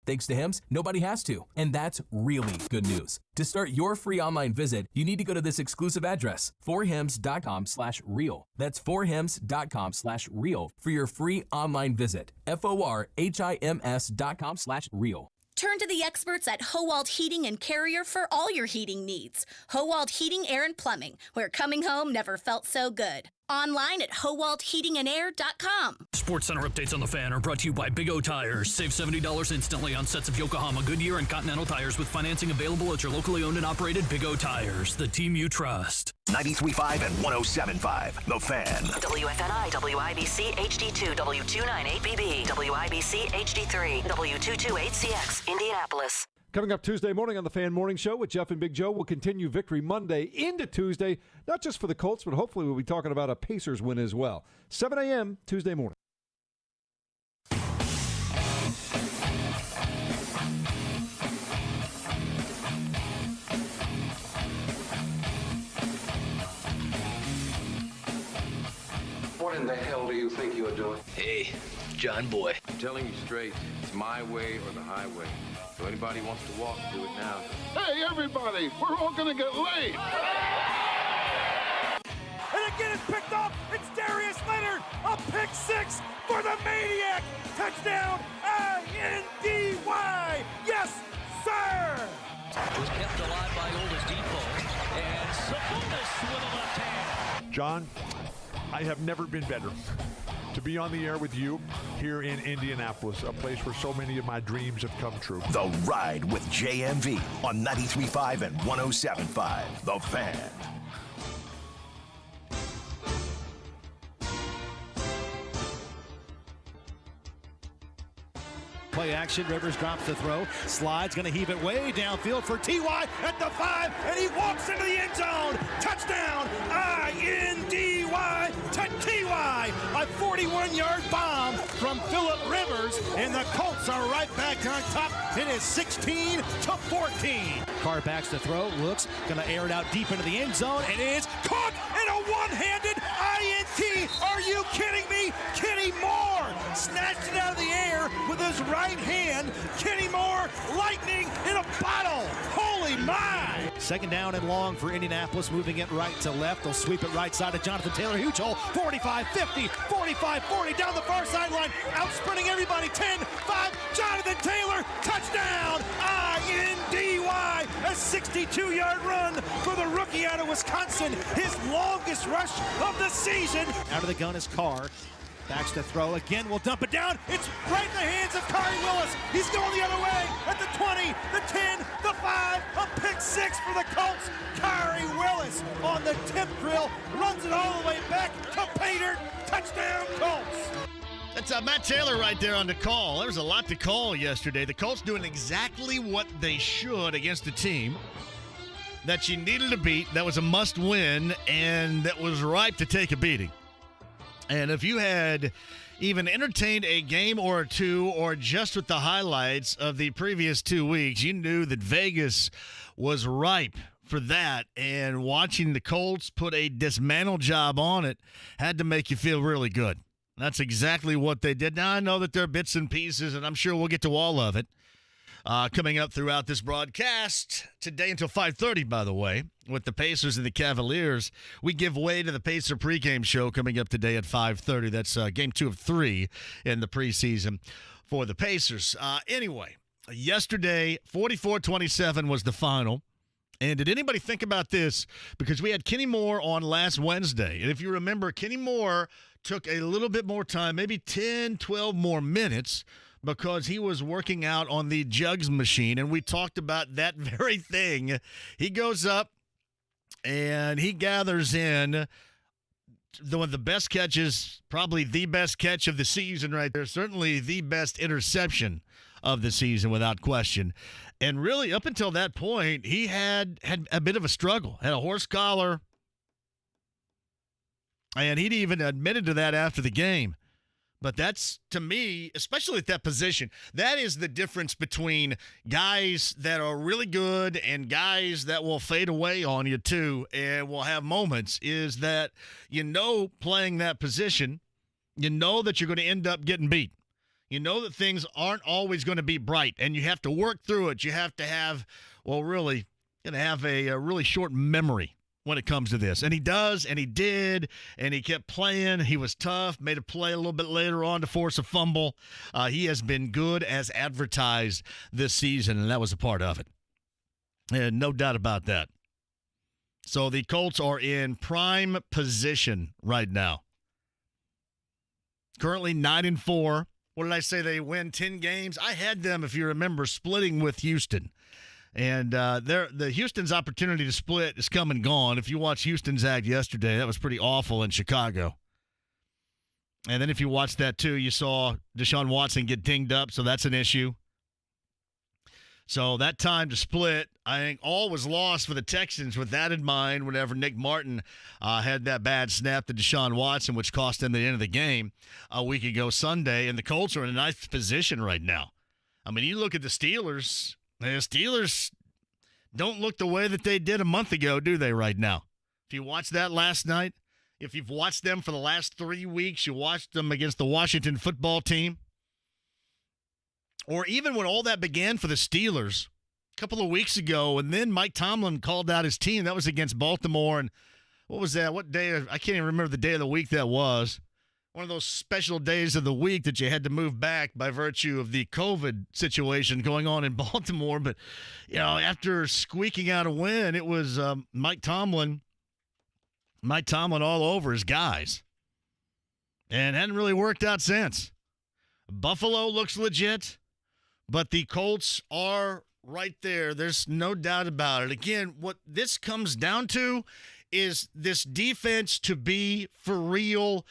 Thanks to Hims, nobody has to. And that's really good news. To start your free online visit, you need to go to this exclusive address, forhims.com/real. That's forhims.com/real for your free online visit. forhims.com/real. Turn to the experts at Howald Heating and Carrier for all your heating needs. Howald Heating, Air, and Plumbing, where coming home never felt so good. Online at howaldheatingandair.com. SportsCenter updates on the Fan are brought to you by Big O Tires. Save $70 instantly on sets of Yokohama, Goodyear, and Continental tires with financing available at your locally owned and operated Big O Tires, the team you trust. 93.5 and 107.5, The Fan. WFNI, WIBC, HD2, W298BB, WIBC, HD3, W228CX, Indianapolis. Coming up Tuesday morning on the Fan Morning Show with Jeff and Big Joe, we'll continue Victory Monday into Tuesday, not just for the Colts, but hopefully we'll be talking about a Pacers win as well. 7 a.m. Tuesday morning. What in the hell do you think you're doing? Hey, John Boy. I'm telling you straight, it's my way or the highway. So anybody wants to walk, do it now. Hey, everybody, we're all gonna get laid. And again, it's picked up. It's Darius Leonard, a pick six for the Maniac. Touchdown, I-N-D-Y. Yes, sir. Was kept alive by Oladipo. And Sabonis with a left hand. John, I have never been better to be on the air with you here in Indianapolis, a place where so many of my dreams have come true. The Ride with JMV on 93.5 and 107.5, The Fan. Play action, Rivers drops the throw, slides, going to heave it way downfield for T.Y. at the 5, and he walks into the end zone. Touchdown, I-N-D-Y to T.Y. A 41-yard bomb from Phillip Rivers, and the Colts are right back on top. It is 16-14. Carr backs the throw, looks, going to air it out deep into the end zone, and it is caught in a one-handed INT. Are you kidding me? Kenny Moore snatched it out of the air with his right hand. Kenny Moore, lightning in a bottle. Holy my! Second down and long for Indianapolis, moving it right to left. They'll sweep it right side to Jonathan Taylor. Huge hole, 45-50, 45-40, down the far sideline, out sprinting everybody, 10-5, Jonathan Taylor, touchdown, I-N-D-Y, a 62-yard run for the rookie out of Wisconsin, his longest rush of the season. Out of the gun is Carr. Backs to throw again, will dump it down. It's right in the hands of Khari Willis. He's going the other way at the 20, the 10, the 5, a pick six for the Colts. Khari Willis on the tip drill, runs it all the way back to Pater. Touchdown, Colts. That's Matt Taylor right there on the call. There was a lot to call yesterday. The Colts doing exactly what they should against a team that you needed to beat, that was a must-win, and that was ripe to take a beating. And if you had even entertained a game or two or just with the highlights of the previous 2 weeks, you knew that Vegas was ripe for that. And watching the Colts put a dismantle job on it had to make you feel really good. That's exactly what they did. Now, I know that there are bits and pieces, and I'm sure we'll get to all of it coming up throughout this broadcast today until 5:30, by the way, with the Pacers and the Cavaliers. We give way to the Pacer pregame show coming up today at 5:30. That's game 2 of 3 in the preseason for the Pacers. Anyway, yesterday, 44-27 was the final. And did anybody think about this? Because we had Kenny Moore on last Wednesday. And if you remember, Kenny Moore took a little bit more time, maybe 10, 12 more minutes, because he was working out on the jugs machine, and we talked about that very thing. He goes up, and he gathers in one of the best catches, probably the best catch of the season right there, certainly the best interception of the season without question. And really, up until that point, he had a bit of a struggle, had a horse collar, and he'd even admitted to that after the game. But that's, to me, especially at that position, that is the difference between guys that are really good and guys that will fade away on you too and will have moments, is that playing that position, you know that you're going to end up getting beat. You know that things aren't always going to be bright, and you have to work through it. You have to have, going to have a really short memory when it comes to this. And he does, and he did, and he kept playing. He was tough, made a play a little bit later on to force a fumble. He has been good as advertised this season, and that was a part of it. And no doubt about that. So the Colts are in prime position right now. Currently 9-4. What did I say? They win 10 games. I had them, if you remember, splitting with Houston. And the Houston's opportunity to split is come and gone. If you watch Houston's act yesterday, that was pretty awful in Chicago. And then if you watch that too, you saw Deshaun Watson get dinged up, so that's an issue. So that time to split, I think all was lost for the Texans with that in mind whenever Nick Martin had that bad snap to Deshaun Watson, which cost him the end of the game a week ago Sunday. And the Colts are in a nice position right now. I mean, you look at the Steelers don't look the way that they did a month ago, do they, right now? If you watched that last night, if you've watched them for the last 3 weeks, you watched them against the Washington football team, or even when all that began for the Steelers a couple of weeks ago, and then Mike Tomlin called out his team. That was against Baltimore, and what was that? What day? I can't even remember the day of the week that was. One of those special days of the week that you had to move back by virtue of the COVID situation going on in Baltimore. But, after squeaking out a win, it was Mike Tomlin all over his guys. And hadn't really worked out since. Buffalo looks legit. But the Colts are right there. There's no doubt about it. Again, what this comes down to is this defense to be for real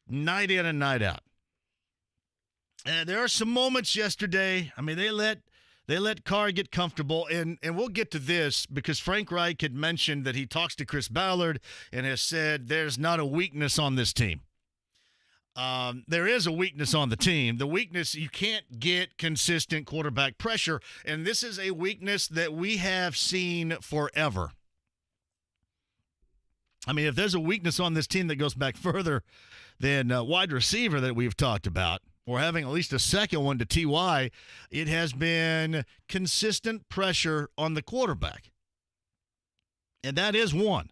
night in and night out. And there are some moments yesterday. I mean, they let Carr get comfortable, and we'll get to this because Frank Reich had mentioned that he talks to Chris Ballard and has said there's not a weakness on this team. There is a weakness on the team. The weakness, you can't get consistent quarterback pressure, and this is a weakness that we have seen forever. I mean, if there's a weakness on this team that goes back further than wide receiver that we've talked about, or having at least a second one to T.Y., it has been consistent pressure on the quarterback. And that is one.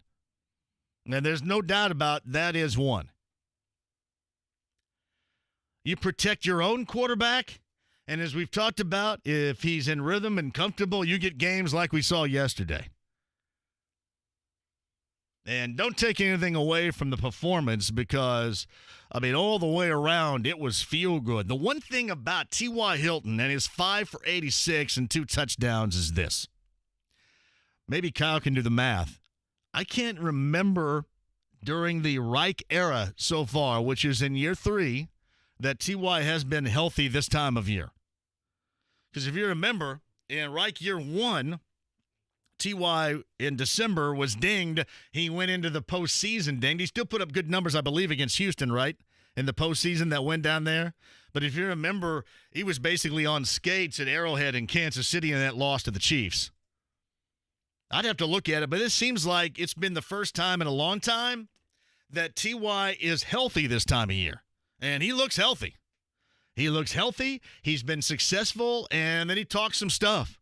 And there's no doubt about that is one. You protect your own quarterback, and as we've talked about, if he's in rhythm and comfortable, you get games like we saw yesterday. And don't take anything away from the performance because, I mean, all the way around, it was feel good. The one thing about T.Y. Hilton and his 5 for 86 and 2 touchdowns is this. Maybe Kyle can do the math. I can't remember during the Reich era so far, which is in year 3, that T.Y. has been healthy this time of year. Because if you remember, in Reich year 1, T.Y. in December was dinged. He went into the postseason dinged. He still put up good numbers, I believe, against Houston, right? In the postseason that went down there. But if you remember, he was basically on skates at Arrowhead in Kansas City and that loss to the Chiefs. I'd have to look at it, but it seems like it's been the first time in a long time that T.Y. is healthy this time of year. And he looks healthy. He looks healthy. He's been successful, and then he talks some stuff.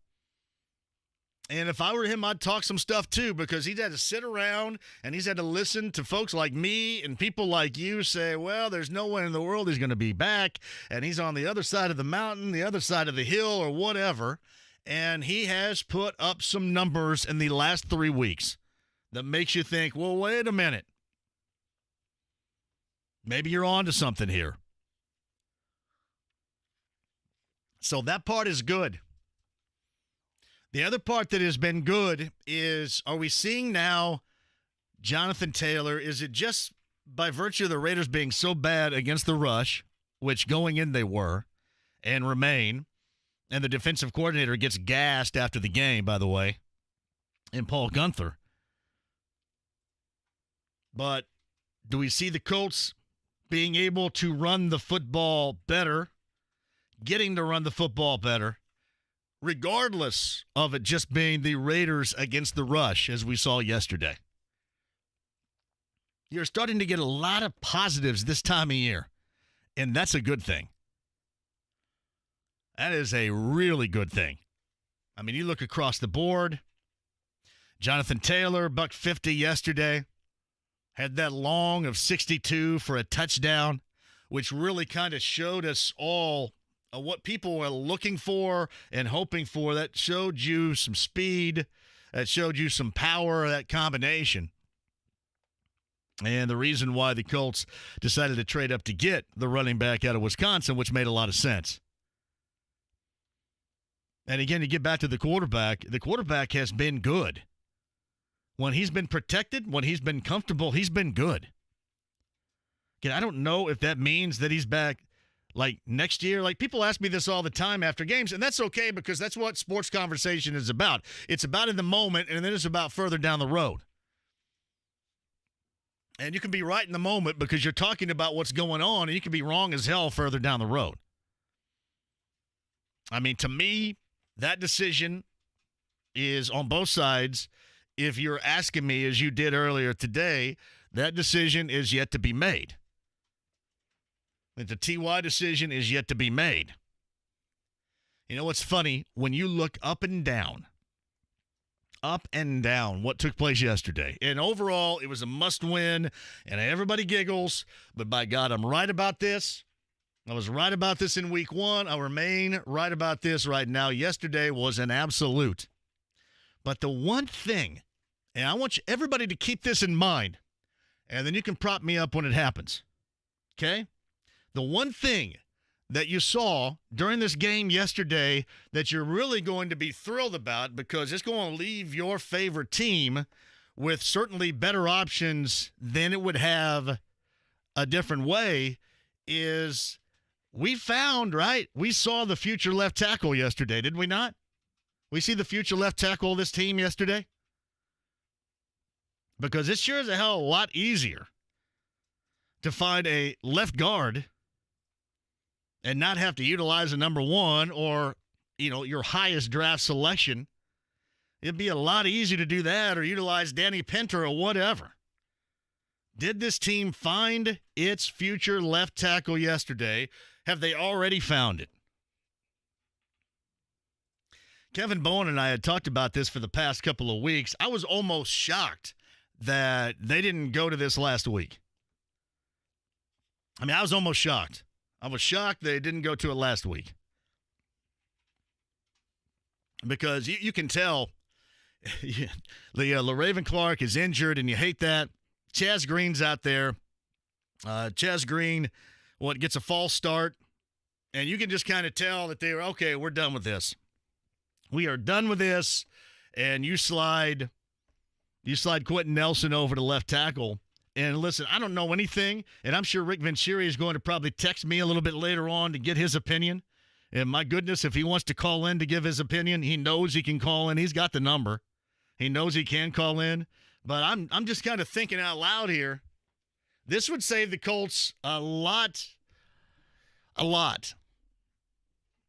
And if I were him, I'd talk some stuff too, because he's had to sit around and he's had to listen to folks like me and people like you say, well, there's no way in the world he's going to be back, and he's on the other side of the mountain, the other side of the hill, or whatever. And he has put up some numbers in the last 3 weeks that makes you think, well, wait a minute. Maybe you're on to something here. So that part is good. The other part that has been good is, are we seeing now Jonathan Taylor? Is it just by virtue of the Raiders being so bad against the rush, which going in they were, and remain, and the defensive coordinator gets gassed after the game, by the way, and Paul Gunther. But do we see the Colts being able to run the football better, getting to run the football better, regardless of it just being the Raiders against the rush, as we saw yesterday? You're starting to get a lot of positives this time of year, and that's a good thing. That is a really good thing. I mean, you look across the board. Jonathan Taylor, $150 yesterday. Had that long of 62 for a touchdown, which really kind of showed us all what people were looking for and hoping for. That showed you some speed. That showed you some power, that combination. And the reason why the Colts decided to trade up to get the running back out of Wisconsin, which made a lot of sense. And again, to get back to the quarterback has been good. When he's been protected, when he's been comfortable, he's been good. Again, I don't know if that means that he's back like next year. Like, people ask me this all the time after games, and that's okay because that's what sports conversation is about. It's about in the moment, and then it's about further down the road. And you can be right in the moment because you're talking about what's going on, and you can be wrong as hell further down the road. I mean, to me, that decision is on both sides. If you're asking me, as you did earlier today, that decision is yet to be made. The TY decision is yet to be made. You know what's funny? When you look up and down what took place yesterday. And overall, it was a must-win, and everybody giggles, but by God, I'm right about this. I was right about this in week 1. I remain right about this right now. Yesterday was an absolute. But the one thing, and I want everybody to keep this in mind, and then you can prop me up when it happens, okay? The one thing that you saw during this game yesterday that you're really going to be thrilled about, because it's going to leave your favorite team with certainly better options than it would have a different way, is we found, right? We saw the future left tackle yesterday, did we not? We see the future left tackle of this team yesterday? Because it sure is a hell of a lot easier to find a left guard and not have to utilize a number 1 or, your highest draft selection. It'd be a lot easier to do that or utilize Danny Pinter or whatever. Did this team find its future left tackle yesterday? Have they already found it? Kevin Bowen and I had talked about this for the past couple of weeks. I was almost shocked that they didn't go to this last week. I mean, I was almost shocked. I was shocked they didn't go to it last week. Because you can tell LaRaven Clark is injured, and you hate that. Chaz Green's out there. Chaz Green, gets a false start. And you can just kind of tell that they were, okay, we're done with this. We are done with this. And you slide Quentin Nelson over to left tackle. And listen, I don't know anything, and I'm sure Rick Vincieri is going to probably text me a little bit later on to get his opinion. And my goodness, if he wants to call in to give his opinion, he knows he can call in. He's got the number. He knows he can call in. But I'm just kind of thinking out loud here. This would save the Colts a lot,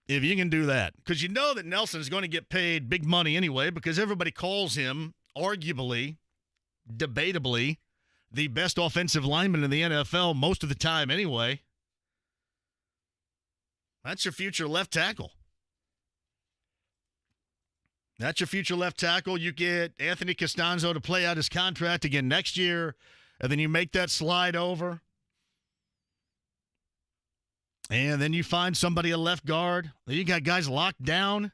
if you can do that. Because you know that Nelson is going to get paid big money anyway, because everybody calls him, arguably, debatably, the best offensive lineman in the NFL most of the time anyway. That's your future left tackle. That's your future left tackle. You get Anthony Costanzo to play out his contract again next year, and then you make that slide over. And then you find somebody a left guard. You got guys locked down.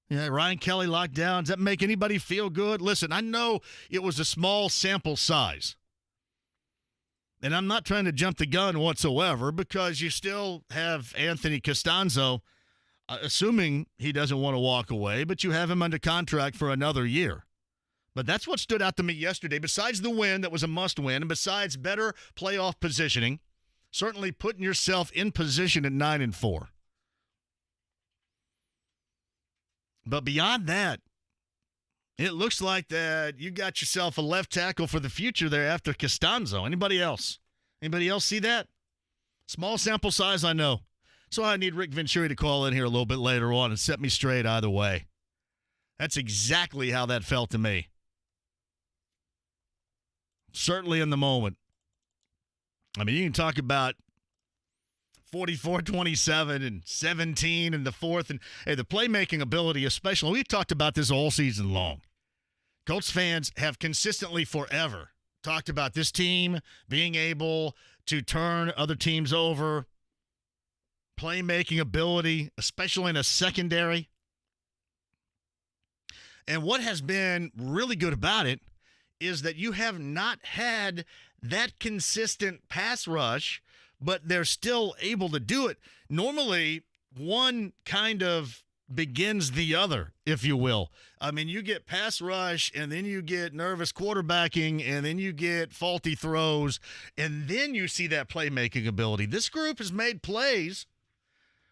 Yeah, Ryan Kelly locked down. Does that make anybody feel good? Listen, I know it was a small sample size. And I'm not trying to jump the gun whatsoever, because you still have Anthony Costanzo, assuming he doesn't want to walk away, but you have him under contract for another year. But that's what stood out to me yesterday. Besides the win, that was a must-win, and besides better playoff positioning, certainly putting yourself in position at 9-4. But beyond that, it looks like that you got yourself a left tackle for the future there after Costanzo. Anybody else? Anybody else see that? Small sample size, I know. So I need Rick Vincieri to call in here a little bit later on and set me straight either way. That's exactly how that felt to me. Certainly in the moment. I mean, you can talk about 44-27 and 17 in the fourth. And the playmaking ability, especially, we've talked about this all season long. Colts fans have consistently forever talked about this team being able to turn other teams over, playmaking ability, especially in a secondary. And what has been really good about it is that you have not had that consistent pass rush, but they're still able to do it. Normally, one kind of begins the other, if you will. I mean, you get pass rush, and then you get nervous quarterbacking, and then you get faulty throws, and then you see that playmaking ability. This group has made plays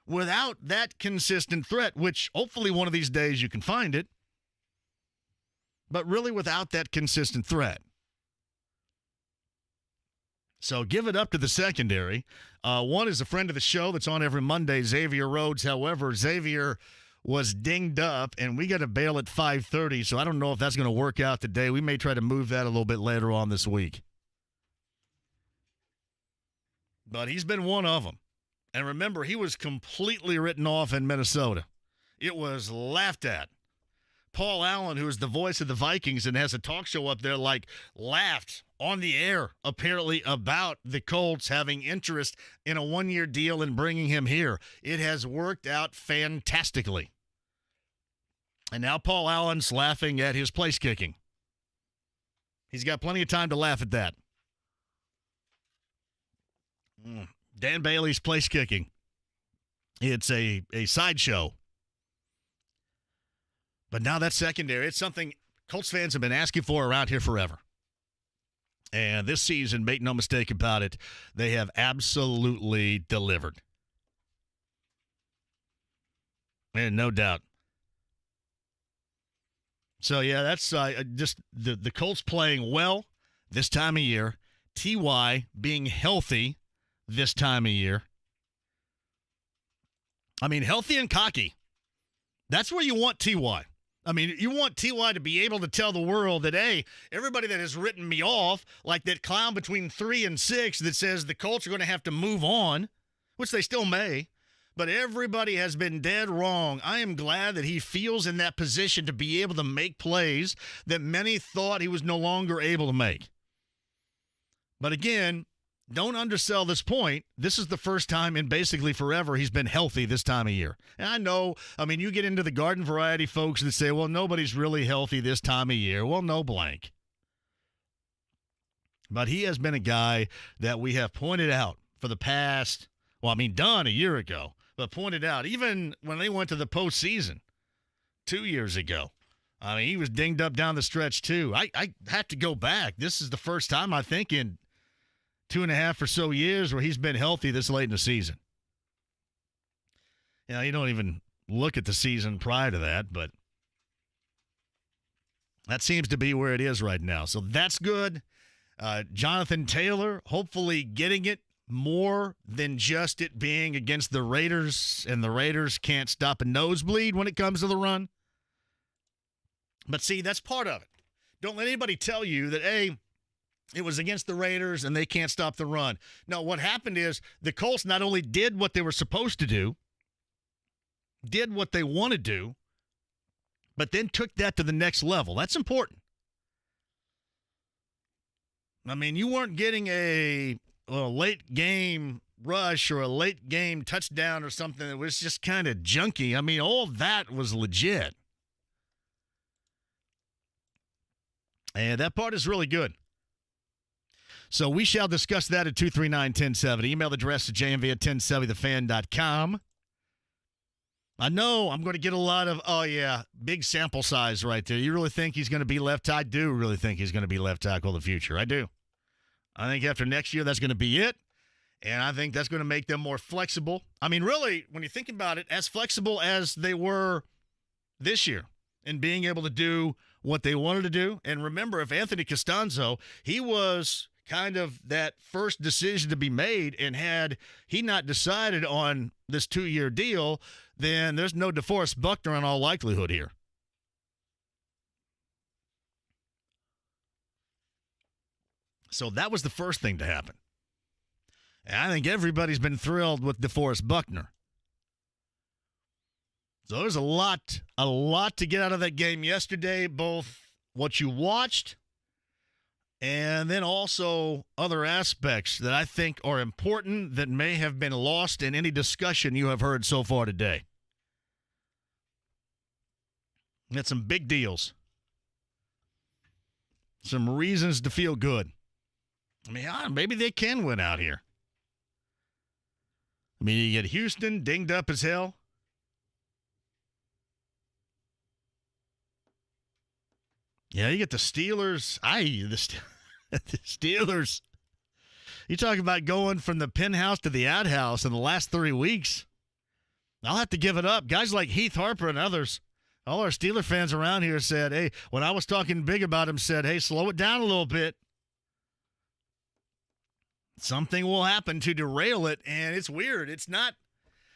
without that consistent threat, which hopefully one of these days you can find it, but really without that consistent threat. So give it up to the secondary. One is a friend of the show that's on every Monday, Xavier Rhodes. However, Xavier was dinged up, and we got to bail at 5:30, so I don't know if that's going to work out today. We may try to move that a little bit later on this week. But he's been one of them. And remember, he was completely written off in Minnesota. It was laughed at. Paul Allen, who is the voice of the Vikings and has a talk show up there, laughed on the air, apparently, about the Colts having interest in a one-year deal and bringing him here. It has worked out fantastically. And now Paul Allen's laughing at his place kicking. He's got plenty of time to laugh at that. Dan Bailey's place kicking. It's a sideshow. But now that's secondary. It's something Colts fans have been asking for around here forever. And this season, make no mistake about it, they have absolutely delivered. And no doubt. So, yeah, that's just the Colts playing well this time of year. T.Y. being healthy this time of year. I mean, healthy and cocky. That's where you want T.Y. I mean, you want T.Y. to be able to tell the world that, hey, everybody that has written me off, like that clown between 3 and 6 that says the Colts are going to have to move on, which they still may, but everybody has been dead wrong. I am glad that he feels in that position to be able to make plays that many thought he was no longer able to make. But again, don't undersell this point. This is the first time in basically forever he's been healthy this time of year. And I know, I mean, you get into the garden variety folks that say, well, nobody's really healthy this time of year. Well, no blank. But he has been a guy that we have pointed out for the past, done a year ago, but pointed out even when they went to the postseason 2 years ago. I mean, he was dinged up down the stretch too. I have to go back. This is the first time, I think, in 2.5 or so years where he's been healthy this late in the season. You know, you don't even look at the season prior to that, but that seems to be where it is right now. So that's good. Jonathan Taylor, hopefully getting it more than just it being against the Raiders, and the Raiders can't stop a nosebleed when it comes to the run. But see, that's part of it. Don't let anybody tell you that, hey, it was against the Raiders and they can't stop the run. No, what happened is the Colts not only did what they were supposed to do, did what they want to do, but then took that to the next level. That's important. I mean, you weren't getting a late game rush or a late game touchdown or something that was just kind of junky. I mean, all that was legit. And that part is really good. So we shall discuss that at 239-1070. Email address to jmv@1070thefan.com. I know I'm going to get a lot of, big sample size right there. You really think he's going to be left tackle? I do really think he's going to be left tackle in the future. I do. I think after next year, that's going to be it. And I think that's going to make them more flexible. I mean, really, when you think about it, as flexible as they were this year in being able to do what they wanted to do. And remember, if Anthony Costanzo, he was kind of that first decision to be made, and had he not decided on this 2-year deal, then there's no DeForest Buckner in all likelihood here. So that was the first thing to happen. And I think everybody's been thrilled with DeForest Buckner. So there's a lot to get out of that game yesterday, both what you watched and then also other aspects that I think are important that may have been lost in any discussion you have heard so far today. Had some big deals. Some reasons to feel good. I mean, maybe they can win out here. I mean, you get Houston dinged up as hell. Yeah, you get the Steelers. The Steelers. You talk about going from the penthouse to the outhouse in the last 3 weeks. I'll have to give it up. Guys like Heath Harper and others, all our Steeler fans around here said, hey, when I was talking big about him, said, hey, slow it down a little bit. Something will happen to derail it, and it's weird. It's not.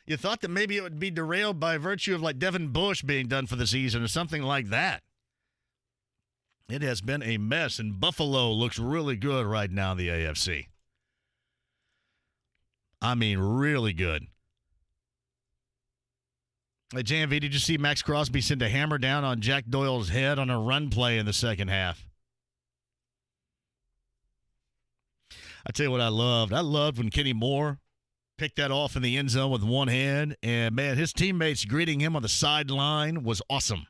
You thought that maybe it would be derailed by virtue of like Devin Bush being done for the season or something like that. It has been a mess, and Buffalo looks really good right now in the AFC. I mean, really good. Hey, JMV, did you see Max Crosby send a hammer down on Jack Doyle's head on a run play in the second half? I tell you what I loved. I loved when Kenny Moore picked that off in the end zone with one hand, and, man, his teammates greeting him on the sideline was awesome.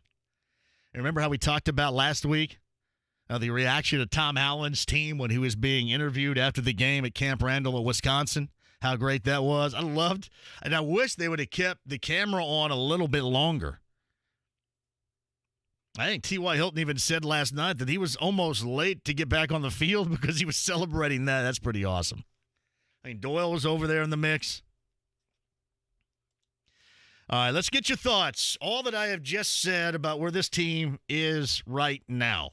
And remember how we talked about last week? The reaction of Tom Allen's team when he was being interviewed after the game at Camp Randall at Wisconsin. How great that was. I loved, and I wish they would have kept the camera on a little bit longer. I think T.Y. Hilton even said last night that he was almost late to get back on the field because he was celebrating that. That's pretty awesome. I mean, Doyle was over there in the mix. All right, let's get your thoughts. All that I have just said about where this team is right now.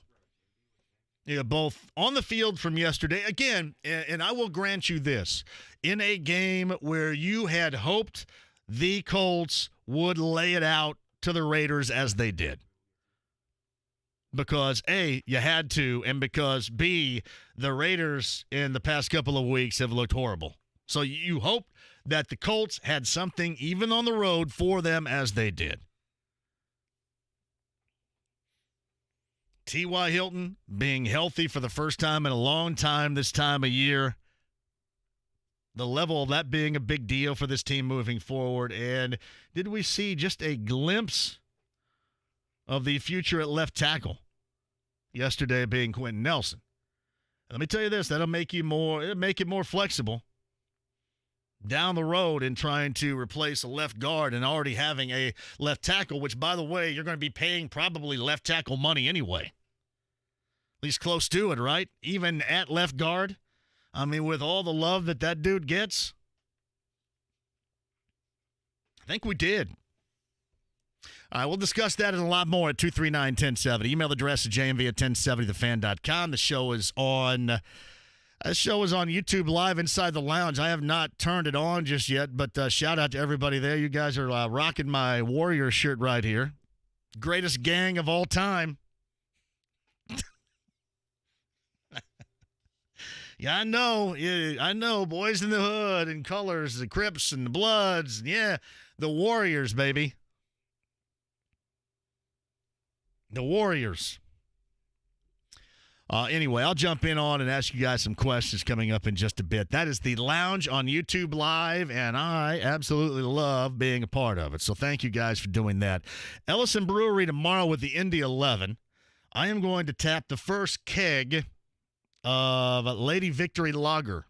Yeah, both on the field from yesterday. Again, and I will grant you this, in a game where you had hoped the Colts would lay it out to the Raiders as they did. Because, A, you had to, and because, B, the Raiders in the past couple of weeks have looked horrible. So you hope that the Colts had something even on the road for them as they did. T.Y. Hilton being healthy for the first time in a long time this time of year. The level of that being a big deal for this team moving forward. And did we see just a glimpse of the future at left tackle yesterday being Quentin Nelson? And let me tell you this, it'll make it more flexible down the road in trying to replace a left guard and already having a left tackle, which, by the way, you're going to be paying probably left tackle money anyway. At least close to it, right? Even at left guard. I mean, with all the love that dude gets. I think we did. All right, we'll discuss that and a lot more at 239-1070. Email address is jmv@1070thefan.com. The show is on... This show is on YouTube Live inside the lounge. I have not turned it on just yet, but shout out to everybody there. You guys are rocking my Warrior shirt right here. Greatest gang of all time. Yeah, I know. Boys in the Hood and Colors, the Crips and the Bloods. Yeah, the Warriors, baby. The Warriors. Anyway, I'll jump in on and ask you guys some questions coming up in just a bit. That is the lounge on YouTube Live, and I absolutely love being a part of it. So thank you guys for doing that. Ellison Brewery tomorrow with the Indy 11. I am going to tap the first keg of Lady Victory Lager,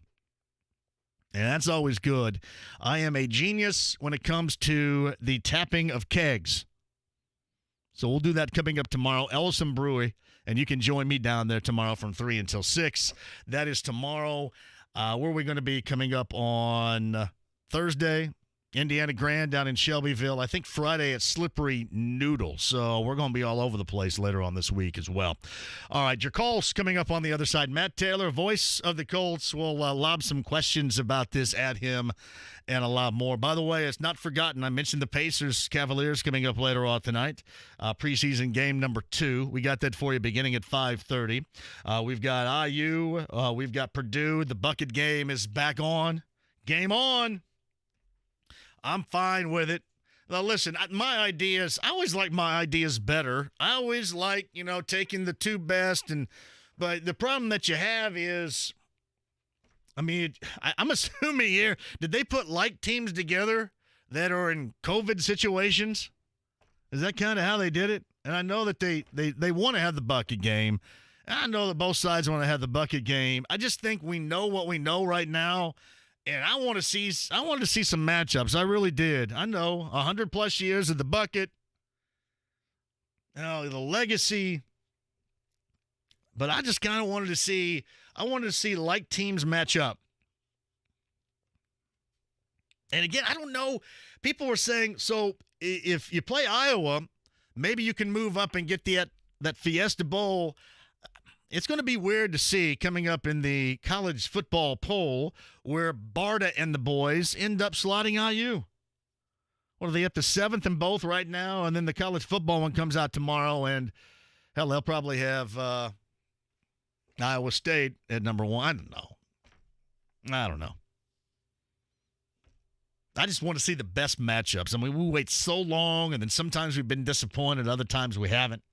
and that's always good. I am a genius when it comes to the tapping of kegs. So we'll do that coming up tomorrow. Ellison Brewery. And you can join me down there tomorrow from 3 until 6. That is tomorrow. Where are we going to be coming up on Thursday? Indiana Grand down in Shelbyville. I think Friday at Slippery Noodle. So we're going to be all over the place later on this week as well. All right, your calls coming up on the other side. Matt Taylor, voice of the Colts, will lob some questions about this at him and a lot more. By the way, it's not forgotten. I mentioned the Pacers-Cavaliers coming up later on tonight. Preseason game number 2. We got that for you beginning at 5:30. We've got IU. We've got Purdue. The bucket game is back on. Game on. I'm fine with it. Now, listen, my ideas, I always like my ideas better. I always like, taking the two best. But the problem that you have is, I'm assuming here, did they put like teams together that are in COVID situations? Is that kind of how they did it? And I know that they want to have the bucket game. I know that both sides want to have the bucket game. I just think we know what we know right now. And I wanted to see some matchups. I really did. I know 100+ years of the bucket, the legacy. But I just kind of wanted to see. I wanted to see like teams match up. And again, I don't know. People were saying, so if you play Iowa, maybe you can move up and get that Fiesta Bowl. It's going to be weird to see coming up in the college football poll where Barta and the boys end up slotting IU. What are they up to 7th in both right now? And then the college football one comes out tomorrow, and hell, they'll probably have Iowa State at number 1. I don't know. I just want to see the best matchups. We wait so long, and then sometimes we've been disappointed, other times we haven't.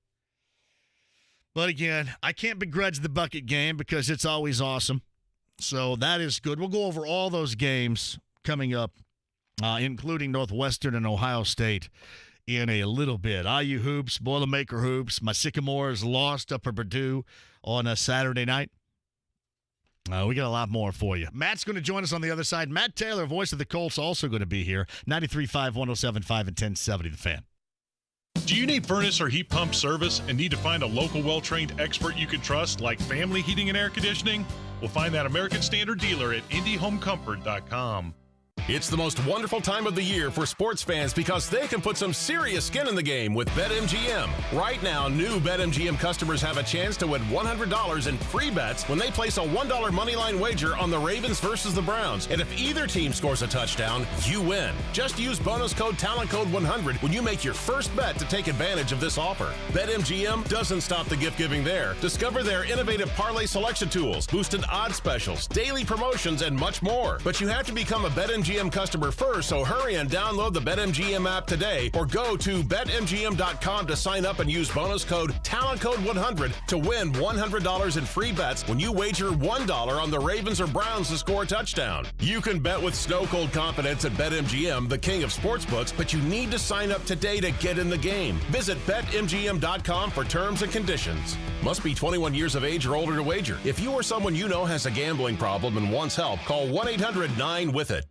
But again, I can't begrudge the bucket game because it's always awesome. So that is good. We'll go over all those games coming up, including Northwestern and Ohio State in a little bit. IU hoops, Boilermaker hoops. My Sycamores lost up at Purdue on a Saturday night. We got a lot more for you. Matt's going to join us on the other side. Matt Taylor, voice of the Colts, also going to be here. 93.5, 107.5, and 1070 The Fan. Do you need furnace or heat pump service and need to find a local well-trained expert you can trust like Family Heating and Air Conditioning? We'll find that American Standard dealer at IndyHomeComfort.com. It's the most wonderful time of the year for sports fans because they can put some serious skin in the game with BetMGM. Right now, new BetMGM customers have a chance to win $100 in free bets when they place a $1 moneyline wager on the Ravens versus the Browns. And if either team scores a touchdown, you win. Just use bonus code TalentCode100 when you make your first bet to take advantage of this offer. BetMGM doesn't stop the gift giving there. Discover their innovative parlay selection tools, boosted odds specials, daily promotions, and much more. But you have to become a BetMGM customer first, so hurry and download the BetMGM app today or go to BetMGM.com to sign up and use bonus code TalentCode100 to win $100 in free bets when you wager $1 on the Ravens or Browns to score a touchdown. You can bet with snow-cold confidence at BetMGM, the king of sportsbooks, but you need to sign up today to get in the game. Visit BetMGM.com for terms and conditions. Must be 21 years of age or older to wager. If you or someone you know has a gambling problem and wants help, call 1-800-9-WITH-IT.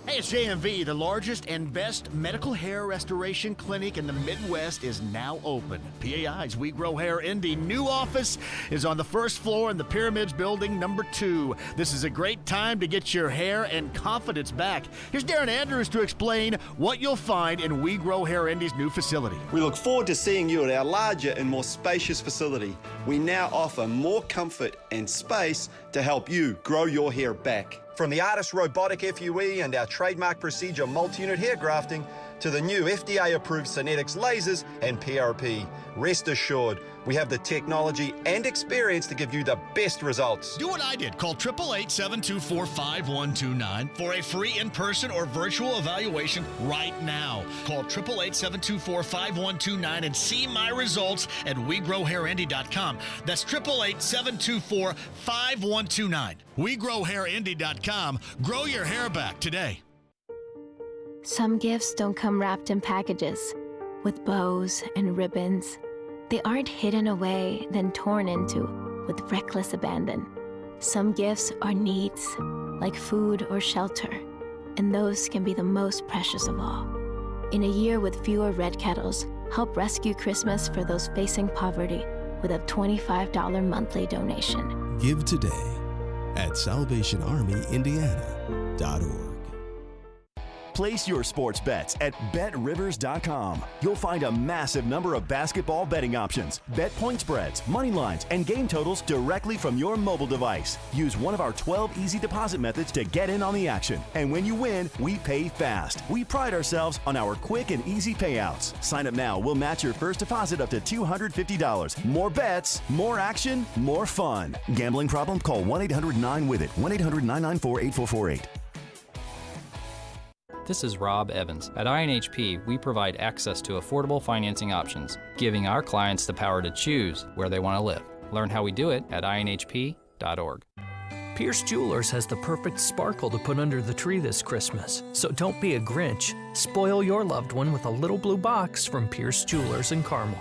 Hey, it's JMV. The largest and best medical hair restoration clinic in the Midwest is now open. PAI's We Grow Hair Indy new office is on the first floor in the Pyramids Building number 2. This is a great time to get your hair and confidence back. Here's Darren Andrews to explain what you'll find in We Grow Hair Indy's new facility. We look forward to seeing you at our larger and more spacious facility. We now offer more comfort and space to help you grow your hair back. From the Artist Robotic FUE and our trademark procedure multi-unit hair grafting to the new FDA-approved Synetics lasers and PRP, rest assured, we have the technology and experience to give you the best results. Do what I did. Call 888-724-5129 for a free in-person or virtual evaluation right now. Call 888-724-5129 and see my results at WeGrowHairIndy.com. That's 888-724-5129. WeGrowHairIndy.com. Grow your hair back today. Some gifts don't come wrapped in packages with bows and ribbons. They aren't hidden away, then torn into with reckless abandon. Some gifts are needs, like food or shelter, and those can be the most precious of all. In a year with fewer red kettles, help rescue Christmas for those facing poverty with a $25 monthly donation. Give today at SalvationArmyIndiana.org. Place your sports bets at BetRivers.com. You'll find a massive number of basketball betting options, bet point spreads, money lines, and game totals directly from your mobile device. Use one of our 12 easy deposit methods to get in on the action. And when you win, we pay fast. We pride ourselves on our quick and easy payouts. Sign up now. We'll match your first deposit up to $250. More bets, more action, more fun. Gambling problem? Call 1-800-9-WITH-IT. 1-800-994-8448. This is Rob Evans. At INHP, we provide access to affordable financing options, giving our clients the power to choose where they want to live. Learn how we do it at INHP.org. Pierce Jewelers has the perfect sparkle to put under the tree this Christmas. So don't be a Grinch. Spoil your loved one with a little blue box from Pierce Jewelers in Carmel.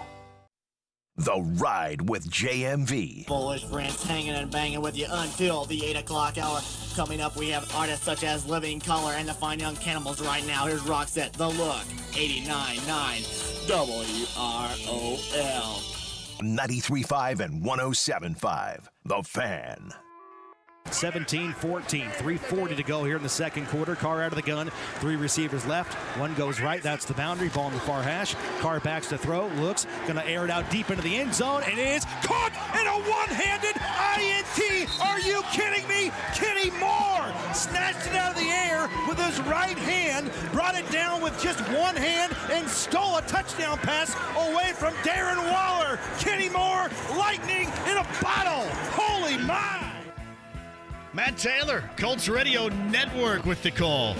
The Ride with JMV. Bullish Brand's hanging and banging with you until the 8 o'clock hour. Coming up, we have artists such as Living Color and the Fine Young Cannibals right now. Here's Roxette, The Look, 89.9 WROL. 93.5 and 107.5. The Fan. 17-14, 3:40 to go here in the second quarter. Carr out of the gun, 3 receivers left. One goes right, that's the boundary. Ball in the far hash. Carr backs to throw, looks, gonna air it out deep into the end zone, and it is caught in a one-handed INT. Are you kidding me? Kenny Moore snatched it out of the air with his right hand, brought it down with just one hand, and stole a touchdown pass away from Darren Waller. Kenny Moore, lightning in a bottle. Holy my! Matt Taylor, Colts Radio Network with the call.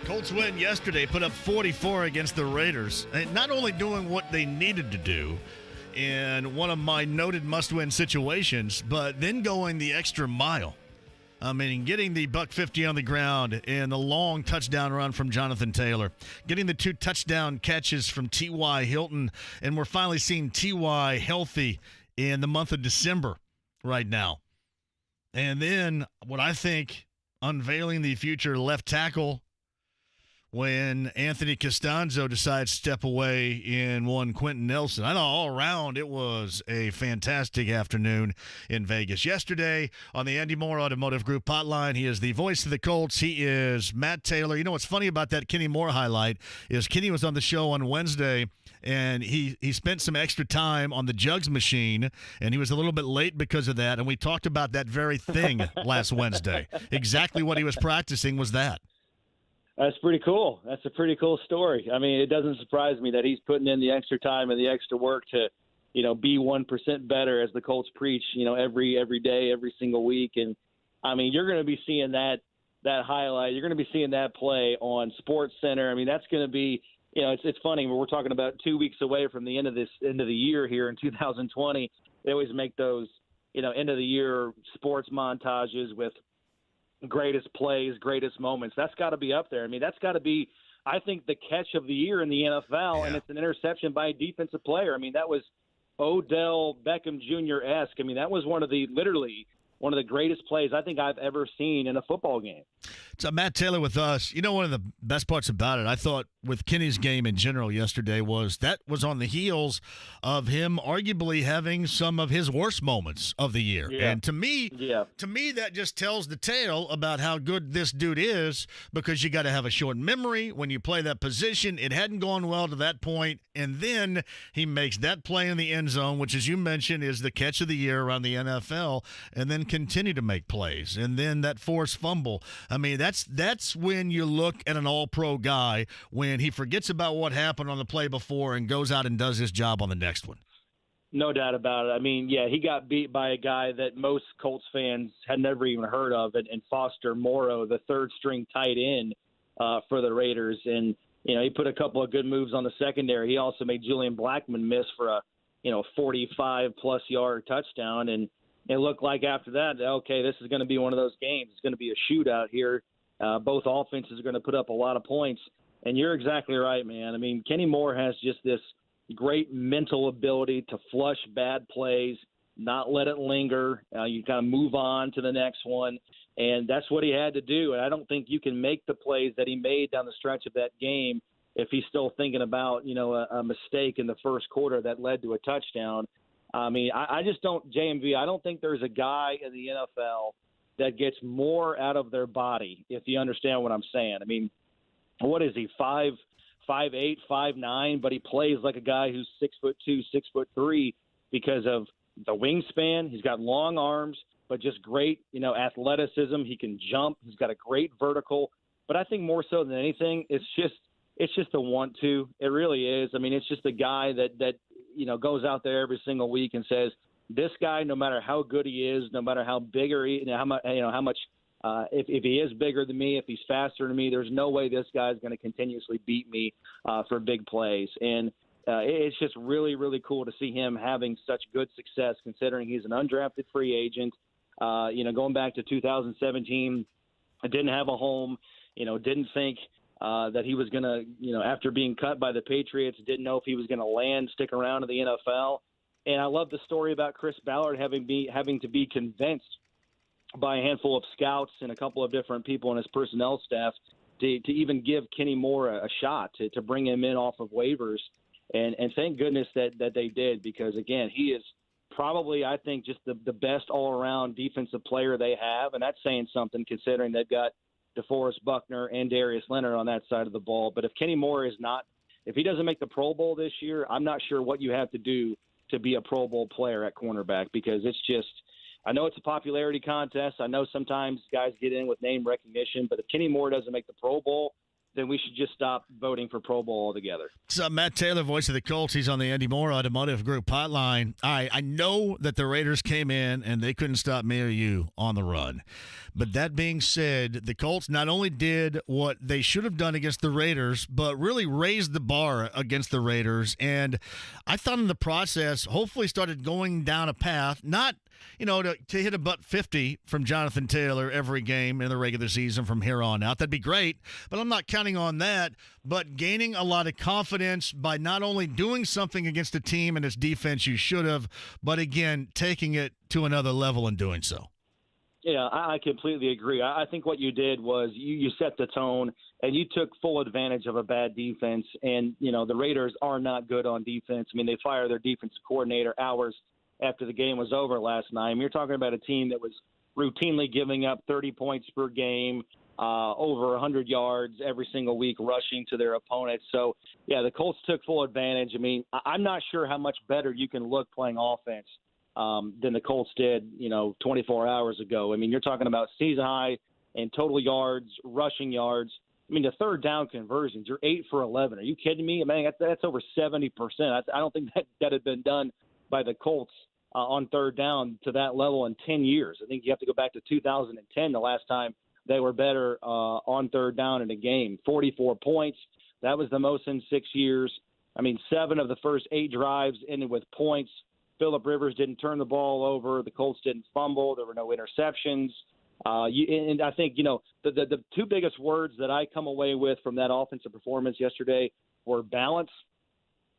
Colts win yesterday, put up 44 against the Raiders. And not only doing what they needed to do in one of my noted must-win situations, but then going the extra mile. I mean, getting the $150 on the ground and the long touchdown run from Jonathan Taylor, getting the 2 touchdown catches from T.Y. Hilton, and we're finally seeing T.Y. healthy in the month of December right now. And then what I think, unveiling the future left tackle when Anthony Costanzo decides to step away in one Quentin Nelson. I know all around it was a fantastic afternoon in Vegas. Yesterday on the Andy Moore Automotive Group hotline, he is the voice of the Colts. He is Matt Taylor. You know what's funny about that Kenny Moore highlight is Kenny was on the show on Wednesday, and he spent some extra time on the jugs machine, and he was a little bit late because of that, and we talked about that very thing last Wednesday. Exactly what he was practicing was that. That's pretty cool. That's a pretty cool story. I mean, it doesn't surprise me that he's putting in the extra time and the extra work to, be 1% better, as the Colts preach, every day, every single week. And I mean, you're going to be seeing that highlight. You're going to be seeing that play on Sports Center. I mean, that's going to be, it's funny. We're talking about 2 weeks away from the end of the year here in 2020. They always make those, end of the year sports montages with greatest plays, greatest moments. That's got to be up there. I mean, that's got to be, I think, the catch of the year in the NFL, and it's an interception by a defensive player. I mean, that was Odell Beckham Jr.-esque. I mean, that was literally one of the greatest plays I think I've ever seen in a football game. So Matt Taylor with us. One of the best parts about it, I thought, with Kenny's game in general yesterday was on the heels of him arguably having some of his worst moments of the year. Yeah. And to me, that just tells the tale about how good this dude is, because you got to have a short memory when you play that position. It hadn't gone well to that point, and then he makes that play in the end zone, which, as you mentioned, is the catch of the year around the NFL, and then continue to make plays. And then that forced fumble. I mean, that's when you look at an all-pro guy, when he forgets about what happened on the play before and goes out and does his job on the next one. No doubt about it. I mean, he got beat by a guy that most Colts fans had never even heard of, and Foster Moreau, the third-string tight end for the Raiders. And, he put a couple of good moves on the secondary. He also made Julian Blackmon miss for a, 45-plus yard touchdown. And it looked like after that, okay, this is going to be one of those games. It's going to be a shootout here. Both offenses are going to put up a lot of points. And you're exactly right, man. I mean, Kenny Moore has just this great mental ability to flush bad plays, not let it linger. You kind of move on to the next one. And that's what he had to do. And I don't think you can make the plays that he made down the stretch of that game if he's still thinking about, a mistake in the first quarter that led to a touchdown. I mean, I just don't, JMV, I don't think there's a guy in the NFL that gets more out of their body, if you understand what I'm saying. I mean, what is he, 5'8", 5'9", but he plays like a guy who's 6'2", 6'3", because of the wingspan. He's got long arms, but just great, athleticism. He can jump. He's got a great vertical. But I think more so than anything, it's just a want to. It really is. I mean, it's just a guy that goes out there every single week and says, this guy, no matter how good he is, no matter how big or how if he is bigger than me, if he's faster than me, there's no way this guy's going to continuously beat me for big plays. And it's just really, really cool to see him having such good success, considering he's an undrafted free agent. Going back to 2017, I didn't have a home, didn't think that he was going to, after being cut by the Patriots, didn't know if he was going to stick around in the NFL. And I love the story about Chris Ballard having to be convinced by a handful of scouts and a couple of different people on his personnel staff to even give Kenny Moore a shot, to bring him in off of waivers. And thank goodness that they did, because, again, he is probably, I think, just the best all-around defensive player they have. And that's saying something, considering they've got DeForest Buckner and Darius Leonard on that side of the ball. But if Kenny Moore if he doesn't make the Pro Bowl this year, I'm not sure what you have to do to be a Pro Bowl player at cornerback, because it's just, I know it's a popularity contest. I know sometimes guys get in with name recognition, but if Kenny Moore doesn't make the Pro Bowl, then we should just stop voting for Pro Bowl altogether. So Matt Taylor, voice of the Colts, he's on the Andy Moore Automotive Group hotline. I know that the Raiders came in and they couldn't stop me or you on the run. But that being said, the Colts not only did what they should have done against the Raiders, but really raised the bar against the Raiders. And I thought in the process, hopefully started going down a path, not to hit a butt 50 from Jonathan Taylor every game in the regular season from here on out. That'd be great, but I'm not counting on that. But gaining a lot of confidence by not only doing something against a team and its defense you should have, but again, taking it to another level and doing so. Yeah, I completely agree. I think what you did was you set the tone and you took full advantage of a bad defense. And, the Raiders are not good on defense. I mean, they fired their defensive coordinator hours after the game was over last night. You're talking about a team that was routinely giving up 30 points per game, over 100 yards every single week rushing to their opponents. So, yeah, the Colts took full advantage. I mean, I'm not sure how much better you can look playing offense than the Colts did, 24 hours ago. I mean, you're talking about season high in total yards, rushing yards. I mean, the third down conversions, you're 8 for 11. Are you kidding me? I mean, that's over 70%. I don't think that had been done by the Colts on third down to that level in 10 years. I think you have to go back to 2010, the last time they were better on third down in a game. 44 points. That was the most in 6 years. I mean, 7 of the first 8 drives ended with points. Phillip Rivers didn't turn the ball over. The Colts didn't fumble. There were no interceptions. And I think, the two biggest words that I come away with from that offensive performance yesterday were balance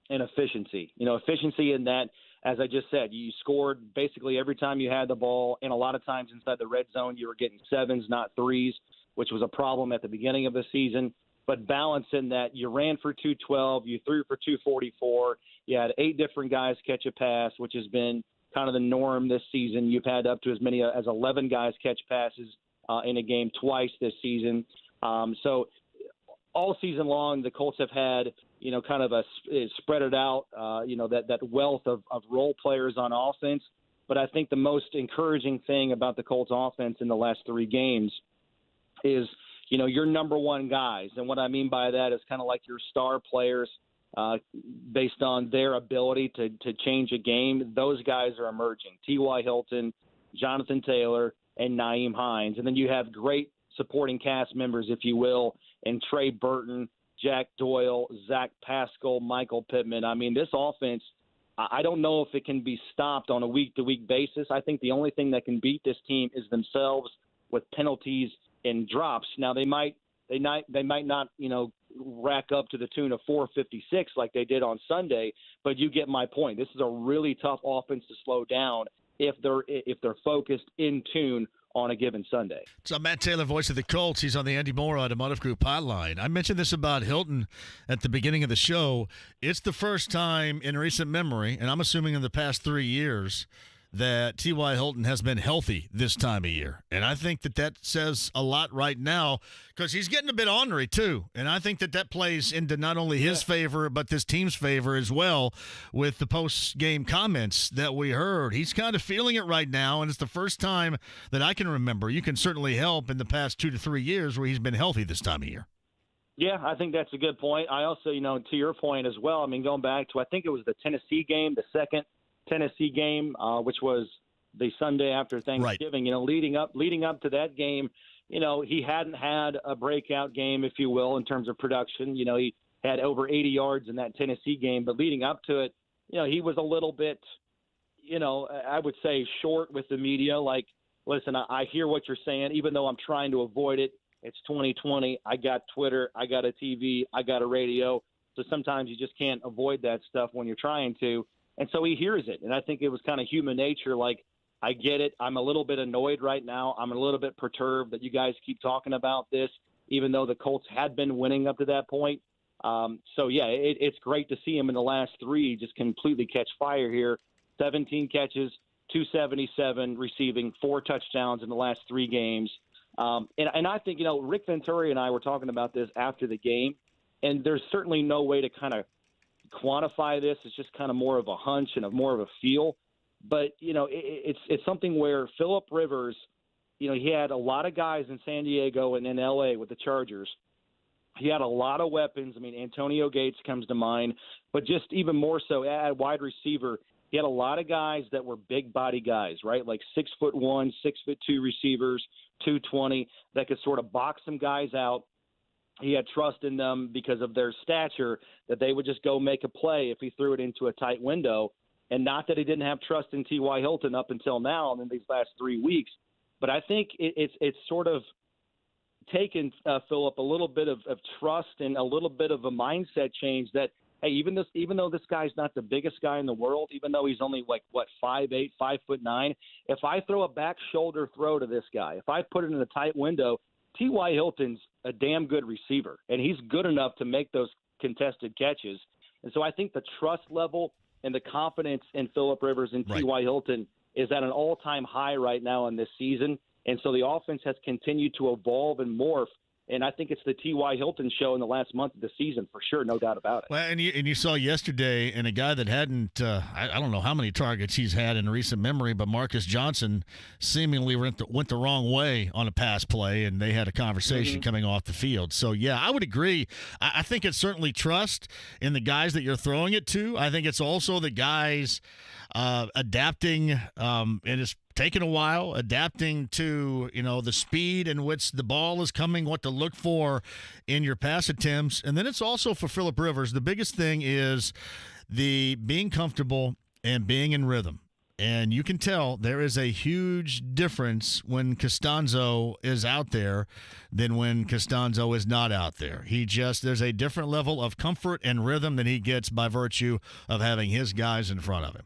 and efficiency. Efficiency in that, as I just said, you scored basically every time you had the ball, and a lot of times inside the red zone you were getting 7s, not 3s, which was a problem at the beginning of the season. But balance in that you ran for 212, you threw for 244, you had 8 different guys catch a pass, which has been kind of the norm this season. You've had up to as many as 11 guys catch passes in a game twice this season. So all season long, the Colts have had, kind of spread it out, that wealth of role players on offense. But I think the most encouraging thing about the Colts offense in the last 3 games is, your number one guys. And what I mean by that is kind of like your star players based on their ability to change a game. Those guys are emerging. T.Y. Hilton, Jonathan Taylor, and Nyheim Hines. And then you have great supporting cast members, if you will, and Trey Burton, Jack Doyle, Zach Pascal, Michael Pittman. I mean, this offense, I don't know if it can be stopped on a week-to-week basis. I think the only thing that can beat this team is themselves with penalties and drops. Now, they might not, rack up to the tune of 456 like they did on Sunday, but you get my point. This is a really tough offense to slow down if they're focused, in tune on a given Sunday. So Matt Taylor, voice of the Colts, he's on the Andy Moore Automotive Group hotline. I mentioned this about Hilton at the beginning of the show. It's the first time in recent memory, and I'm assuming in the past 3 years, that T.Y. Hilton has been healthy this time of year. And I think that says a lot right now, because he's getting a bit ornery too. And I think that plays into not only his favor, but this team's favor as well with the post-game comments that we heard. He's kind of feeling it right now, and it's the first time that I can remember. You can certainly help in the past 2 to 3 years where he's been healthy this time of year. Yeah, I think that's a good point. I also, to your point as well, I mean, going back to, I think it was the Tennessee game, the second Tennessee game, which was the Sunday after Thanksgiving. Right. Leading up to that game, he hadn't had a breakout game, if you will, in terms of production. He had over 80 yards in that Tennessee game, but leading up to it, he was a little bit, I would say short with the media. Like, listen, I hear what you're saying, even though I'm trying to avoid it. It's 2020. I got Twitter. I got a TV. I got a radio. So sometimes you just can't avoid that stuff when you're trying to. And so he hears it. And I think it was kind of human nature. Like, I get it. I'm a little bit annoyed right now. I'm a little bit perturbed that you guys keep talking about this, even though the Colts had been winning up to that point. It's great to see him in the last three just completely catch fire here. 17 catches, 277 receiving, 4 touchdowns in the last 3 games. And I think, Rick Venturi and I were talking about this after the game, and there's certainly no way to kind of quantify this. It's just kind of more of a hunch and more of a feel. But, it's something where Phillip Rivers, he had a lot of guys in San Diego and in L.A. with the Chargers. He had a lot of weapons. I mean, Antonio Gates comes to mind, but just even more so at wide receiver, he had a lot of guys that were big body guys, right? Like 6'1", 6'2" receivers, 220, that could sort of box some guys out. He had trust in them because of their stature that they would just go make a play if he threw it into a tight window. And not that he didn't have trust in T.Y. Hilton up until now and in these last 3 weeks. But I think it's sort of taken Phillip a little bit of trust and a little bit of a mindset change that, hey, even though this guy's not the biggest guy in the world, even though he's only 5'8", 5'9", if I throw a back shoulder throw to this guy, if I put it in a tight window, T.Y. Hilton's a damn good receiver, and he's good enough to make those contested catches. And so I think the trust level and the confidence in Phillip Rivers and T.Y. Hilton is at an all-time high right now in this season. And so the offense has continued to evolve and morph. And I think it's the T.Y. Hilton show in the last month of the season for sure, no doubt about it. Well, and you saw yesterday, and a guy that hadn't, I don't know how many targets he's had in recent memory, but Marcus Johnson seemingly went the wrong way on a pass play, and they had a conversation coming off the field. So, yeah, I would agree. I think it's certainly trust in the guys that you're throwing it to. I think it's also the guys adapting, and it's taken a while, adapting to, the speed in which the ball is coming, what to look for in your pass attempts. And then it's also for Phillip Rivers. The biggest thing is the being comfortable and being in rhythm. And you can tell there is a huge difference when Costanzo is out there than when Costanzo is not out there. There's a different level of comfort and rhythm that he gets by virtue of having his guys in front of him.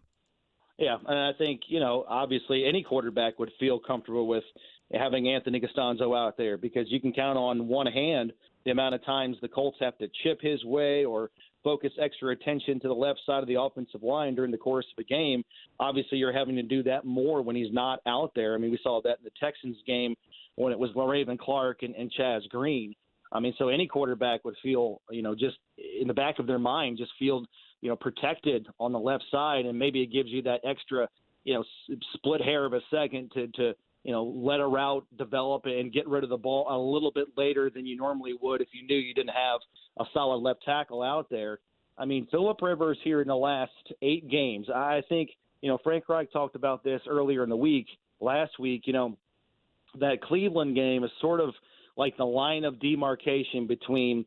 Yeah, and I think, obviously any quarterback would feel comfortable with having Anthony Costanzo out there because you can count on one hand the amount of times the Colts have to chip his way or focus extra attention to the left side of the offensive line during the course of a game. Obviously, you're having to do that more when he's not out there. I mean, we saw that in the Texans game when it was Raven Clark and Chaz Green. I mean, so any quarterback would feel, just in the back of their mind, just feel protected on the left side, and maybe it gives you that extra, split hair of a second to let a route develop and get rid of the ball a little bit later than you normally would if you knew you didn't have a solid left tackle out there. I mean, Phillip Rivers here in the last 8 games, I think, Frank Reich talked about this earlier in the week, last week, that Cleveland game is sort of like the line of demarcation between,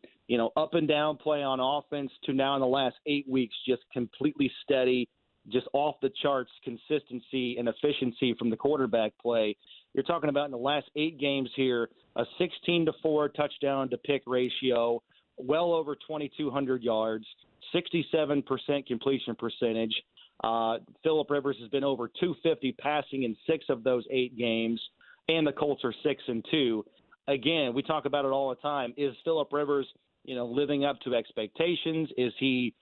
up and down play on offense to now in the last 8 weeks, just completely steady, just off the charts consistency and efficiency from the quarterback play. You're talking about in the last 8 games here, a 16-4 touchdown to pick ratio, well over 2,200 yards, 67% completion percentage. Phillip Rivers has been over 250 passing in 6 of those 8 games, and the Colts are 6-2. Again, we talk about it all the time. Is Phillip Rivers, living up to expectations? Is he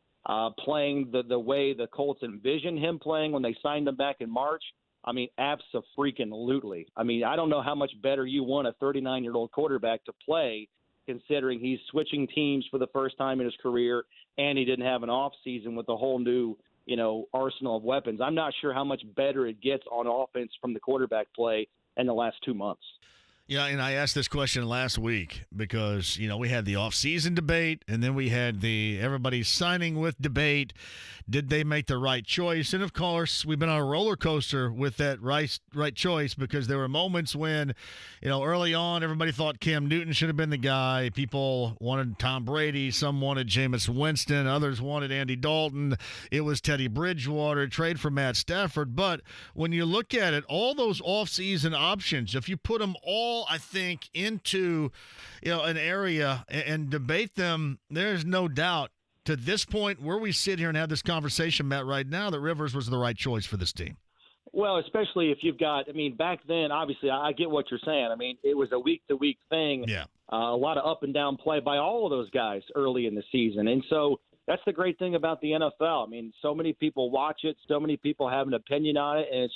playing the way the Colts envisioned him playing when they signed him back in March? I mean, abso-freaking-lutely. I mean, I don't know how much better you want a 39-year-old quarterback to play, considering he's switching teams for the first time in his career, and he didn't have an offseason with a whole new, arsenal of weapons. I'm not sure how much better it gets on offense from the quarterback play in the last 2 months. Yeah, and I asked this question last week because, we had the offseason debate, and then we had the everybody signing with debate. Did they make the right choice? And, of course, we've been on a roller coaster with that right choice because there were moments when, early on everybody thought Cam Newton should have been the guy. People wanted Tom Brady. Some wanted Jameis Winston. Others wanted Andy Dalton. It was Teddy Bridgewater, trade for Matt Stafford. But when you look at it, all those offseason options, if you put them all, I think, into an area and debate them, there's no doubt to this point where we sit here and have this conversation, Matt, right now, that Rivers was the right choice for this team. Well, especially if you've got, back then, obviously, I get what you're saying. It was a week-to-week thing. Yeah. A lot of up-and-down play by all of those guys early in the season. And so that's the great thing about the NFL. So many people watch it. So many people have an opinion on it. And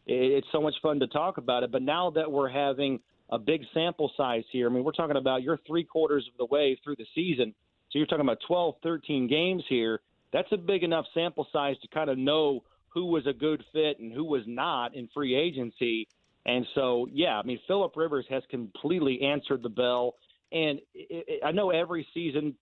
it's so much fun to talk about it. But now that we're having a big sample size here, we're talking about you're 3/4 of the way through the season. So you're talking about 12, 13 games here. That's a big enough sample size to kind of know who was a good fit and who was not in free agency. And so, Phillip Rivers has completely answered the bell. And I know every season,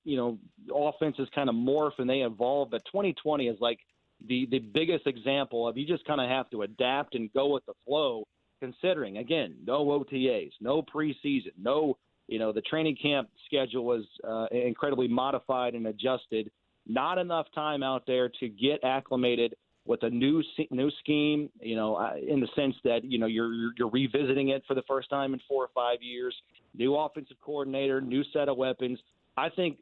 offenses kind of morph and they evolve, but 2020 is like the biggest example of you just kind of have to adapt and go with the flow, considering, again, no OTAs, no preseason, no the training camp schedule was incredibly modified and adjusted. Not enough time out there to get acclimated with a new scheme, in the sense that, you're revisiting it for the first time in 4 or 5 years. New offensive coordinator, new set of weapons. I think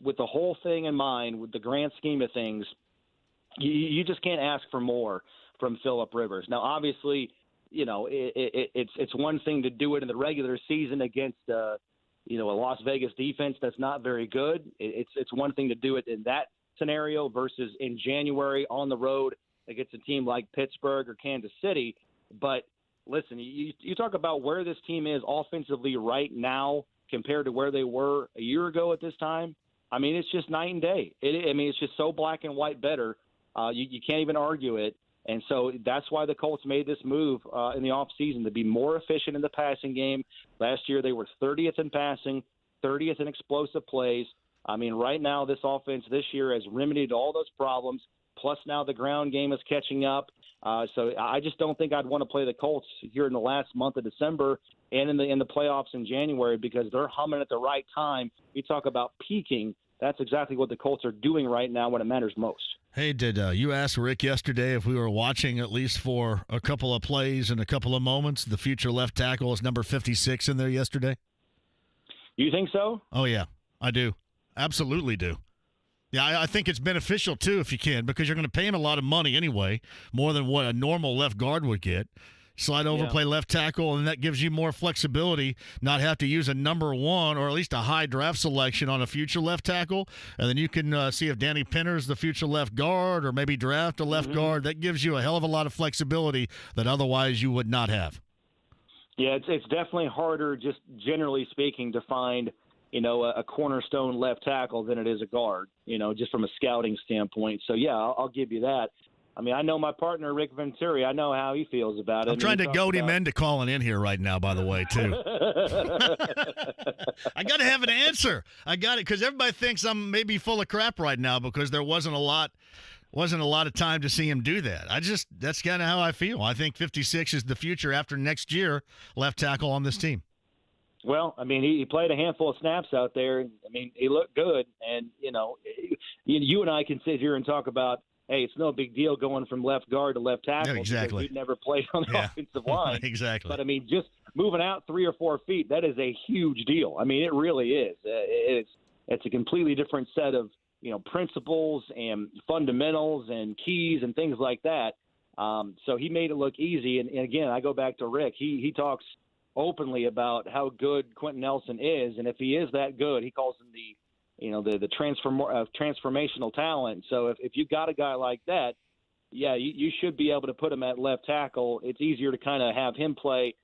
with the whole thing in mind, with the grand scheme of things, you just can't ask for more from Phillip Rivers. Now, obviously, it's one thing to do it in the regular season against a Las Vegas defense that's not very good. It's one thing to do it in that scenario versus in January on the road against a team like Pittsburgh or Kansas City. But listen, you talk about where this team is offensively right now compared to where they were a year ago at this time. It's just night and day. It's just so black and white better. You can't even argue it. And so that's why the Colts made this move in the offseason to be more efficient in the passing game. Last year they were 30th in passing, 30th in explosive plays. Right now this offense this year has remedied all those problems, plus now the ground game is catching up. So I just don't think I'd want to play the Colts here in the last month of December and in the playoffs in January because they're humming at the right time. You talk about peaking. That's exactly what the Colts are doing right now when it matters most. Hey, did you ask Rick yesterday if we were watching at least for a couple of plays and a couple of moments? The future left tackle is number 56 in there yesterday. You think so? Oh, yeah, I do. Absolutely do. Yeah, I think it's beneficial, too, if you can, because you're going to pay him a lot of money anyway, more than what a normal left guard would get. Slide over, play left tackle, and that gives you more flexibility, not have to use a number one or at least a high draft selection on a future left tackle. And then you can see if Danny Penner's the future left guard or maybe draft a left guard. That gives you a hell of a lot of flexibility that otherwise you would not have. Yeah, it's definitely harder, just generally speaking, to find, a cornerstone left tackle than it is a guard, just from a scouting standpoint. So, yeah, I'll give you that. I know my partner, Rick Venturi. I know how he feels about it. I'm trying to goad him into calling in here right now, by the way, too. I got to have an answer. I got it, because everybody thinks I'm maybe full of crap right now because there wasn't a lot of time to see him do that. That's kind of how I feel. I think 56 is the future after next year left tackle on this team. Well, he played a handful of snaps out there. He looked good. And, you and I can sit here and talk about, hey, it's no big deal going from left guard to left tackle. Yeah, exactly. Because we've never played on the offensive line. Exactly. But, just moving out 3 or 4 feet, that is a huge deal. It really is. It's a completely different set of, principles and fundamentals and keys and things like that. So he made it look easy. And again, I go back to Rick. He talks openly about how good Quentin Nelson is. And if he is that good, he calls him the transformational talent. So if you've got a guy like that, you should be able to put him at left tackle. It's easier to kind of have him play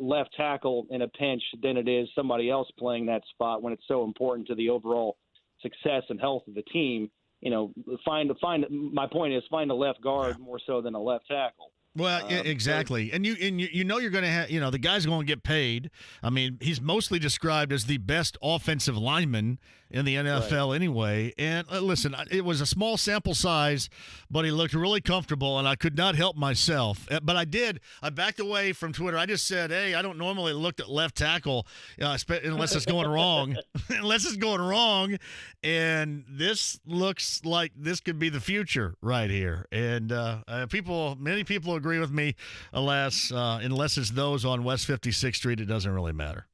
left tackle in a pinch than it is somebody else playing that spot when it's so important to the overall success and health of the team. My point is find a left guard more so than a left tackle. Well, exactly. And you know you're going to have, the guy's going to get paid. I mean, he's mostly described as the best offensive lineman in the NFL anyway. And listen, it was a small sample size, but he looked really comfortable, and I could not help myself. But I backed away from Twitter. I just said, hey, I don't normally look at left tackle unless it's going wrong. Unless it's going wrong. And this looks like this could be the future right here. And many people agree with me, alas, unless it's those on West 56th Street, it doesn't really matter.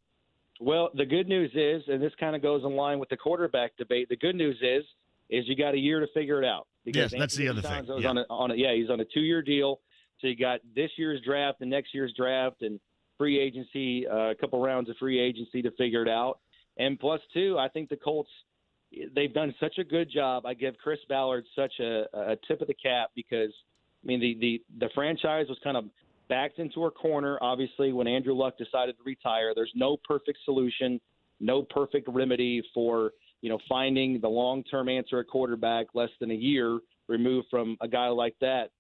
Well, the good news is, and this kind of goes in line with the quarterback debate, the good news is you got a year to figure it out. Yes, that's the other thing. He's on a 2-year deal. So you got this year's draft and next year's draft and free agency, a couple rounds of free agency to figure it out. And plus, too, I think the Colts, they've done such a good job. I give Chris Ballard such a tip of the cap because, I mean, the franchise was kind of backed into a corner, obviously, when Andrew Luck decided to retire. There's no perfect solution, no perfect remedy for, finding the long-term answer at quarterback less than a year removed from a guy like that,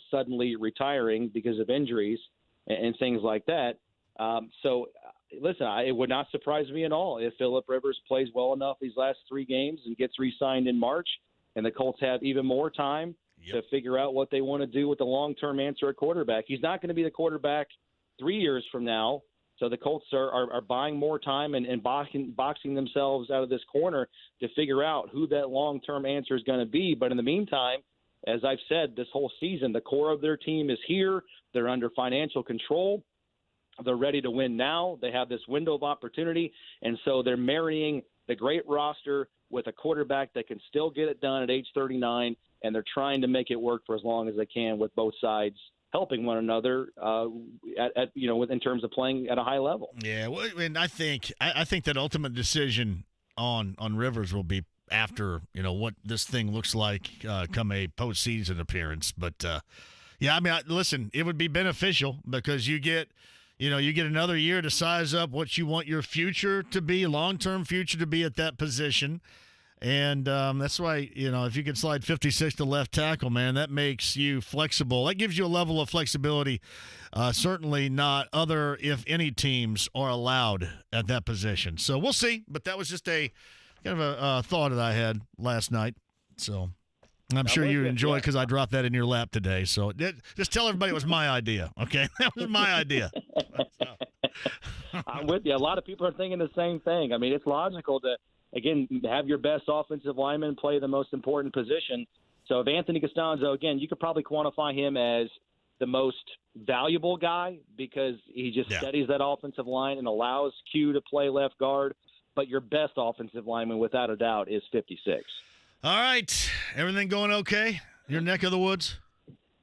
suddenly retiring because of injuries and things like that. So, listen, it would not surprise me at all if Phillip Rivers plays well enough these last 3 games and gets re-signed in March, and the Colts have even more time to figure out what they want to do with the long-term answer at quarterback. He's not going to be the quarterback 3 years from now, so the Colts are buying more time and boxing themselves out of this corner to figure out who that long-term answer is going to be. But in the meantime, as I've said this whole season, the core of their team is here. They're under financial control. They're ready to win now. They have this window of opportunity, and so they're marrying the great roster with a quarterback that can still get it done at age 39, and they're trying to make it work for as long as they can with both sides helping one another in terms of playing at a high level. Yeah, well, and I think that ultimate decision on Rivers will be after what this thing looks like come a postseason appearance. But listen, it would be beneficial because you get another year to size up what you want your future to be, long-term future to be at that position. And that's why, if you can slide 56 to left tackle, man, that makes you flexible. That gives you a level of flexibility certainly not other, if any, teams are allowed at that position. So we'll see. But that was just a kind of a thought that I had last night. So I'm sure you enjoy it because I dropped that in your lap today. So just tell everybody it was my idea, okay? That was my idea. I'm with you. A lot of people are thinking the same thing. I mean, it's logical to, again, have your best offensive lineman play the most important position. So if Anthony Costanzo, again, you could probably quantify him as the most valuable guy because he just studies that offensive line and allows Q to play left guard. But your best offensive lineman, without a doubt, is 56. All right. Everything going okay? Your neck of the woods?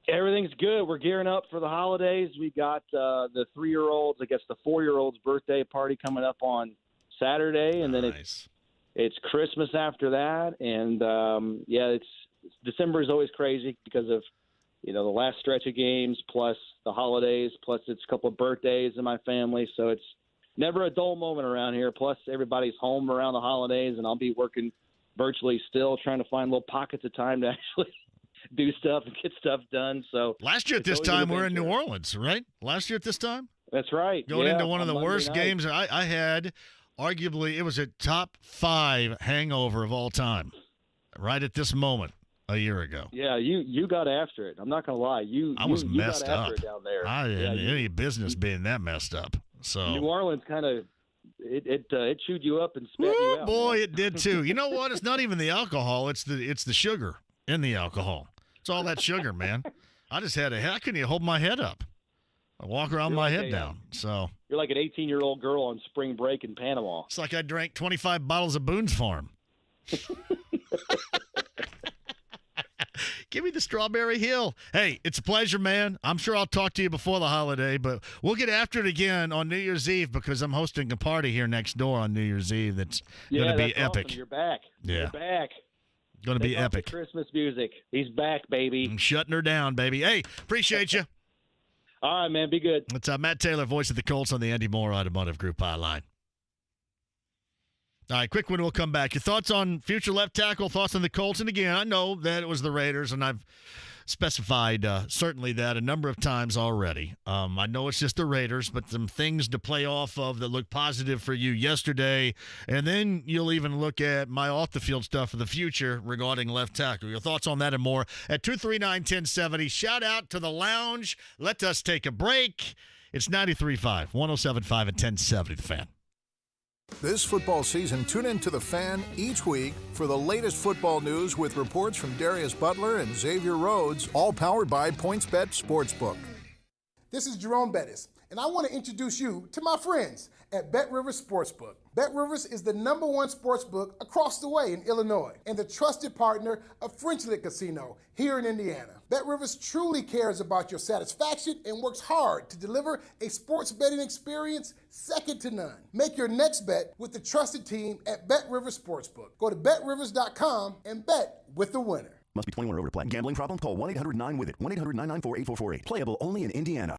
Everything's good. We're gearing up for the holidays. We got the 3-year-olds, I guess the 4-year-old's birthday party coming up on Saturday, and then it's Christmas after that. And it's December is always crazy because of the last stretch of games plus the holidays plus it's a couple of birthdays in my family, so it's never a dull moment around here. Plus everybody's home around the holidays, and I'll be working virtually still, trying to find little pockets of time to actually do stuff and get stuff done. So last year at this time we're in New Orleans, right? Last year at this time? That's right. Going into one of the worst games I had. Arguably, it was a top 5 hangover of all time right at this moment a year ago. Yeah, you got after it. I'm not going to lie. I was messed got up. After it down there. I didn't any business being that messed up. So New Orleans kind of it chewed you up and spat you oh out. boy, man. It did too. You know what? It's not even the alcohol. It's the sugar in the alcohol. It's all that sugar, man. I just had I couldn't even hold my head up. I walk around my head down. So you're like an 18-year-old girl on spring break in Panama. It's like I drank 25 bottles of Boone's Farm. Give me the Strawberry Hill. Hey, it's a pleasure, man. I'm sure I'll talk to you before the holiday, but we'll get after it again on New Year's Eve because I'm hosting a party here next door on New Year's Eve that's going to be epic. Awesome. You're back. Yeah. You're back. Going to be epic. Christmas music. He's back, baby. I'm shutting her down, baby. Hey, appreciate you. All right, man. Be good. It's Matt Taylor, voice of the Colts on the Andy Moore Automotive Group hotline. All right, quick one. We'll come back. Your thoughts on future left tackle, thoughts on the Colts. And again, I know that it was the Raiders, and I've specified certainly that a number of times already. I know it's just the Raiders, but some things to play off of that look positive for you yesterday. And then you'll even look at my off-the-field stuff for the future regarding left tackle. Your thoughts on that and more at 239-1070. Shout out to the lounge. Let us take a break. It's 93.5, 107.5, and 1070, The Fan. This football season, tune in to The Fan each week for the latest football news with reports from Darius Butler and Xavier Rhodes, all powered by PointsBet Sportsbook. This is Jerome Bettis, and I want to introduce you to my friends at Bet Rivers Sportsbook. Bet Rivers is the #1 sportsbook across the way in Illinois and the trusted partner of French Lick Casino here in Indiana. Bet Rivers truly cares about your satisfaction and works hard to deliver a sports betting experience second to none. Make your next bet with the trusted team at Bet Rivers Sportsbook. Go to betrivers.com and bet with the winner. Must be 21 or over to play. Gambling problem? Call 1-800-9-WITH-IT. 1-800-994-8448. Playable only in Indiana.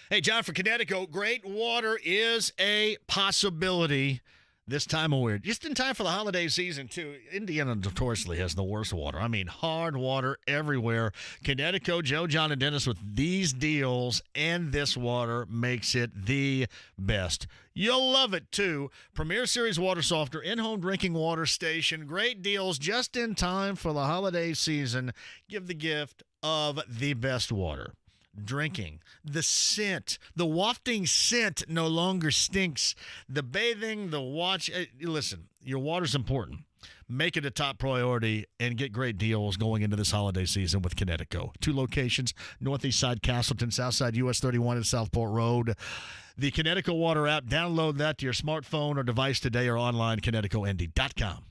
Hey, John, for Connecticut, great water is a possibility this time of year. Just in time for the holiday season, too. Indiana notoriously has the worst water. I mean, hard water everywhere. Connecticut, Joe, John, and Dennis with these deals and this water makes it the best. You'll love it, too. Premier Series water softener, in-home drinking water station. Great deals just in time for the holiday season. Give the gift of the best water. Drinking, the scent, the wafting scent no longer stinks. The bathing, the watch. Listen, your water's important. Make it a top priority and get great deals going into this holiday season with Connecticut. 2 locations, Northeast Side, Castleton, Southside, US 31 and Southport Road. The Connecticut Water app, download that to your smartphone or device today or online, ConnecticutND.com.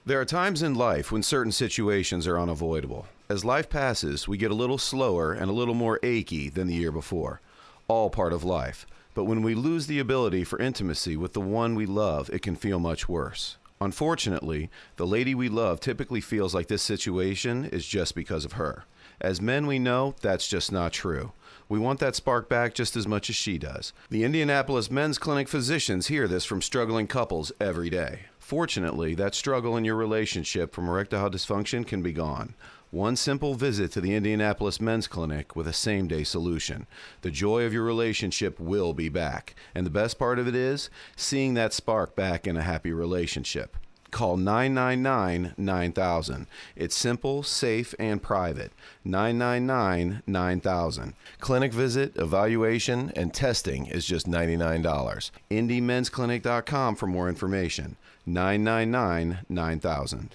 There are times in life when certain situations are unavoidable. As life passes, we get a little slower and a little more achy than the year before. All part of life. But when we lose the ability for intimacy with the one we love, it can feel much worse. Unfortunately, the lady we love typically feels like this situation is just because of her. As men, we know that's just not true. We want that spark back just as much as she does. The Indianapolis Men's Clinic physicians hear this from struggling couples every day. Fortunately, that struggle in your relationship from erectile dysfunction can be gone. One simple visit to the Indianapolis Men's Clinic with a same-day solution. The joy of your relationship will be back. And the best part of it is seeing that spark back in a happy relationship. Call 999-9000. It's simple, safe, and private. 999-9000. Clinic visit, evaluation, and testing is just $99. IndyMen'sClinic.com for more information. 999-9000.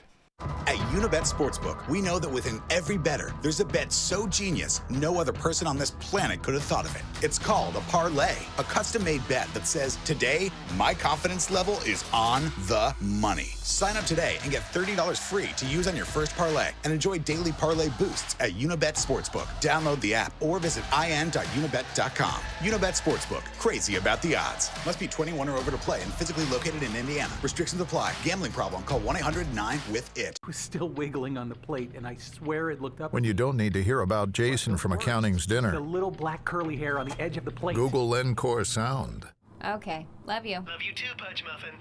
At Unibet Sportsbook, we know that within every bettor, there's a bet so genius, no other person on this planet could have thought of it. It's called a parlay, a custom-made bet that says, today, my confidence level is on the money. Sign up today and get $30 free to use on your first parlay and enjoy daily parlay boosts at Unibet Sportsbook. Download the app or visit in.unibet.com. Unibet Sportsbook, crazy about the odds. Must be 21 or over to play and physically located in Indiana. Restrictions apply. Gambling problem? Call 1-800-9-WITH-IT. Was still wiggling on the plate, and I swear it looked up. When you don't need to hear about Jason from accounting's dinner. The little black curly hair on the edge of the plate. Google Encore Sound. Okay, love you. Love you too, Pudge Muffin.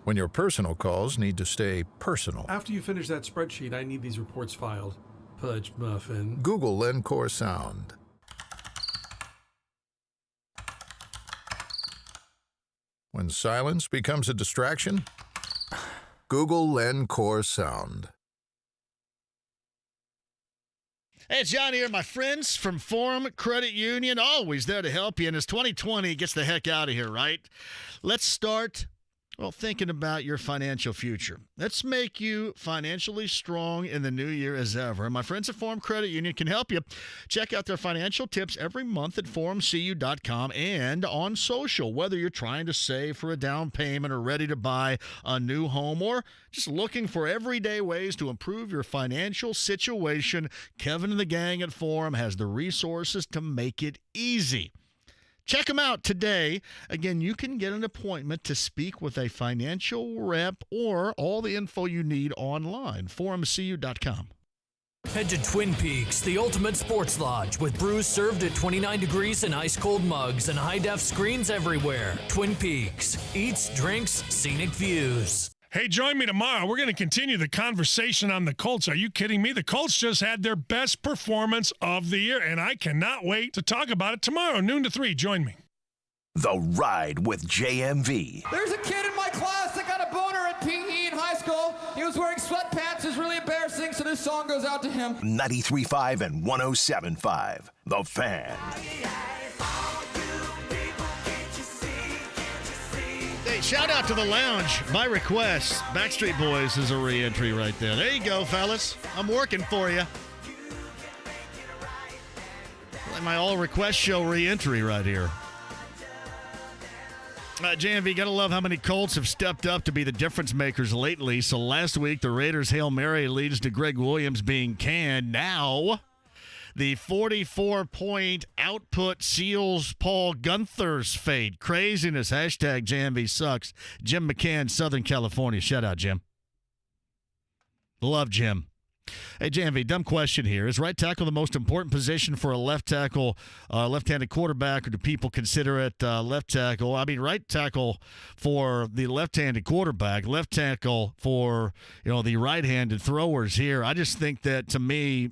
When your personal calls need to stay personal. After you finish that spreadsheet, I need these reports filed. Pudge Muffin. Google Encore Sound. When silence becomes a distraction, Google Encore Sound. Hey, it's John here, my friends from Forum Credit Union, always there to help you. And as 2020 gets the heck out of here, right? Let's start, thinking about your financial future. Let's make you financially strong in the new year as ever. My friends at Forum Credit Union can help you. Check out their financial tips every month at forumcu.com and on social, whether you're trying to save for a down payment or ready to buy a new home or just looking for everyday ways to improve your financial situation. Kevin and the gang at Forum has the resources to make it easy. Check them out today. Again, you can get an appointment to speak with a financial rep or all the info you need online. forumcu.com. Head to Twin Peaks, the ultimate sports lodge, with brews served at 29 degrees and ice-cold mugs and high-def screens everywhere. Twin Peaks. Eats, drinks, scenic views. Hey, join me tomorrow. We're going to continue the conversation on the Colts. Are you kidding me? The Colts just had their best performance of the year, and I cannot wait to talk about it tomorrow, noon to 3. Join me. The Ride with JMV. There's a kid in my class that got a boner at PE in high school. He was wearing sweatpants. It was really embarrassing, so this song goes out to him. 93.5 and 107.5. The Fan. Hey, shout out to the lounge. By request, Backstreet Boys is a re-entry right there. There you go, fellas. I'm working for you. Like my all-request show re-entry right here. JMV, got to love how many Colts have stepped up to be the difference makers lately. So last week, the Raiders' Hail Mary leads to Greg Williams being canned. Now, the 44-point output seals Paul Gunther's fate. Craziness. Hashtag JMV sucks. Jim McCann, Southern California. Shout out, Jim. Love Jim. Hey, JMV, dumb question here. Is right tackle the most important position for a left tackle, left-handed quarterback, or do people consider it left tackle? I mean, right tackle for the left-handed quarterback, left tackle for, the right-handed throwers here. I just think that, to me,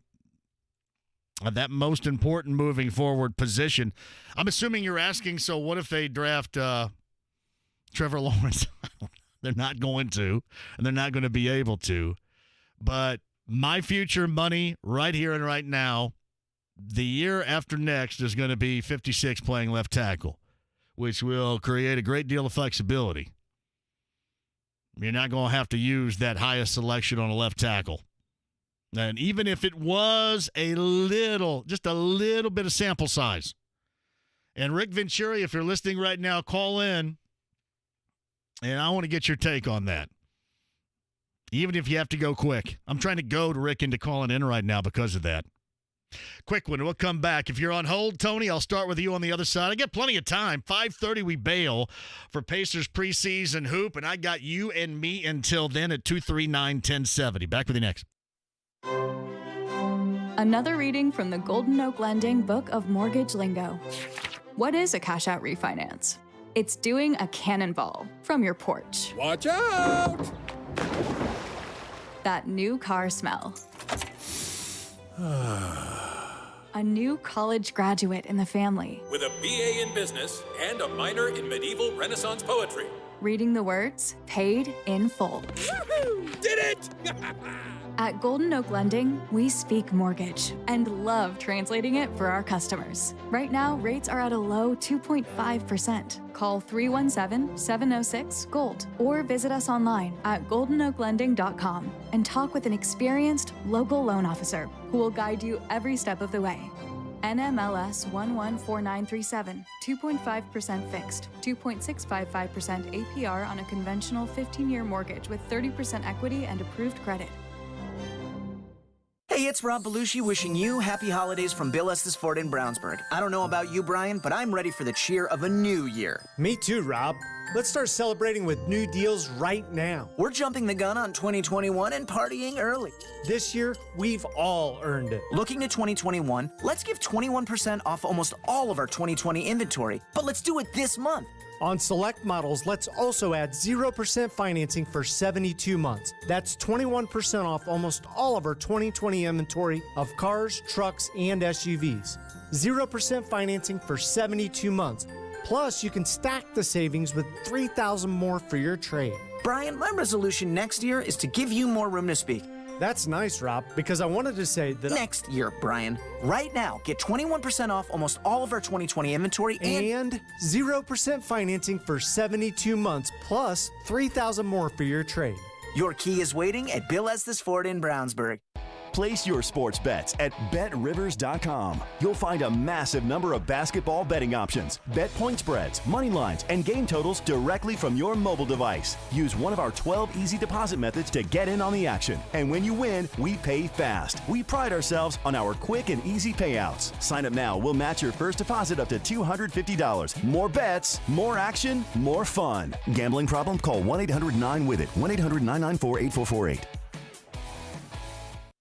that most important moving forward position. I'm assuming you're asking, so what if they draft Trevor Lawrence? They're not going to, and they're not going to be able to. But my future money right here and right now, the year after next is going to be 56 playing left tackle, which will create a great deal of flexibility. You're not going to have to use that highest selection on a left tackle. And even if it was just a little bit of sample size. And Rick Venturi, if you're listening right now, call in, and I want to get your take on that. Even if you have to go quick. I'm trying to goad Rick into calling in right now because of that. Quick one. We'll come back. If you're on hold, Tony, I'll start with you on the other side. I got plenty of time. 5:30 we bail for Pacers preseason hoop, and I got you and me until then at 239-1070. Back with you next. Another reading from the Golden Oak Lending Book of Mortgage Lingo. What is a cash-out refinance? It's doing a cannonball from your porch. Watch out! That new car smell. A new college graduate in the family. With a BA in business and a minor in medieval Renaissance poetry. Reading the words, paid in full. Woo-hoo! Did it! At Golden Oak Lending, we speak mortgage and love translating it for our customers. Right now, rates are at a low 2.5%. Call 317-706-GOLD or visit us online at goldenoaklending.com and talk with an experienced local loan officer who will guide you every step of the way. NMLS 114937, 2.5% fixed, 2.655% APR on a conventional 15-year mortgage with 30% equity and approved credit. Hey, it's Rob Belushi wishing you happy holidays from Bill Estes Ford in Brownsburg. I don't know about you, Brian, but I'm ready for the cheer of a new year. Me too, Rob. Let's start celebrating with new deals right now. We're jumping the gun on 2021 and partying early. This year, we've all earned it. Looking to 2021, let's give 21% off almost all of our 2020 inventory, but let's do it this month. On select models, let's also add 0% financing for 72 months. That's 21% off almost all of our 2020 inventory of cars, trucks, and SUVs. 0% financing for 72 months. Plus, you can stack the savings with $3,000 more for your trade. Brian, my resolution next year is to give you more room to speak. That's nice, Rob, because I wanted to say that... Next year, Brian. Right now, get 21% off almost all of our 2020 inventory and 0% financing for 72 months, plus $3,000 more for your trade. Your key is waiting at Bill Estes Ford in Brownsburg. Place your sports bets at BetRivers.com. You'll find a massive number of basketball betting options, bet point spreads, money lines, and game totals directly from your mobile device. Use one of our 12 easy deposit methods to get in on the action. And when you win, we pay fast. We pride ourselves on our quick and easy payouts. Sign up now. We'll match your first deposit up to $250. More bets, more action, more fun. Gambling problem? Call 1-800-9-WITH-IT. 1-800-994-8448.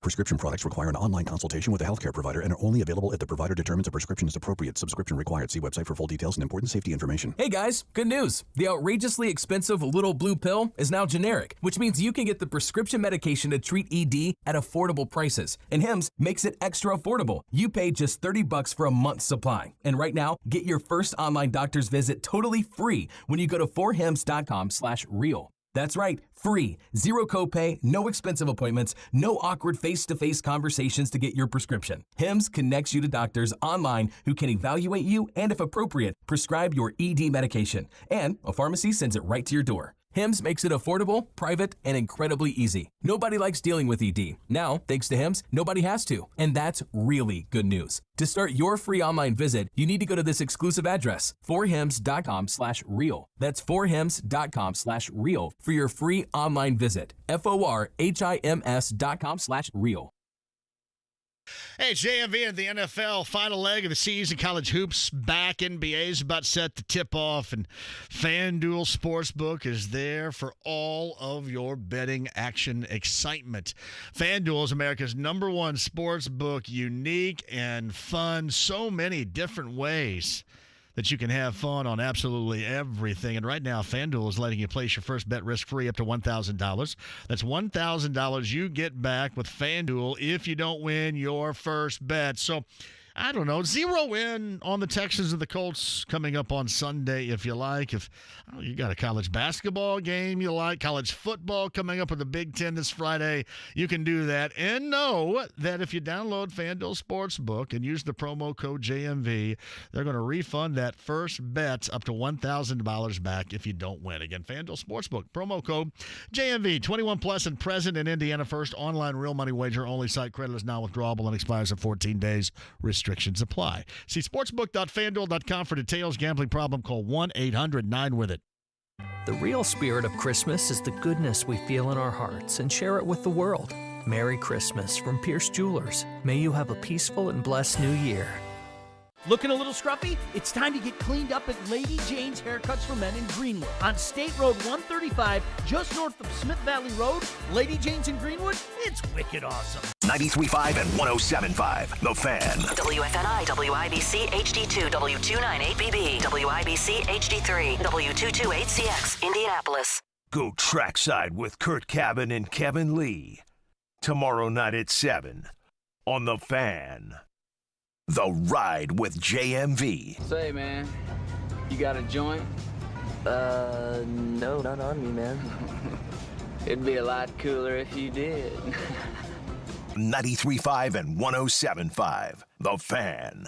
Prescription products require an online consultation with a healthcare provider and are only available if the provider determines a prescription is appropriate. Subscription required. See website for full details and important safety information. Hey guys, good news. The outrageously expensive little blue pill is now generic, which means you can get the prescription medication to treat ED at affordable prices. And Hims makes it extra affordable. You pay just $30 for a month's supply. And right now, get your first online doctor's visit totally free when you go to forhims.com/real. That's right, free. Zero copay, no expensive appointments, no awkward face-to-face conversations to get your prescription. Hims connects you to doctors online who can evaluate you and, if appropriate, prescribe your ED medication. And a pharmacy sends it right to your door. Hims makes it affordable, private, and incredibly easy. Nobody likes dealing with ED. Now, thanks to Hims, nobody has to. And that's really good news. To start your free online visit, you need to go to this exclusive address, forhims.com/real. That's forhims.com/real for your free online visit. forhims.com/real. Hey, it's JMV and the NFL final leg of the season. College hoops back. NBA is about set to tip off, and FanDuel Sportsbook is there for all of your betting action excitement. FanDuel is America's #1 sportsbook, unique and fun. So many different ways that you can have fun on absolutely everything. And right now, FanDuel is letting you place your first bet risk-free up to $1,000. That's $1,000 you get back with FanDuel if you don't win your first bet. So, I don't know, zero in on the Texans and the Colts coming up on Sunday if you like. If you got a college basketball game you like, college football coming up with the Big Ten this Friday, you can do that. And know that if you download FanDuel Sportsbook and use the promo code JMV, they're going to refund that first bet up to $1,000 back if you don't win. Again, FanDuel Sportsbook, promo code JMV, 21 plus and present in Indiana. First online real money wager only site. Credit is non-withdrawable and expires in 14 days. Restrictions apply. See sportsbook.fanduel.com for details. Gambling problem, call 1-800-9-WITH-IT. The real spirit of Christmas is the goodness we feel in our hearts and share it with the world. Merry Christmas from Pierce Jewelers. May you have a peaceful and blessed new year. Looking a little scruffy? It's time to get cleaned up at Lady Jane's Haircuts for Men in Greenwood. On State Road 135, just north of Smith Valley Road, Lady Jane's in Greenwood, it's wicked awesome. 93.5 and 107.5, The Fan. WFNI, WIBC, HD2, W298BB, WIBC, HD3, W228CX, Indianapolis. Go trackside with Kurt Cabin and Kevin Lee. Tomorrow night at 7 on The Fan. The Ride with JMV. Say, man, you got a joint? No, not on me, man. It'd be a lot cooler if you did. 93.5 and 107.5, The Fan.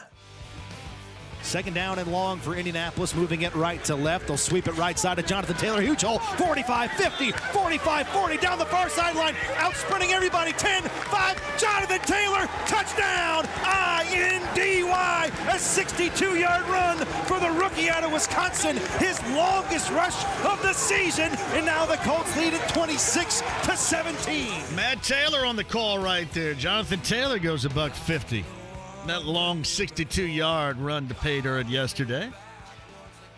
Second down and long for Indianapolis, moving it right to left. They'll sweep it right side to Jonathan Taylor. Huge hole, 45-50, 45-40, down the far sideline, out sprinting everybody, 10-5, Jonathan Taylor, touchdown, INDY, a 62-yard run for the rookie out of Wisconsin, his longest rush of the season, and now the Colts lead at 26-17. Matt Taylor on the call right there. Jonathan Taylor goes $150. That long 62-yard run to pay dirt yesterday.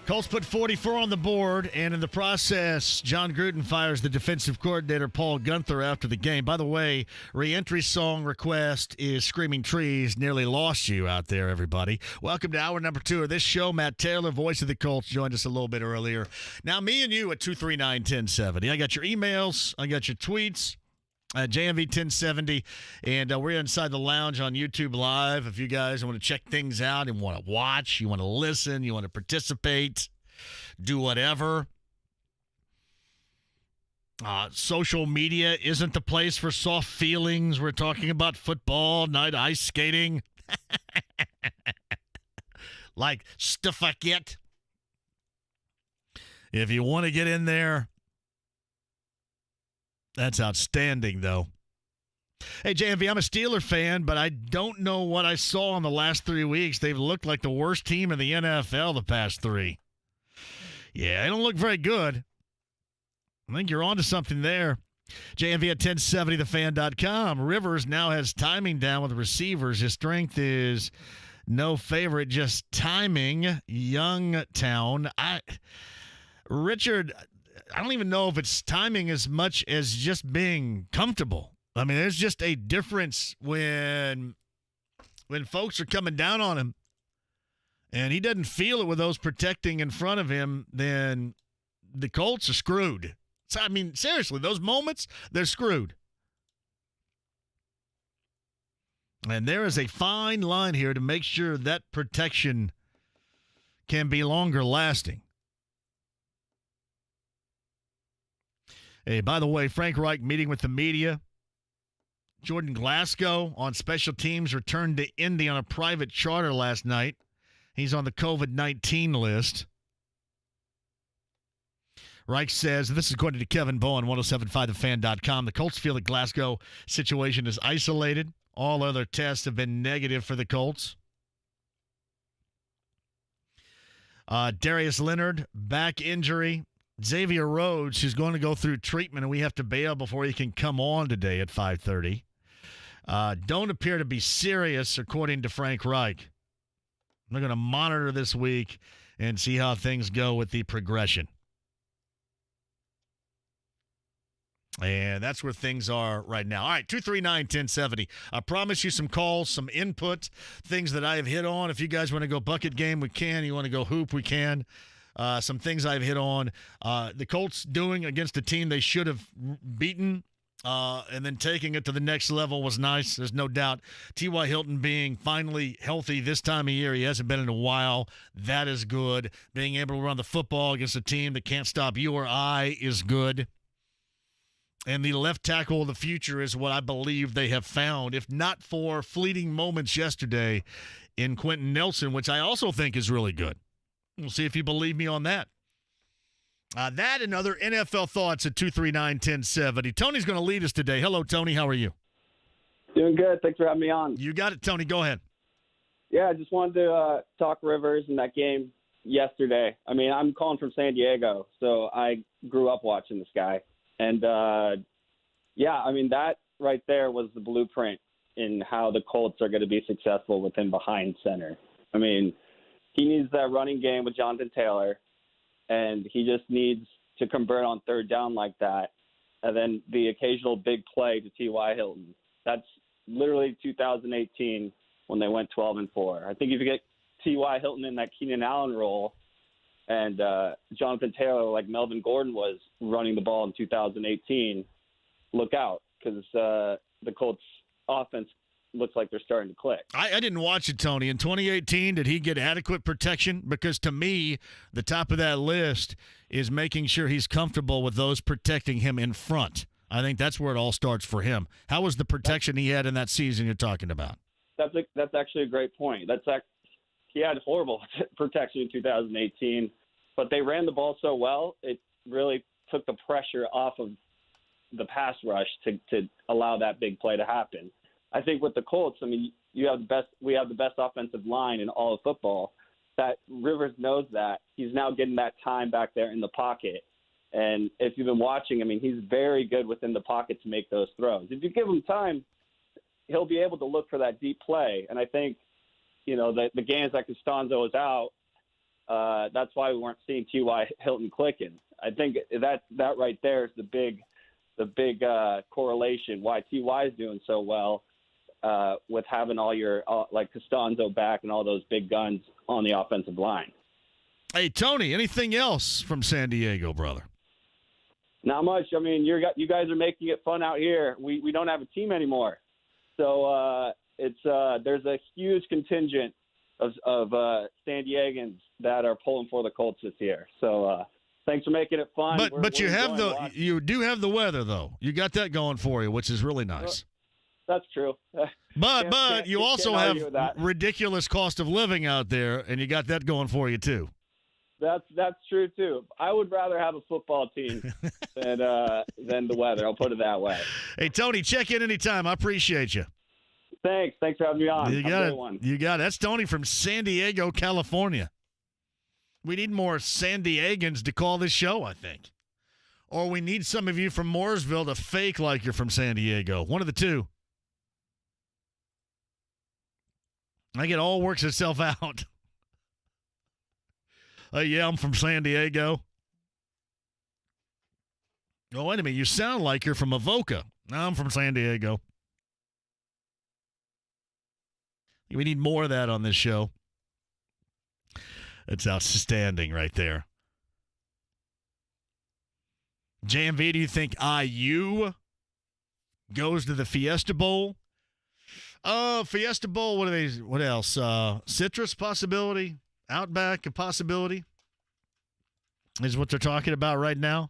Colts put 44 on the board, and in the process, John Gruden fires the defensive coordinator Paul Guenther after the game. By the way, re-entry song request is Screaming Trees. Nearly lost you out there, everybody. Welcome to hour number 2 of this show. Matt Taylor, voice of the Colts, joined us a little bit earlier. Now, me and you at 239-1070. I got your emails. I got your tweets. JMV 1070, and we're inside the lounge on YouTube Live. If you guys want to check things out and want to watch, you want to listen, you want to participate, do whatever. Social media isn't the place for soft feelings. We're talking about football, night ice skating, like stuff like it. If you want to get in there, that's outstanding, though. Hey, JMV, I'm a Steeler fan, but I don't know what I saw in the last 3 weeks. They've looked like the worst team in the NFL the past 3. Yeah, they don't look very good. I think you're onto something there. JMV at 1070thefan.com. Rivers now has timing down with receivers. His strength is no favorite, just timing. Youngtown. Richard, I don't even know if it's timing as much as just being comfortable. I mean, there's just a difference when folks are coming down on him and he doesn't feel it with those protecting in front of him, then the Colts are screwed. So, I mean, seriously, those moments, they're screwed. And there is a fine line here to make sure that protection can be longer lasting. Hey, by the way, Frank Reich meeting with the media. Jordan Glasgow on special teams returned to Indy on a private charter last night. He's on the COVID-19 list. Reich says, this is according to Kevin Bowen, 1075thefan.com, the Colts feel the Glasgow situation is isolated. All other tests have been negative for the Colts. Darius Leonard, back injury. Xavier Rhodes, who's going to go through treatment, and we have to bail before he can come on today at 5:30. Don't appear to be serious, according to Frank Reich. They're going to monitor this week and see how things go with the progression. And that's where things are right now. All right, 239-1070. I promise you some calls, some input, things that I have hit on. If you guys want to go bucket game, we can. You want to go hoop, we can. Some things I've hit on. The Colts doing against a team they should have beaten and then taking it to the next level was nice. There's no doubt. T.Y. Hilton being finally healthy this time of year. He hasn't been in a while. That is good. Being able to run the football against a team that can't stop you or I is good. And the left tackle of the future is what I believe they have found, if not for fleeting moments yesterday in Quentin Nelson, which I also think is really good. We'll see if you believe me on that. That and other NFL thoughts at 239-1070. Tony's going to lead us today. Hello, Tony. How are you? Doing good. Thanks for having me on. You got it, Tony. Go ahead. Yeah, I just wanted to talk Rivers in that game yesterday. I mean, I'm calling from San Diego, so I grew up watching this guy. And, yeah, I mean, that right there was the blueprint in how the Colts are going to be successful with him behind center. I mean, he needs that running game with Jonathan Taylor, and he just needs to convert on third down like that. And then the occasional big play to T.Y. Hilton. That's literally 2018 when they went 12-4. I think if you get T.Y. Hilton in that Keenan Allen role and Jonathan Taylor, like Melvin Gordon was running the ball in 2018, look out, because the Colts offense looks like they're starting to click. I didn't watch it, Tony. In 2018, did he get adequate protection? Because to me, the top of that list is making sure he's comfortable with those protecting him in front. I think that's where it all starts for him. How was the protection he had in that season you're talking about? That's actually a great point. He had horrible protection in 2018, but they ran the ball so well, it really took the pressure off of the pass rush to allow that big play to happen. I think with the Colts, I mean, we have the best offensive line in all of football. That Rivers knows that. He's now getting that time back there in the pocket. And if you've been watching, I mean, he's very good within the pocket to make those throws. If you give him time, he'll be able to look for that deep play. And I think, the games that Costanzo is out, that's why we weren't seeing T.Y. Hilton clicking. I think that right there is the big correlation why T.Y. is doing so well with having all your like Costanzo back and all those big guns on the offensive line. Hey, Tony, anything else from San Diego, brother? Not much. I mean, you guys are making it fun out here. We don't have a team anymore, so there's a huge contingent of San Diegans that are pulling for the Colts this year. So thanks for making it fun. But you do have the weather though. You got that going for you, which is really nice. That's true. But you also have ridiculous cost of living out there, and you got that going for you too. That's true too. I would rather have a football team than the weather. I'll put it that way. Hey Tony, check in anytime. I appreciate you. Thanks for having me on. You got it. That's Tony from San Diego, California. We need more San Diegans to call this show, I think. Or we need some of you from Mooresville to fake like you're from San Diego. One of the two. I think it all works itself out. Yeah, I'm from San Diego. Oh, wait a minute. You sound like you're from Avoca. I'm from San Diego. We need more of that on this show. It's outstanding right there. JMV, do you think IU goes to the Fiesta Bowl? Fiesta Bowl, what else? Citrus possibility? Outback a possibility? Is what they're talking about right now?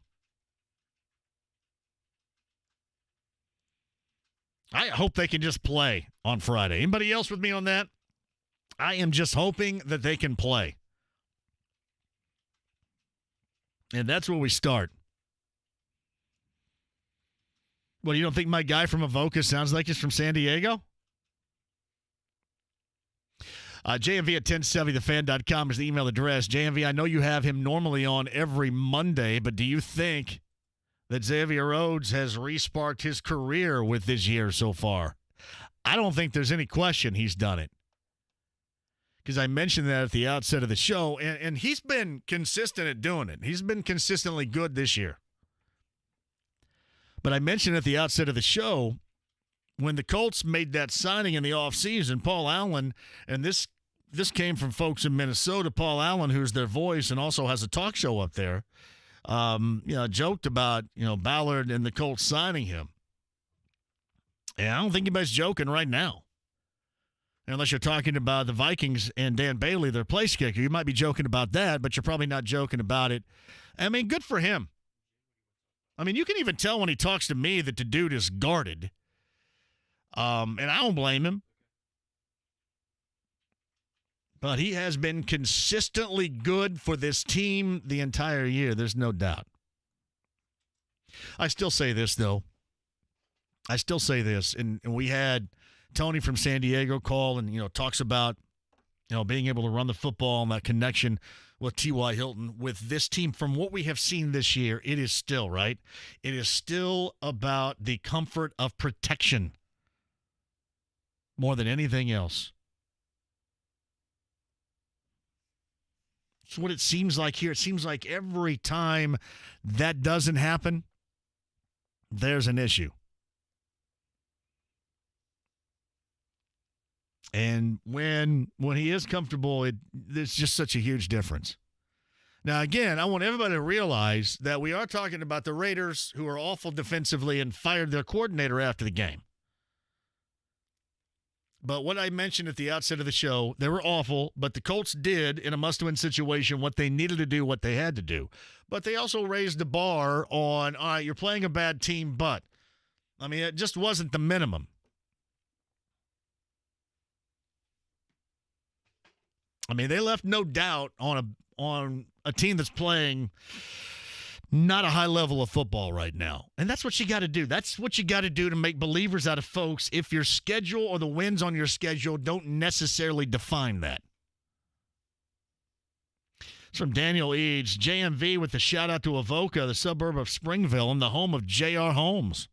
I hope they can just play on Friday. Anybody else with me on that? I am just hoping that they can play. And that's where we start. Well, you don't think my guy from Avoca sounds like he's from San Diego? JMV at 1070thefan.com is the email address. JMV, I know you have him normally on every Monday, but do you think that Xavier Rhodes has re-sparked his career with this year so far? I don't think there's any question he's done it. Because I mentioned that at the outset of the show, and he's been consistent at doing it. He's been consistently good this year. But I mentioned at the outset of the show, when the Colts made that signing in the offseason, Paul Allen, and this came from folks in Minnesota, Paul Allen, who's their voice and also has a talk show up there, joked about, Ballard and the Colts signing him. And I don't think anybody's joking right now. Unless you're talking about the Vikings and Dan Bailey, their place kicker. You might be joking about that, but you're probably not joking about it. I mean, good for him. I mean, you can even tell when he talks to me that the dude is guarded. And I don't blame him. But he has been consistently good for this team the entire year. There's no doubt. I still say this, though. And we had Tony from San Diego call and, talks about, being able to run the football and that connection with T.Y. Hilton. With this team, from what we have seen this year, it is still, right? It is still about the comfort of protection more than anything else. It's what it seems like here. It seems like every time that doesn't happen, there's an issue. And when he is comfortable, there's just such a huge difference. Now, again, I want everybody to realize that we are talking about the Raiders, who are awful defensively and fired their coordinator after the game. But what I mentioned at the outset of the show, they were awful, but the Colts did, in a must-win situation, what they needed to do, what they had to do. But they also raised the bar on, all right, you're playing a bad team, but. I mean, it just wasn't the minimum. I mean, they left no doubt on a team that's playing not a high level of football right now. And that's what you got to do. That's what you got to do to make believers out of folks if your schedule or the wins on your schedule don't necessarily define that. It's from Daniel Eads. JMV with the shout-out to Avoca, the suburb of Springville, and the home of J.R. Holmes,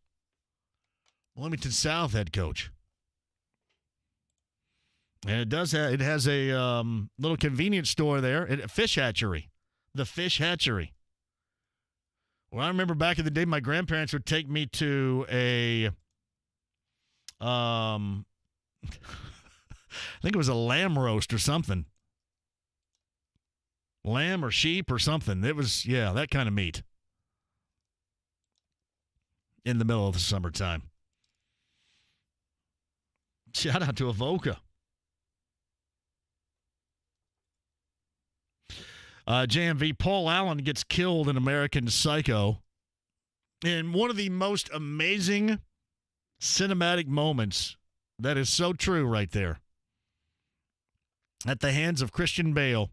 Wilmington South head coach. And it has a little convenience store there, a fish hatchery, the Fish Hatchery. Well, I remember back in the day, my grandparents would take me to I think it was a lamb roast or something. Lamb or sheep or something. It was, that kind of meat. In the middle of the summertime. Shout out to Avoca. JMV, Paul Allen gets killed in American Psycho. And one of the most amazing cinematic moments, that is so true right there, at the hands of Christian Bale.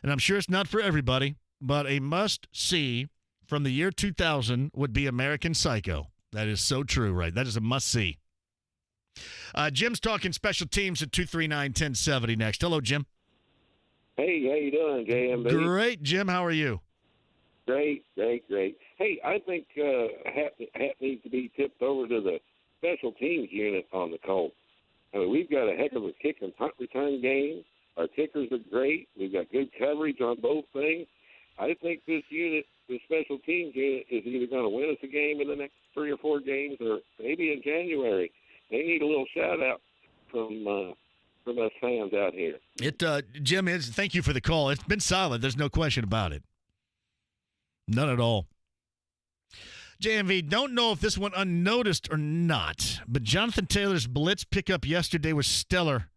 And I'm sure it's not for everybody, but a must-see from the year 2000 would be American Psycho. That is so true, right? That is a must-see. Jim's talking special teams at 239-1070 next. Hello, Jim. Hey, how you doing, JMV? Great, Jim. How are you? Great. Hey, I think hat needs to be tipped over to the special teams unit on the Colts. I mean, we've got a heck of a kick and punt return game. Our kickers are great. We've got good coverage on both things. I think this unit, the special teams unit, is either going to win us a game in the next 3 or 4 games, or maybe in January. They need a little shout-out from us fans out here. Jim, thank you for the call. It's been solid. There's no question about it. None at all. JMV, don't know if this went unnoticed or not, but Jonathan Taylor's blitz pickup yesterday was stellar.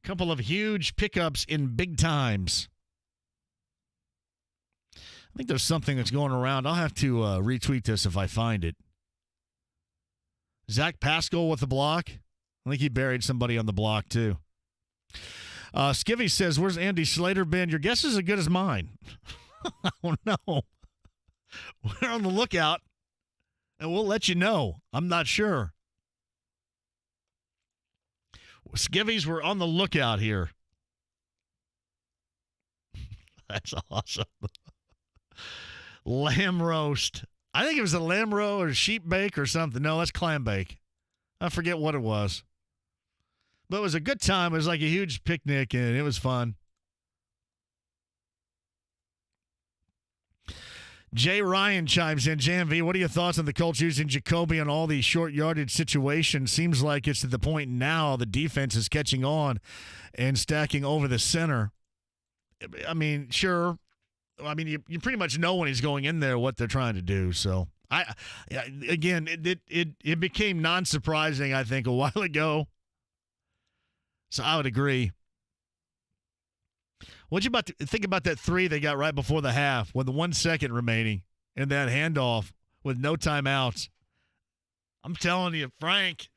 Couple of huge pickups in big times. I think there's something that's going around. I'll have to retweet this if I find it. Zach Pascal with the block. I think he buried somebody on the block, too. Skivvy says, where's Andy Slater been? Your guess is as good as mine. I don't know. We're on the lookout, and we'll let you know. I'm not sure. Skivvies were on the lookout here. That's awesome. Lamb roast. I think it was a lamb roast or sheep bake or something. No, that's clam bake. I forget what it was. But it was a good time. It was like a huge picnic, and it was fun. Jay Ryan chimes in. JMV, what are your thoughts on the Colts using Jacoby in all these short yardage situations? Seems like it's at the point now the defense is catching on and stacking over the center. I mean, sure. I mean, you pretty much know when he's going in there what they're trying to do. So, it became non-surprising, I think, a while ago. So I would agree. What you think about that 3 they got right before the half with 1 second remaining and that handoff with no timeouts? I'm telling you, Frank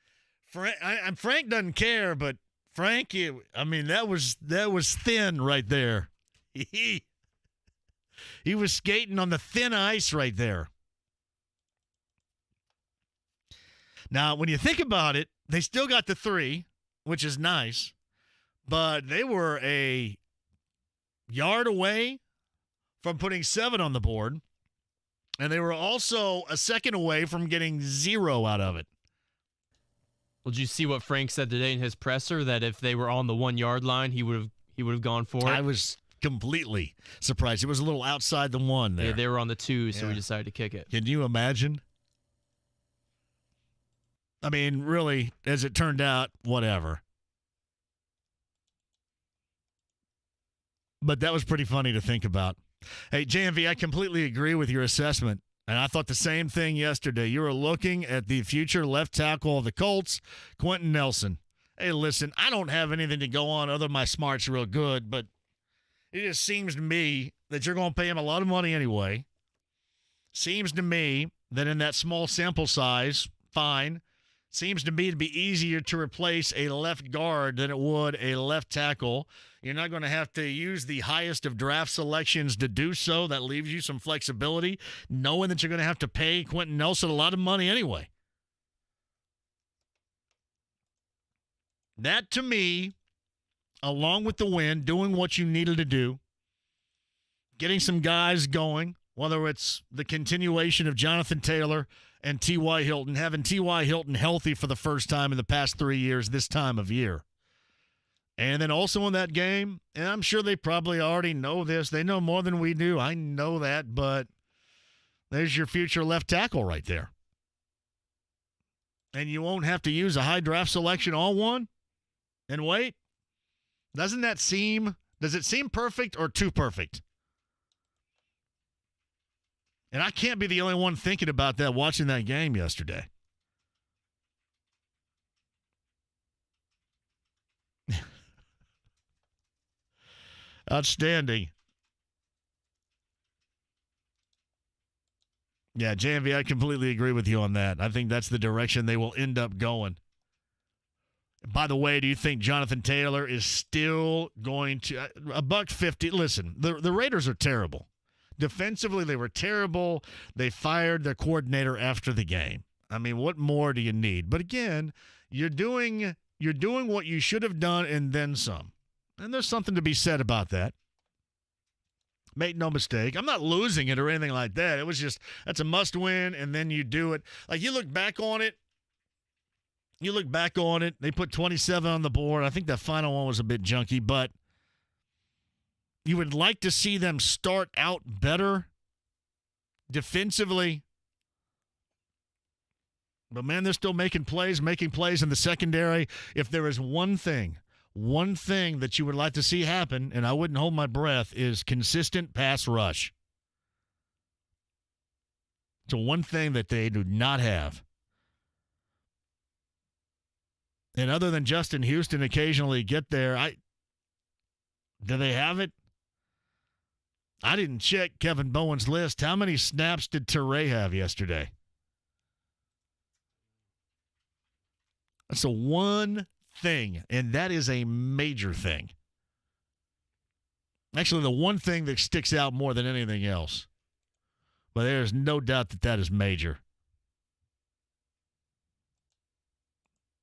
doesn't care, but Frank, that was thin right there. He was skating on the thin ice right there. Now, when you think about it, they still got the 3, which is nice, but they were a yard away from putting 7 on the board, and they were also a second away from getting 0 out of it. Well, did you see what Frank said today in his presser, that if they were on the 1 yard line, he would have gone for it? I was completely surprised. It was a little outside the 1 there. Yeah, they were on the 2, so we decided to kick it. Can you imagine? I mean, really, as it turned out, whatever. But that was pretty funny to think about. Hey, JMV, I completely agree with your assessment. And I thought the same thing yesterday. You were looking at the future left tackle of the Colts, Quentin Nelson. Hey, listen, I don't have anything to go on other than my smart's real good, but it just seems to me that you're going to pay him a lot of money anyway. Seems to me that in that small sample size, fine. Seems to me to be easier to replace a left guard than it would a left tackle. You're not going to have to use the highest of draft selections to do so. That leaves you some flexibility, knowing that you're going to have to pay Quentin Nelson a lot of money anyway. That, to me, along with the win, doing what you needed to do, getting some guys going, whether it's the continuation of Jonathan Taylor and T.Y. Hilton, having T.Y. Hilton healthy for the first time in the past 3 years this time of year. And then also in that game, and I'm sure they probably already know this. They know more than we do. I know that, but there's your future left tackle right there. And you won't have to use a high draft selection all one and wait. Does it seem perfect or too perfect? And I can't be the only one thinking about that watching that game yesterday. Outstanding. Yeah, JMV, I completely agree with you on that. I think that's the direction they will end up going. By the way, do you think Jonathan Taylor is still going to $150? Listen, the Raiders are terrible. Defensively, they were terrible. They fired their coordinator after the game. I mean, what more do you need? But again, you're doing what you should have done and then some. And there's something to be said about that. Make no mistake. I'm not losing it or anything like that. It was just, that's a must win, and then you do it. Like, you look back on it. They put 27 on the board. I think that final one was a bit junky, but you would like to see them start out better defensively. But, man, they're still making plays in the secondary. If there is one thing that you would like to see happen, and I wouldn't hold my breath, is consistent pass rush. It's one thing that they do not have. And other than Justin Houston occasionally get there, do they have it? I didn't check Kevin Bowen's list. How many snaps did Teray have yesterday? That's the one thing, and that is a major thing. Actually, the one thing that sticks out more than anything else. But there's no doubt that is major.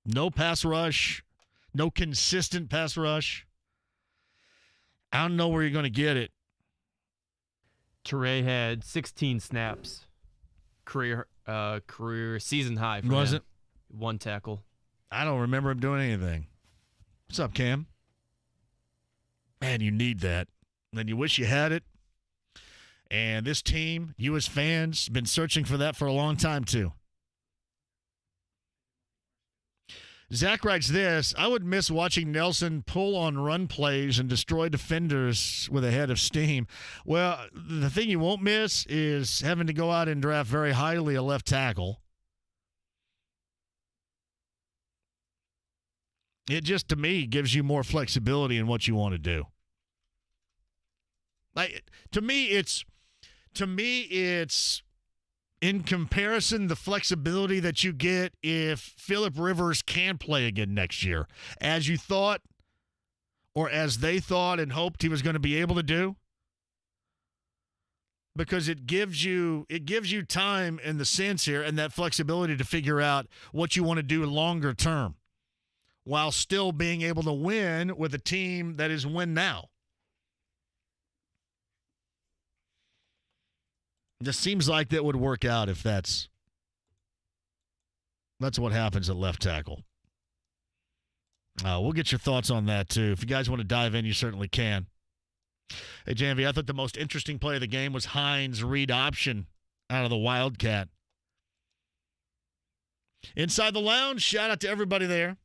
No pass rush, no consistent pass rush. I don't know where you're going to get it. Teray had 16 snaps, career season high for Was him. it? One tackle. I don't remember him doing anything. What's up, Cam? Man, you need that. And you wish you had it. And this team, you as fans, been searching for that for a long time, too. Zach writes this: I would miss watching Nelson pull on run plays and destroy defenders with a head of steam. Well, the thing you won't miss is having to go out and draft very highly a left tackle. It just, to me, gives you more flexibility in what you want to do. To me, it's in comparison, the flexibility that you get if Phillip Rivers can play again next year, as you thought, or as they thought and hoped he was going to be able to do, because it gives you time in the sense here and that flexibility to figure out what you want to do longer term, while still being able to win with a team that is win now. Just seems like that would work out if that's what happens at left tackle. We'll get your thoughts on that, too. If you guys want to dive in, you certainly can. Hey, JMV, I thought the most interesting play of the game was Hines' read option out of the Wildcat. Inside the lounge, shout out to everybody there.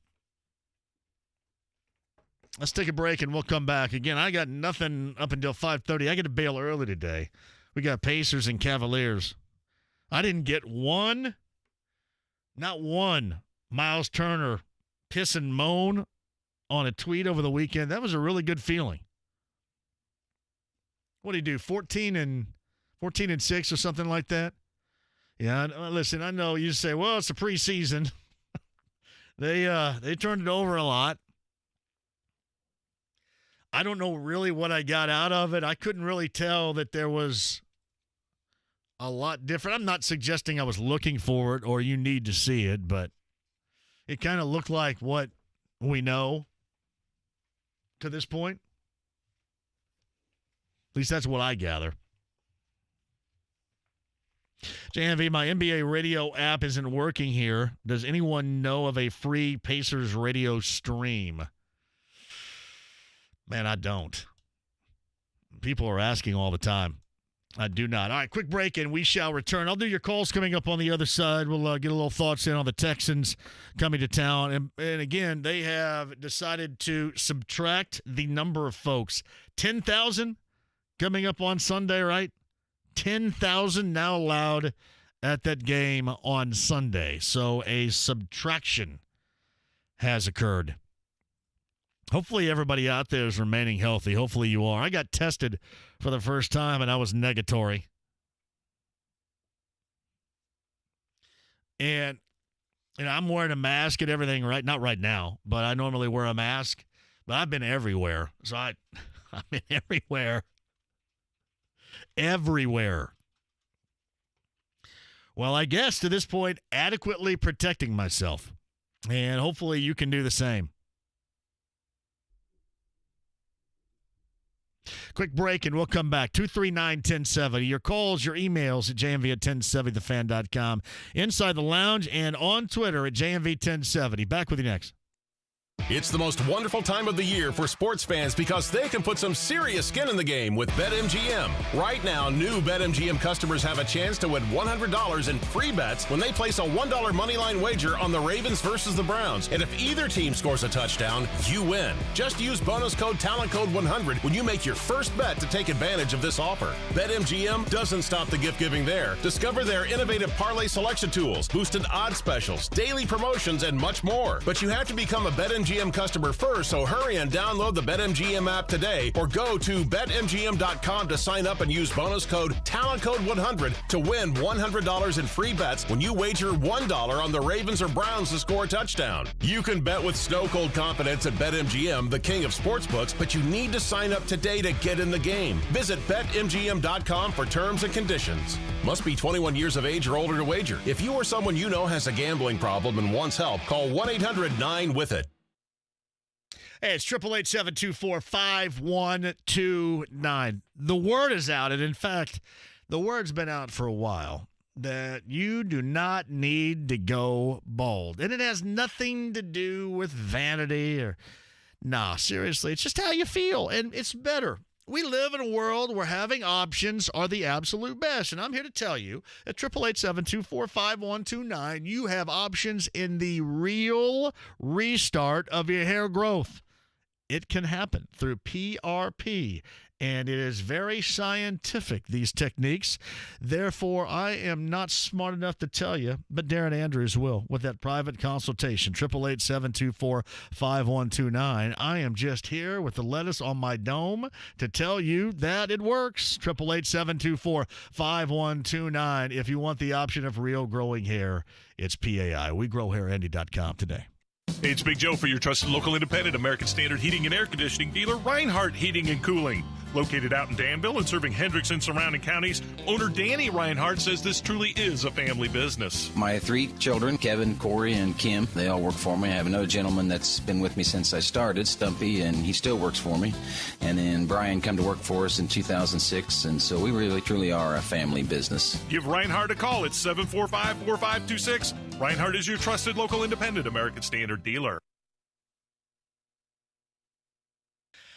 Let's take a break, and we'll come back. Again, I got nothing up until 5:30. I got to bail early today. We got Pacers and Cavaliers. I didn't get not one Miles Turner piss and moan on a tweet over the weekend. That was a really good feeling. What did he do? 14 and 6 or something like that? Yeah, listen, I know you say, well, it's a preseason. They turned it over a lot. I don't know really what I got out of it. I couldn't really tell that there was a lot different. I'm not suggesting I was looking for it or you need to see it, but it kind of looked like what we know to this point. At least that's what I gather. JMV, my NBA radio app isn't working here. Does anyone know of a free Pacers radio stream? Man, I don't. People are asking all the time. I do not. All right, quick break, and we shall return. I'll do your calls coming up on the other side. We'll get a little thoughts in on the Texans coming to town. And again, they have decided to subtract the number of folks. 10,000 coming up on Sunday, right? 10,000 now allowed at that game on Sunday. So a subtraction has occurred. Hopefully everybody out there is remaining healthy. Hopefully you are. I got tested for the first time, and I was negatory. And I'm wearing a mask and everything, right? Not right now, but I normally wear a mask. But I've been everywhere. So I've been everywhere. Everywhere. Well, I guess to this point, adequately protecting myself. And hopefully you can do the same. Quick break, and we'll come back. 239-1070. Your calls, your emails at JMV at 1070thefan.com. Inside the lounge and on Twitter at JMV1070. Back with you next. It's the most wonderful time of the year for sports fans because they can put some serious skin in the game with BetMGM. Right now, new BetMGM customers have a chance to win $100 in free bets when they place a $1 moneyline wager on the Ravens versus the Browns. And if either team scores a touchdown, you win. Just use bonus code TalentCode100 when you make your first bet to take advantage of this offer. BetMGM doesn't stop the gift giving there. Discover their innovative parlay selection tools, boosted odds specials, daily promotions, and much more. But you have to become a BetMGM customer first, so hurry and download the BetMGM app today or go to BetMGM.com to sign up and use bonus code TalentCode100 to win $100 in free bets when you wager $1 on the Ravens or Browns to score a touchdown. You can bet with snow-cold confidence at BetMGM, the king of sportsbooks, but you need to sign up today to get in the game. Visit BetMGM.com for terms and conditions. Must be 21 years of age or older to wager. If you or someone you know has a gambling problem and wants help, call 1-800-9-WITH-IT. Hey, it's 888-724-5129. The word is out, and in fact, the word's been out for a while, that you do not need to go bald. And it has nothing to do with vanity or, seriously, it's just how you feel, and it's better. We live in a world where having options are the absolute best, and I'm here to tell you at 888-724-5129, you have options in the real restart of your hair growth. It can happen through PRP, and it is very scientific, these techniques. Therefore, I am not smart enough to tell you, but Darren Andrews will with that private consultation, 888-724-5129. I am just here with the lettuce on my dome to tell you that it works. 888-724-5129. If you want the option of real growing hair, it's PAI. WeGrowHairAndy.com today. Hey, it's Big Joe for your trusted local independent American Standard heating and air conditioning dealer, Reinhardt Heating and Cooling. Located out in Danville and serving Hendricks and surrounding counties, owner Danny Reinhardt says this truly is a family business. My 3 children, Kevin, Corey, and Kim, they all work for me. I have another gentleman that's been with me since I started, Stumpy, and he still works for me. And then Brian come to work for us in 2006, and so we really, truly are a family business. Give Reinhardt a call at 745-4526. Reinhardt is your trusted local independent American Standard dealer.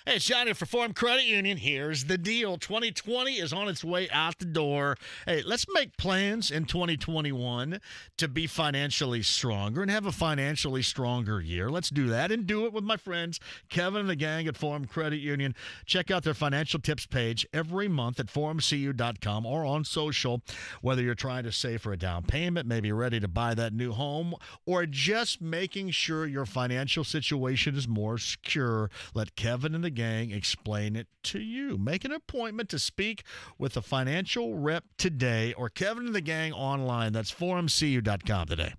Hey, it's Johnny for Farm Credit Union. Here's the deal. 2020 is on its way out the door. Hey, let's make plans in 2021 to be financially stronger and have a financially stronger year. Let's do that and do it with my friends Kevin and the gang at Farm Credit Union. Check out their financial tips page every month at forumcu.com or on social. Whether you're trying to save for a down payment, maybe ready to buy that new home, or just making sure your financial situation is more secure, let Kevin and the gang explain it to you. Make an appointment to speak with a financial rep today or Kevin and the gang online. That's forumcu.com today.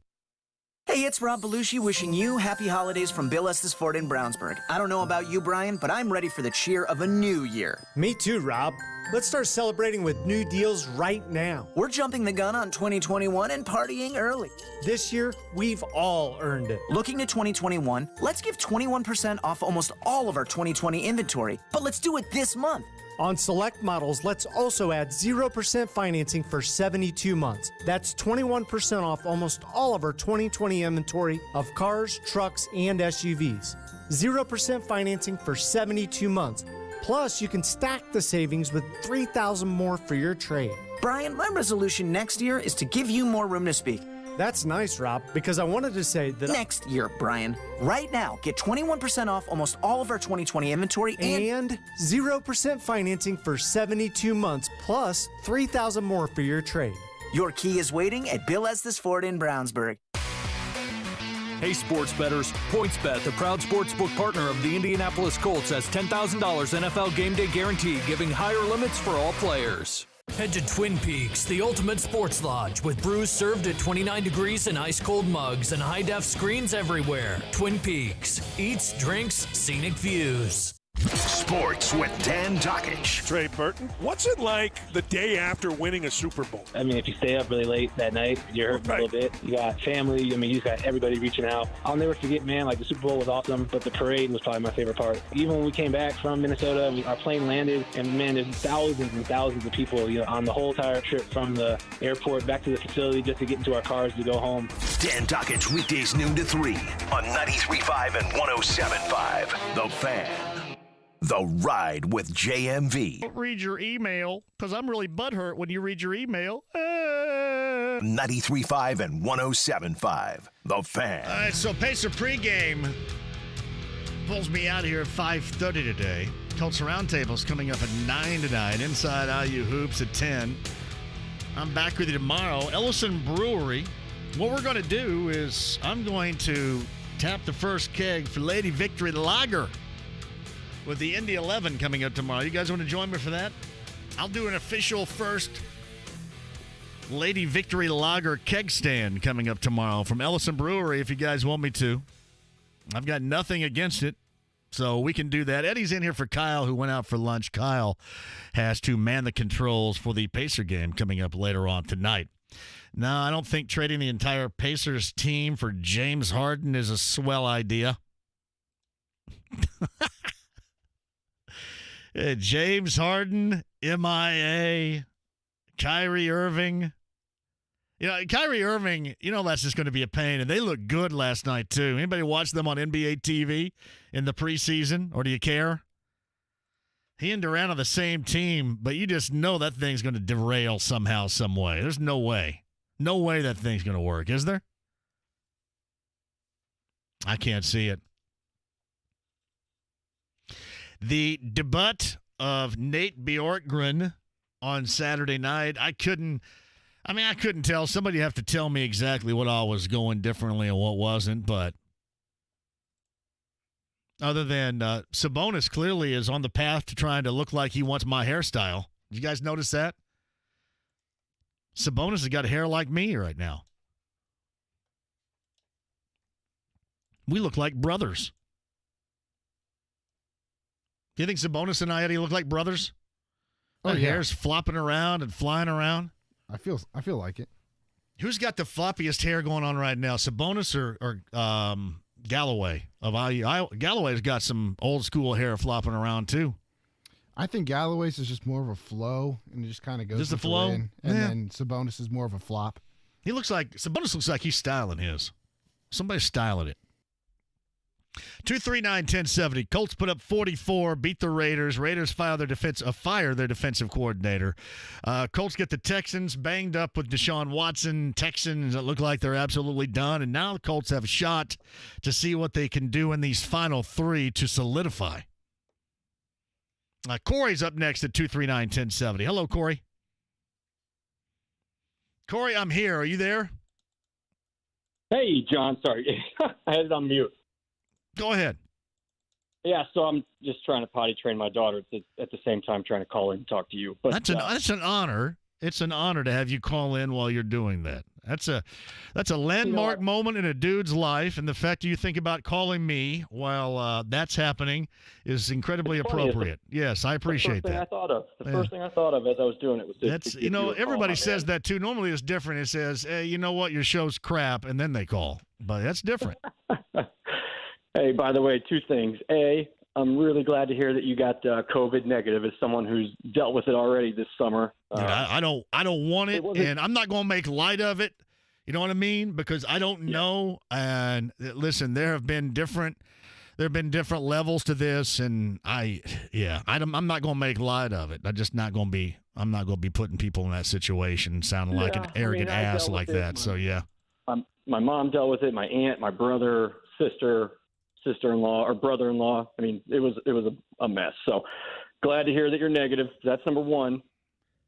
Hey, it's Rob Belushi wishing you happy holidays from Bill Estes Ford in Brownsburg. I don't know about you, Brian, but I'm ready for the cheer of a new year. Me too, Rob. Let's start celebrating with new deals right now. We're jumping the gun on 2021 and partying early. This year, we've all earned it. Looking to 2021, let's give 21% off almost all of our 2020 inventory, but let's do it this month. On select models, let's also add 0% financing for 72 months. That's 21% off almost all of our 2020 inventory of cars, trucks, and SUVs. 0% financing for 72 months. Plus, you can stack the savings with $3,000 more for your trade. Brian, my resolution next year is to give you more room to speak. That's nice, Rob, because I wanted to say that... Next year, Brian. Right now, get 21% off almost all of our 2020 inventory and 0% financing for 72 months, plus $3,000 more for your trade. Your key is waiting at Bill Estes Ford in Brownsburg. Hey, sports bettors. PointsBet, the proud sportsbook partner of the Indianapolis Colts, has $10,000 NFL Game Day Guarantee, giving higher limits for all players. Head to Twin Peaks, the ultimate sports lodge, with brews served at 29 degrees and ice-cold mugs and high-def screens everywhere. Twin Peaks. Eats, drinks, scenic views. Sports with Dan Dakich. Trey Burton, what's it like the day after winning a Super Bowl? I mean, if you stay up really late that night, you're hurting a little bit. You got family. I mean, you got everybody reaching out. I'll never forget, man, like the Super Bowl was awesome, but the parade was probably my favorite part. Even when we came back from Minnesota, our plane landed, and man, there's thousands and thousands of people, on the whole entire trip from the airport back to the facility just to get into our cars to go home. Dan Dakich, weekdays noon to 3 on 93.5 and 107.5. The Fan. The Ride with JMV. Don't read your email, because I'm really butthurt when you read your email. 93.5 and 107.5. The Fan. All right, so Pacer pregame pulls me out here at 5:30 today. Colts Roundtable's coming up at 9 tonight. Inside IU Hoops at 10. I'm back with you tomorrow. Ellison Brewery. What we're going to do is I'm going to tap the first keg for Lady Victory Lager with the Indy 11 coming up tomorrow. You guys want to join me for that? I'll do an official first Lady Victory Lager keg stand coming up tomorrow from Ellison Brewery if you guys want me to. I've got nothing against it, so we can do that. Eddie's in here for Kyle, who went out for lunch. Kyle has to man the controls for the Pacer game coming up later on tonight. No, I don't think trading the entire Pacers team for James Harden is a swell idea. James Harden, MIA, Kyrie Irving. Kyrie Irving, that's just going to be a pain. And they look good last night, too. Anybody watch them on NBA TV in the preseason, or do you care? He and Durant are the same team, but you just know that thing's going to derail somehow, some way. There's no way. No way that thing's going to work, is there? I can't see it. The debut of Nate Bjorkgren on Saturday night, I couldn't tell. Somebody have to tell me exactly what all was going differently and what wasn't, but other than Sabonis clearly is on the path to trying to look like he wants my hairstyle. Did you guys notice that? Sabonis has got hair like me right now. We look like brothers. Do you think Sabonis and I, Eddie, look like brothers? Our hair's flopping around and flying around. I feel like it. Who's got the floppiest hair going on right now, Sabonis or Galloway of IU? Galloway's got some old school hair flopping around too. I think Galloway's is just more of a flow and it just kind of goes. Just a flow, and then Sabonis is more of a flop. Sabonis looks like he's styling his. Somebody's styling it. 239-1070. Colts put up 44, beat the Raiders. Raiders fire their defensive coordinator. Colts get the Texans banged up with Deshaun Watson. Texans that look like they're absolutely done. And now the Colts have a shot to see what they can do in these final three to solidify. Corey's up next at 239-1070. Hello, Corey. Corey, I'm here. Are you there? Hey, John. Sorry. I had it on mute. Go ahead. Yeah, so I'm just trying to potty train my daughter at the same time trying to call in and talk to you. But that's an honor. It's an honor to have you call in while you're doing that. That's a landmark moment in a dude's life, and the fact that you think about calling me while that's happening is incredibly appropriate. Yes, I appreciate that. The first thing I thought of as I was doing it was everybody says that too. Normally it's different. It says, hey, you know what, your show's crap, and then they call. But that's different. Hey, by the way, two things. A, I'm really glad to hear that you got COVID negative as someone who's dealt with it already this summer. Dude, I don't want it, and I'm not going to make light of it. You know what I mean? Because I don't know. And listen, there have been different levels to this, and I'm not going to make light of it. I'm not going to be putting people in that situation, sounding like an arrogant ass like that. So yeah. My mom dealt with it. My aunt, my brother, sister-in-law, or brother-in-law. I mean, it was a mess. So glad to hear that you're negative. That's number one.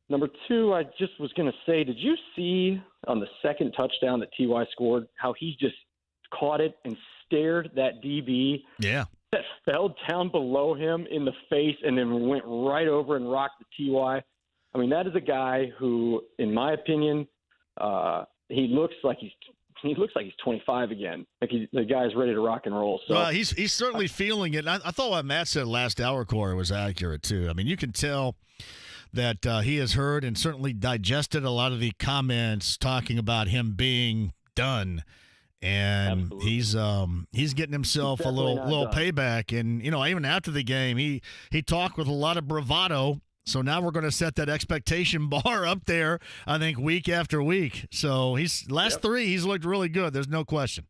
Number two, I just was going to say, did you see on the second touchdown that T.Y. scored how he just caught it and stared that DB that fell down below him in the face and then went right over and rocked the T.Y.? I mean, that is a guy who, in my opinion, he looks like he's he looks like he's 25 again. Like the guy's ready to rock and roll. So he's certainly feeling it. I thought what Matt said last hour, Corey, was accurate too. I mean, you can tell that he has heard and certainly digested a lot of the comments talking about him being done. And Absolutely. he's getting himself a little payback. And, even after the game, he talked with a lot of bravado. So now we're going to set that expectation bar up there, I think, week after week. So he's three, he's looked really good. There's no question.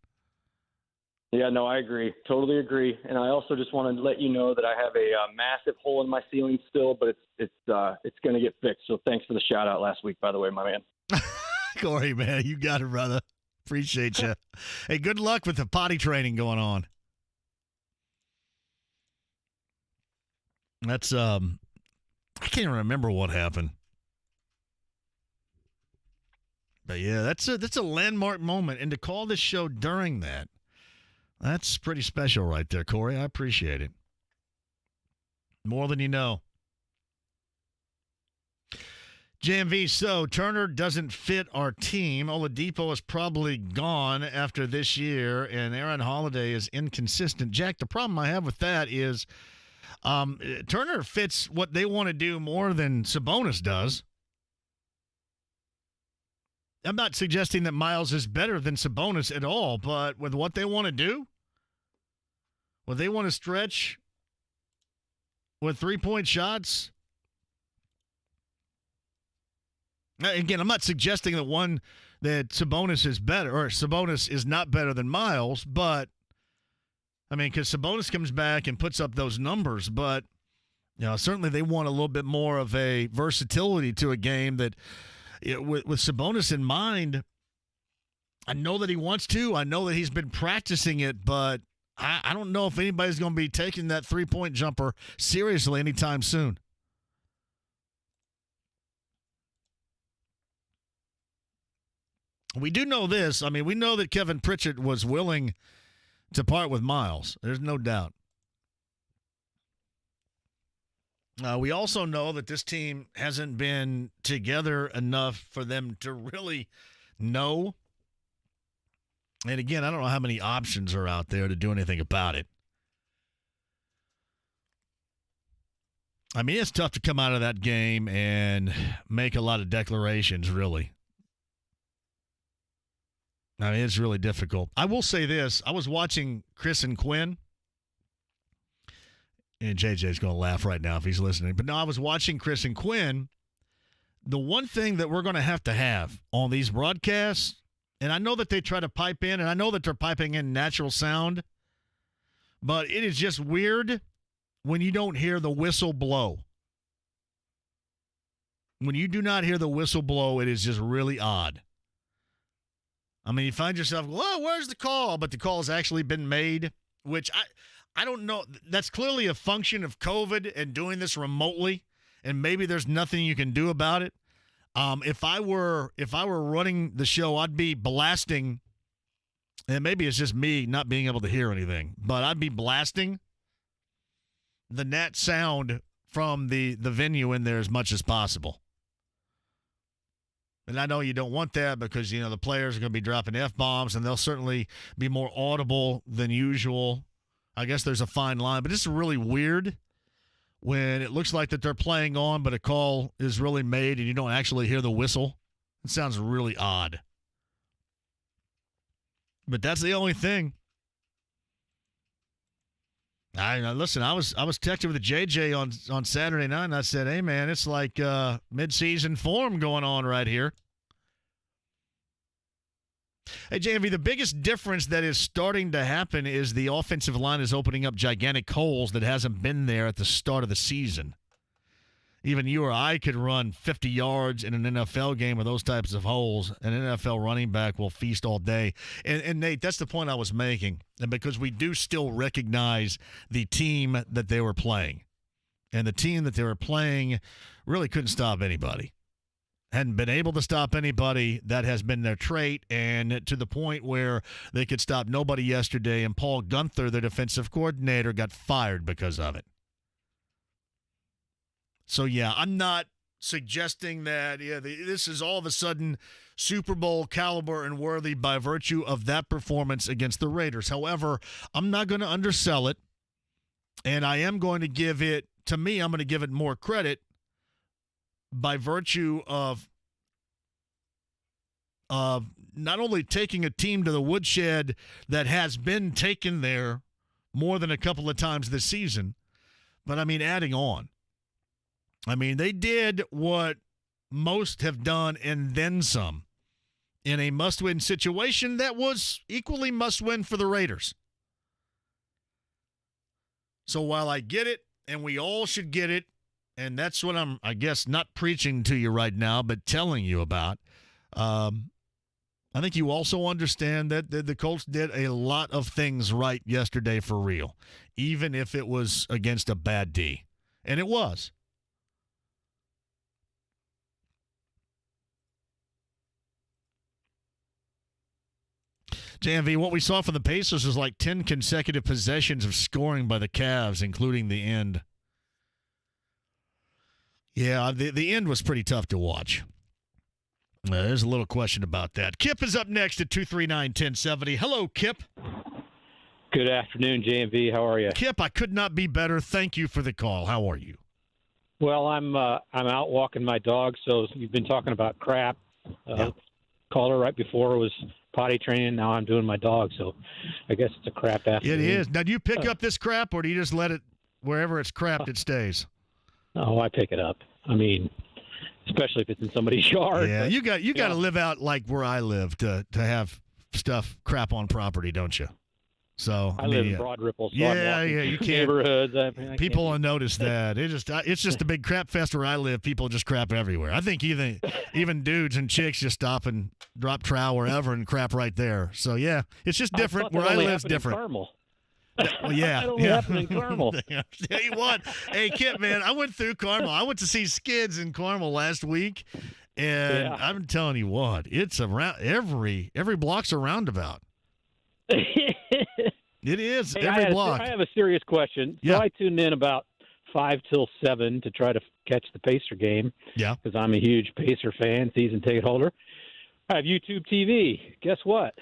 Yeah, no, I agree. Totally agree. And I also just want to let you know that I have a massive hole in my ceiling still, but it's going to get fixed. So thanks for the shout out last week, by the way, my man. Corey, man, you got it, brother. Appreciate you. Hey, good luck with the potty training going on. That's I can't even remember what happened. But yeah, that's a landmark moment, and to call this show during that's pretty special right there, Corey. I appreciate it. More than you know. JMV, so Turner doesn't fit our team. Oladipo is probably gone after this year, and Aaron Holiday is inconsistent. Jack, the problem I have with that is Turner fits what they want to do more than Sabonis does. I'm not suggesting that Miles is better than Sabonis at all, but with what they want to do, what they want to stretch with three-point shots. Again, I'm not suggesting that Sabonis is better or Sabonis is not better than Miles, but I mean, because Sabonis comes back and puts up those numbers, but certainly they want a little bit more of a versatility to a game that, with Sabonis in mind, I know that he wants to. I know that he's been practicing it, but I don't know if anybody's going to be taking that three-point jumper seriously anytime soon. We do know this. I mean, we know that Kevin Pritchett was willing to part with Miles. There's no doubt. We also know that this team hasn't been together enough for them to really know. And again, I don't know how many options are out there to do anything about it. I mean, it's tough to come out of that game and make a lot of declarations, really. I mean, it's really difficult. I will say this. I was watching Chris and Quinn. And JJ's going to laugh right now if he's listening. But no, I was watching Chris and Quinn. The one thing that we're going to have on these broadcasts, and I know that they try to pipe in, and I know that they're piping in natural sound, but it is just weird when you don't hear the whistle blow. When you do not hear the whistle blow, it is just really odd. I mean, you find yourself, well, where's the call? But the call has actually been made, which I don't know. That's clearly a function of COVID and doing this remotely, and maybe there's nothing you can do about it. If I were running the show, I'd be blasting, and maybe it's just me not being able to hear anything, but I'd be blasting the net sound from the venue in there as much as possible. And I know you don't want that because, the players are going to be dropping F-bombs, and they'll certainly be more audible than usual. I guess there's a fine line, but it's really weird when it looks like that they're playing on, but a call is really made and you don't actually hear the whistle. It sounds really odd. But that's the only thing. Listen, I was texting with JJ on Saturday night, and I said, hey, man, it's like mid-season form going on right here. Hey, JMV, the biggest difference that is starting to happen is the offensive line is opening up gigantic holes that hasn't been there at the start of the season. Even you or I could run 50 yards in an NFL game with those types of holes. An NFL running back will feast all day. And Nate, that's the point I was making. And because we do still recognize the team that they were playing. And the team that they were playing really couldn't stop anybody. Hadn't been able to stop anybody. That has been their trait. And to the point where they could stop nobody yesterday. And Paul Gunther, their defensive coordinator, got fired because of it. So, yeah, I'm not suggesting that this is all of a sudden Super Bowl caliber and worthy by virtue of that performance against the Raiders. However, I'm not going to undersell it, and I am going to give it, to me, I'm going to give it more credit by virtue of not only taking a team to the woodshed that has been taken there more than a couple of times this season, but, I mean, adding on. I mean, they did what most have done and then some in a must-win situation that was equally must-win for the Raiders. So while I get it, and we all should get it, and that's what I'm, I guess, not preaching to you right now, but telling you about, I think you also understand that the Colts did a lot of things right yesterday for real, even if it was against a bad D. And it was. JMV, what we saw from the Pacers was like 10 consecutive possessions of scoring by the Cavs, including the end. Yeah, the end was pretty tough to watch. There's a little question about that. Kip is up next at 239-1070. Hello, Kip. Good afternoon, JMV. How are you? Kip, I could not be better. Thank you for the call. How are you? Well, I'm out walking my dog, so you've been talking about crap. Caller right before was potty training. Now I'm doing my dog, so I guess it's a crap afternoon. It is. Now, do you pick up this crap, or do you just let it, wherever it's crapped, it stays? Oh, I pick it up. I mean, especially if it's in somebody's yard. Yeah, but, you got to live out like where I live to have stuff crap on property, don't you? So I live in Broad Ripple, so you can't. Neighborhoods. I people will notice that. It's just a big crap fest where I live. People just crap everywhere. I think even dudes and chicks just stop and drop trowel wherever and crap right there. So yeah, it's just different. Where I live's different. Carmel. Well, yeah, that only happened in Carmel. Tell you what, hey Kip, man, I went through Carmel. I went to see Skids in Carmel last week, and I'm telling you what, it's around every block's a roundabout. It is every block. I have a serious question. So I tuned in about 5 till 7 to try to catch the Pacer game. Yeah, because I'm a huge Pacer fan, season ticket holder. I have YouTube TV. Guess what?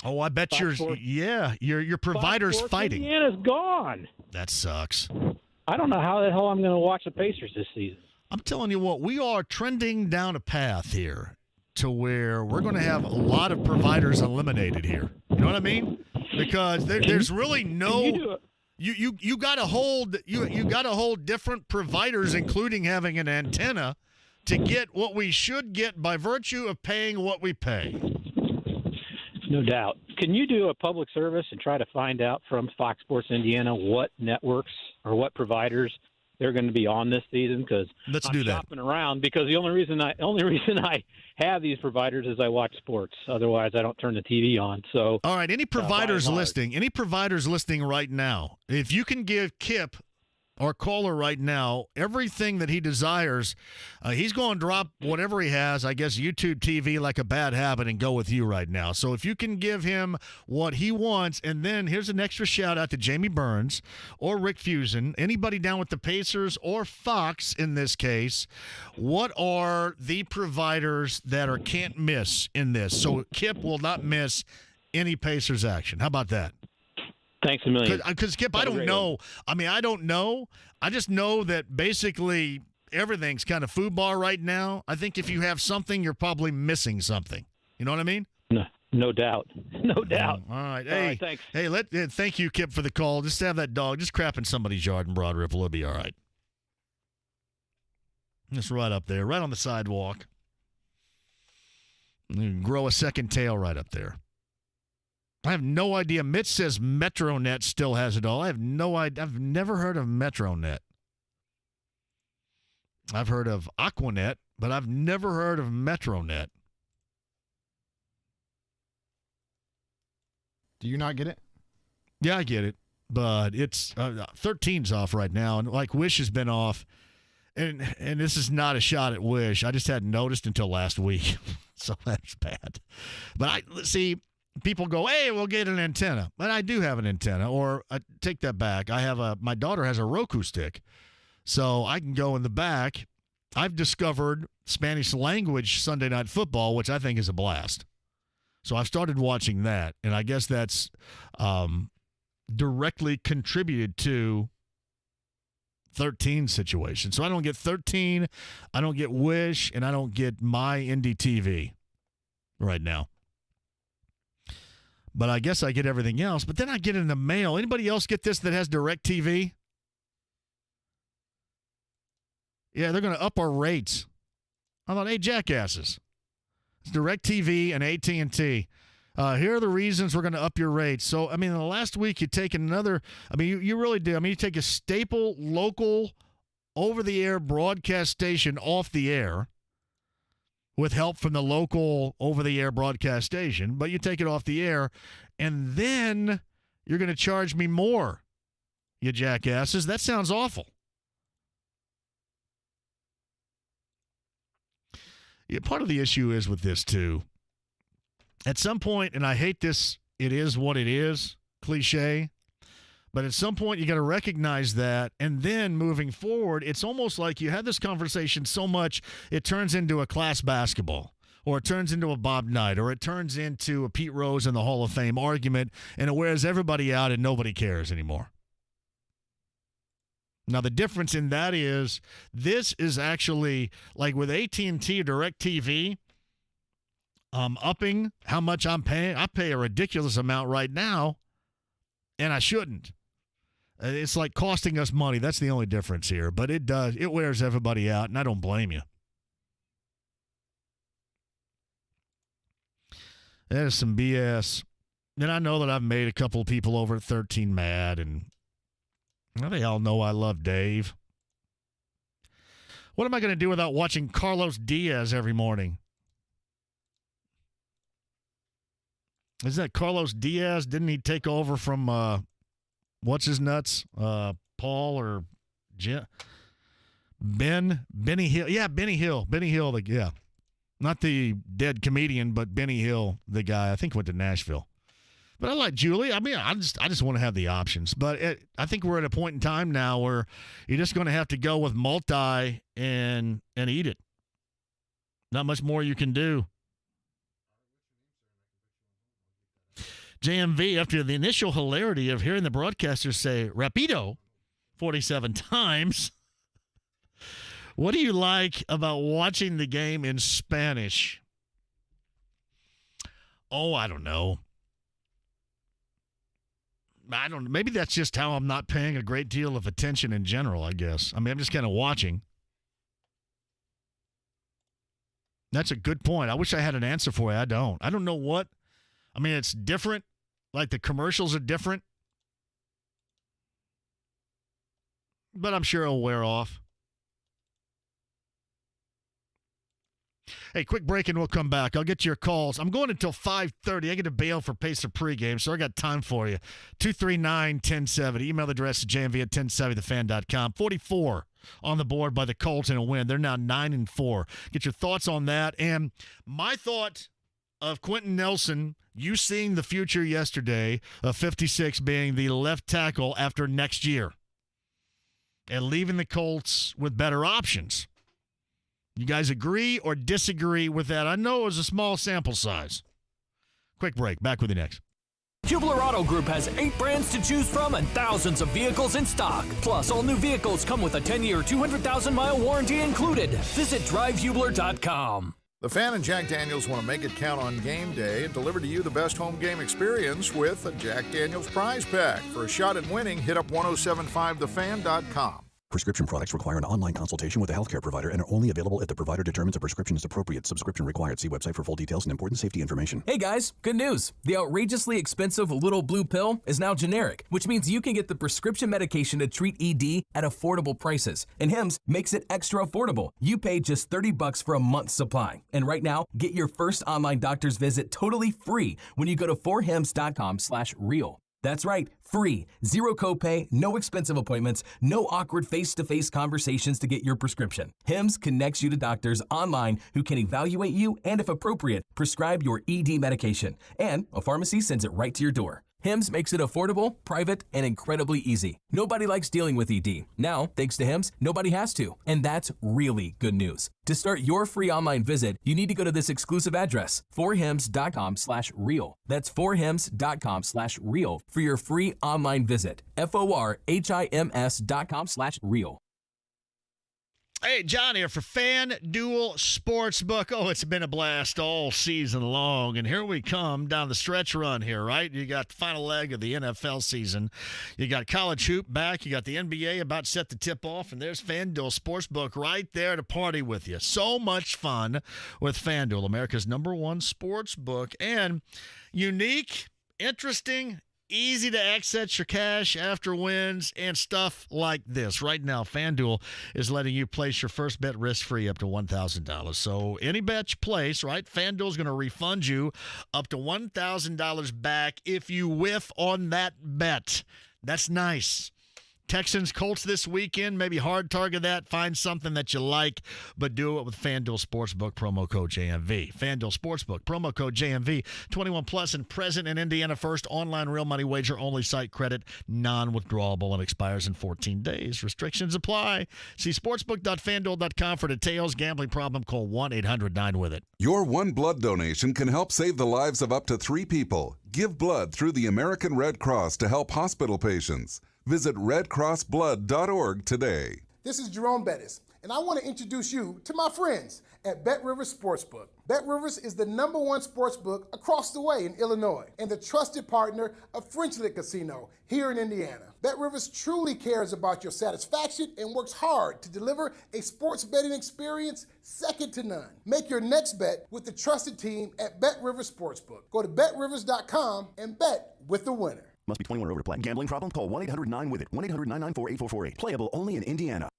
Oh, I bet your provider's fighting. Indiana's gone. That sucks. I don't know how the hell I'm going to watch the Pacers this season. I'm telling you what, we are trending down a path here to where we're going to have a lot of providers eliminated here. You know what I mean? Because there's really no you got to hold different providers, including having an antenna, to get what we should get by virtue of paying what we pay. No doubt. Can you do a public service and try to find out from Fox Sports Indiana what networks or what providers they're going to be on this season? Because I'm shopping around. Because the only reason I have these providers is I watch sports. Otherwise, I don't turn the TV on. So, all right, any providers listening right now, if you can give Kip, our caller right now, everything that he desires, he's going to drop whatever he has, I guess YouTube TV like a bad habit, and go with you right now. So if you can give him what he wants, and then here's an extra shout out to Jamie Burns or Rick Fusen, anybody down with the Pacers or Fox in this case, what are the providers that are can't miss in this? So Kip will not miss any Pacers action. How about that? Thanks a million. Because, Kip, I don't know. I mean, I don't know. I just know that basically everything's kind of foodbar right now. I think if you have something, you're probably missing something. You know what I mean? No doubt. No doubt. All right. All right, thanks. Hey, thank you, Kip, for the call. Just have that dog just crap in somebody's yard in Broad Ripple. It'll be all right. Just right up there, right on the sidewalk. You can grow a second tail right up there. I have no idea. Mitch says MetroNet still has it all. I have no idea. I've never heard of MetroNet. I've heard of Aquanet, but I've never heard of MetroNet. Do you not get it? Yeah, I get it, but it's 13's off right now, and like Wish has been off, and this is not a shot at Wish. I just hadn't noticed until last week, so that's bad. But see. People go, hey, we'll get an antenna. But I do have an antenna, or I take that back. My daughter has a Roku stick, so I can go in the back I've discovered Spanish language Sunday Night Football, which I think is a blast. So I've started watching that, and I guess that's directly contributed to 13 situation. So I don't get 13, I don't get Wish, and I don't get my Indie TV right now. But I guess I get everything else. But then I get in the mail. Anybody else get this that has DirecTV? Yeah, they're going to up our rates. I thought, hey, jackasses. It's DirecTV and AT&T. Here are the reasons we're going to up your rates. So, I mean, in the last week, you take another, I mean, you really do. I mean, you take a staple, local, over-the-air broadcast station off the air with help from the local over-the-air broadcast station, but you take it off the air, and then you're going to charge me more, you jackasses. That sounds awful. Yeah, part of the issue is with this, too. At some point, and I hate this, it is what it is, cliche, but at some point you got to recognize that, and then moving forward, it's almost like you had this conversation so much it turns into a class basketball, or it turns into a Bob Knight, or it turns into a Pete Rose in the Hall of Fame argument, and it wears everybody out and nobody cares anymore. Now, the difference in that is this is actually, like with AT&T or DirecTV, upping how much I'm paying. I pay a ridiculous amount right now, and I shouldn't. It's like costing us money. That's the only difference here. But it does. It wears everybody out, and I don't blame you. That is some BS. And I know that I've made a couple of people over at 13 mad, and they all know I love Dave. What am I going to do without watching Carlos Diaz every morning? Is that Carlos Diaz? Didn't he take over from, what's his nuts? Paul or Benny Hill. Yeah, Benny Hill. Benny Hill, yeah. Not the dead comedian, but Benny Hill, the guy, I think went to Nashville. But I like Julie. I mean, I just want to have the options. But I think we're at a point in time now where you're just going to have to go with multi and eat it. Not much more you can do. JMV, after the initial hilarity of hearing the broadcasters say Rapido 47 times, what do you like about watching the game in Spanish? Oh, I don't know. Maybe that's just how I'm not paying a great deal of attention in general, I guess. I mean, I'm just kind of watching. That's a good point. I wish I had an answer for you. I don't know what. I mean, it's different. Like the commercials are different. But I'm sure it'll wear off. Hey, quick break and we'll come back. I'll get your calls. I'm going until 5:30. I get to bail for Pacer pregame, so I got time for you. 239-1070. Email address is jmv@1070thefan.com. 44 on the board by the Colts in a win. They're now 9-4. Get your thoughts on that. And my thought of Quentin Nelson, you seeing the future yesterday of 56 being the left tackle after next year and leaving the Colts with better options. You guys agree or disagree with that? I know it was a small sample size. Quick break. Back with you next. Hubler Auto Group has 8 brands to choose from and thousands of vehicles in stock. Plus, all new vehicles come with a 10-year, 200,000-mile warranty included. Visit drivehubler.com. The Fan and Jack Daniels want to make it count on game day and deliver to you the best home game experience with a Jack Daniels prize pack. For a shot at winning, hit up 1075thefan.com. Prescription products require an online consultation with a healthcare provider and are only available if the provider determines a prescription is appropriate. Subscription required. See website for full details and important safety information. Hey guys, good news. The outrageously expensive little blue pill is now generic, which means you can get the prescription medication to treat ED at affordable prices. And Hims makes it extra affordable. You pay just $30 for a month's supply. And right now, get your first online doctor's visit totally free when you go to forhims.com/real. That's right, free, zero copay, no expensive appointments, no awkward face-to-face conversations to get your prescription. Hims connects you to doctors online who can evaluate you and, if appropriate, prescribe your ED medication. And a pharmacy sends it right to your door. HIMS makes it affordable, private, and incredibly easy. Nobody likes dealing with ED. Now, thanks to HIMS, nobody has to. And that's really good news. To start your free online visit, you need to go to this exclusive address, forhims.com/real. That's forhims.com/real for your free online visit. forhims.com/real. Hey, John here for FanDuel Sportsbook. Oh, it's been a blast all season long, and here we come down the stretch run here, right? You got the final leg of the NFL season. You got college hoop back. You got the NBA about set to tip off, and there's FanDuel Sportsbook right there to party with you. So much fun with FanDuel, America's #1 sportsbook, and unique, interesting, easy to access your cash after wins and stuff like this. Right now, FanDuel is letting you place your first bet risk-free up to $1,000. So any bet you place, right, FanDuel is going to refund you up to $1,000 back if you whiff on that bet. That's nice. Texans, Colts this weekend, maybe hard target that. Find something that you like, but do it with FanDuel Sportsbook, promo code JMV. FanDuel Sportsbook, promo code JMV. 21 plus and present in Indiana first. Online real money wager only. Site credit, non-withdrawable, and expires in 14 days. Restrictions apply. See sportsbook.fanduel.com for details. Gambling problem, call 1-800-9-WITH-IT. Your one blood donation can help save the lives of up to 3 people. Give blood through the American Red Cross to help hospital patients. Visit redcrossblood.org today. This is Jerome Bettis, and I want to introduce you to my friends at Bet Rivers Sportsbook. Bet Rivers is the #1 sportsbook across the way in Illinois and the trusted partner of French Lick Casino here in Indiana. Bet Rivers truly cares about your satisfaction and works hard to deliver a sports betting experience second to none. Make your next bet with the trusted team at Bet Rivers Sportsbook. Go to betrivers.com and bet with the winner. Must be 21 or over to play. Gambling problem? Call 1-800-9-WITH-IT. 1-800-994-8448. Playable only in Indiana.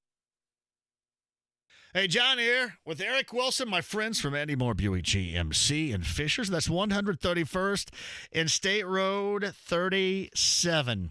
Hey, John here with Eric Wilson, my friends from Andy Moore Buick GMC in Fishers. That's 131st and State Road 37.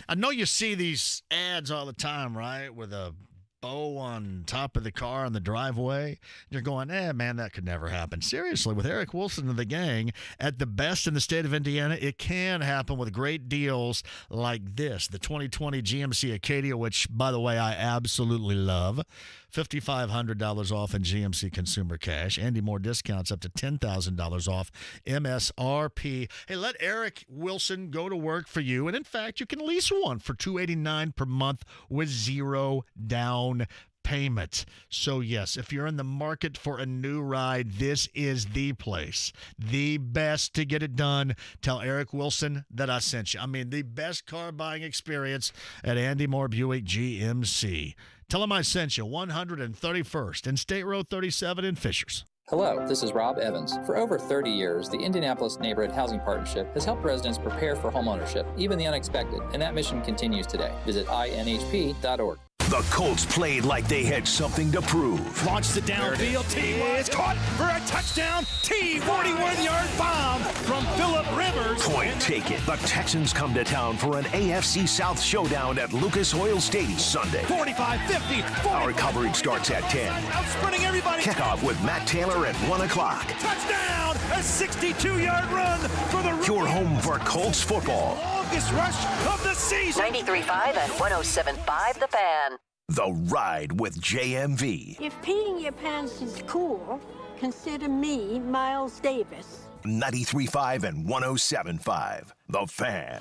I know you see these ads all the time, right, with a bow on top of the car in the driveway. You're going, man, that could never happen. Seriously, with Eric Wilson and the gang at the best in the state of Indiana, it can happen with great deals like this. The 2020 GMC Acadia, which, by the way, I absolutely love. $5,500 off in GMC consumer cash. Andy Moore discounts up to $10,000 off MSRP. Hey, let Eric Wilson go to work for you. And in fact, you can lease one for $289 per month with 0 down payment. So yes, if you're in the market for a new ride, this is the place. The best to get it done. Tell Eric Wilson that I sent you. I mean, the best car buying experience at Andy Moore Buick GMC. Tell him I sent you. 131st and State Road 37 in Fishers. Hello, this is Rob Evans. For over 30 years, the Indianapolis Neighborhood Housing Partnership has helped residents prepare for homeownership, even the unexpected, and that mission continues today. Visit inhp.org. The Colts played like they had something to prove. Launched it downfield. T.Y. is caught for a touchdown. 41-yard bomb from Phillip Rivers. Point taken. The Texans come to town for an AFC South showdown at Lucas Oil Stadium Sunday. 45, 50, 40. Our coverage starts at 10. Outsprinting everybody. Kickoff with Matt Taylor at 1 o'clock. Touchdown! A 62-yard run for the Your home for Colts football. Longest rush of the season. 93.5 and 107.5 The Fan. The Ride with JMV. If peeing your pants is cool, consider me Miles Davis. 93.5 and 107.5 The Fan.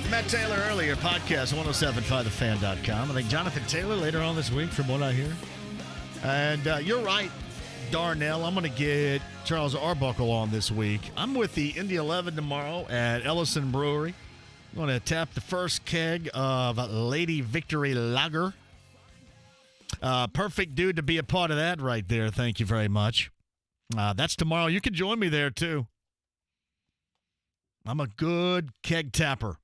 Matt Taylor earlier, podcast 1075thefan.com. I think Jonathan Taylor later on this week, from what I hear. And you're right, Darnell. I'm going to get Charles Arbuckle on this week. I'm with the Indy 11 tomorrow at Ellison Brewery. I'm going to tap the first keg of Lady Victory Lager. Perfect dude to be a part of that right there. Thank you very much. That's tomorrow. You can join me there, too. I'm a good keg tapper.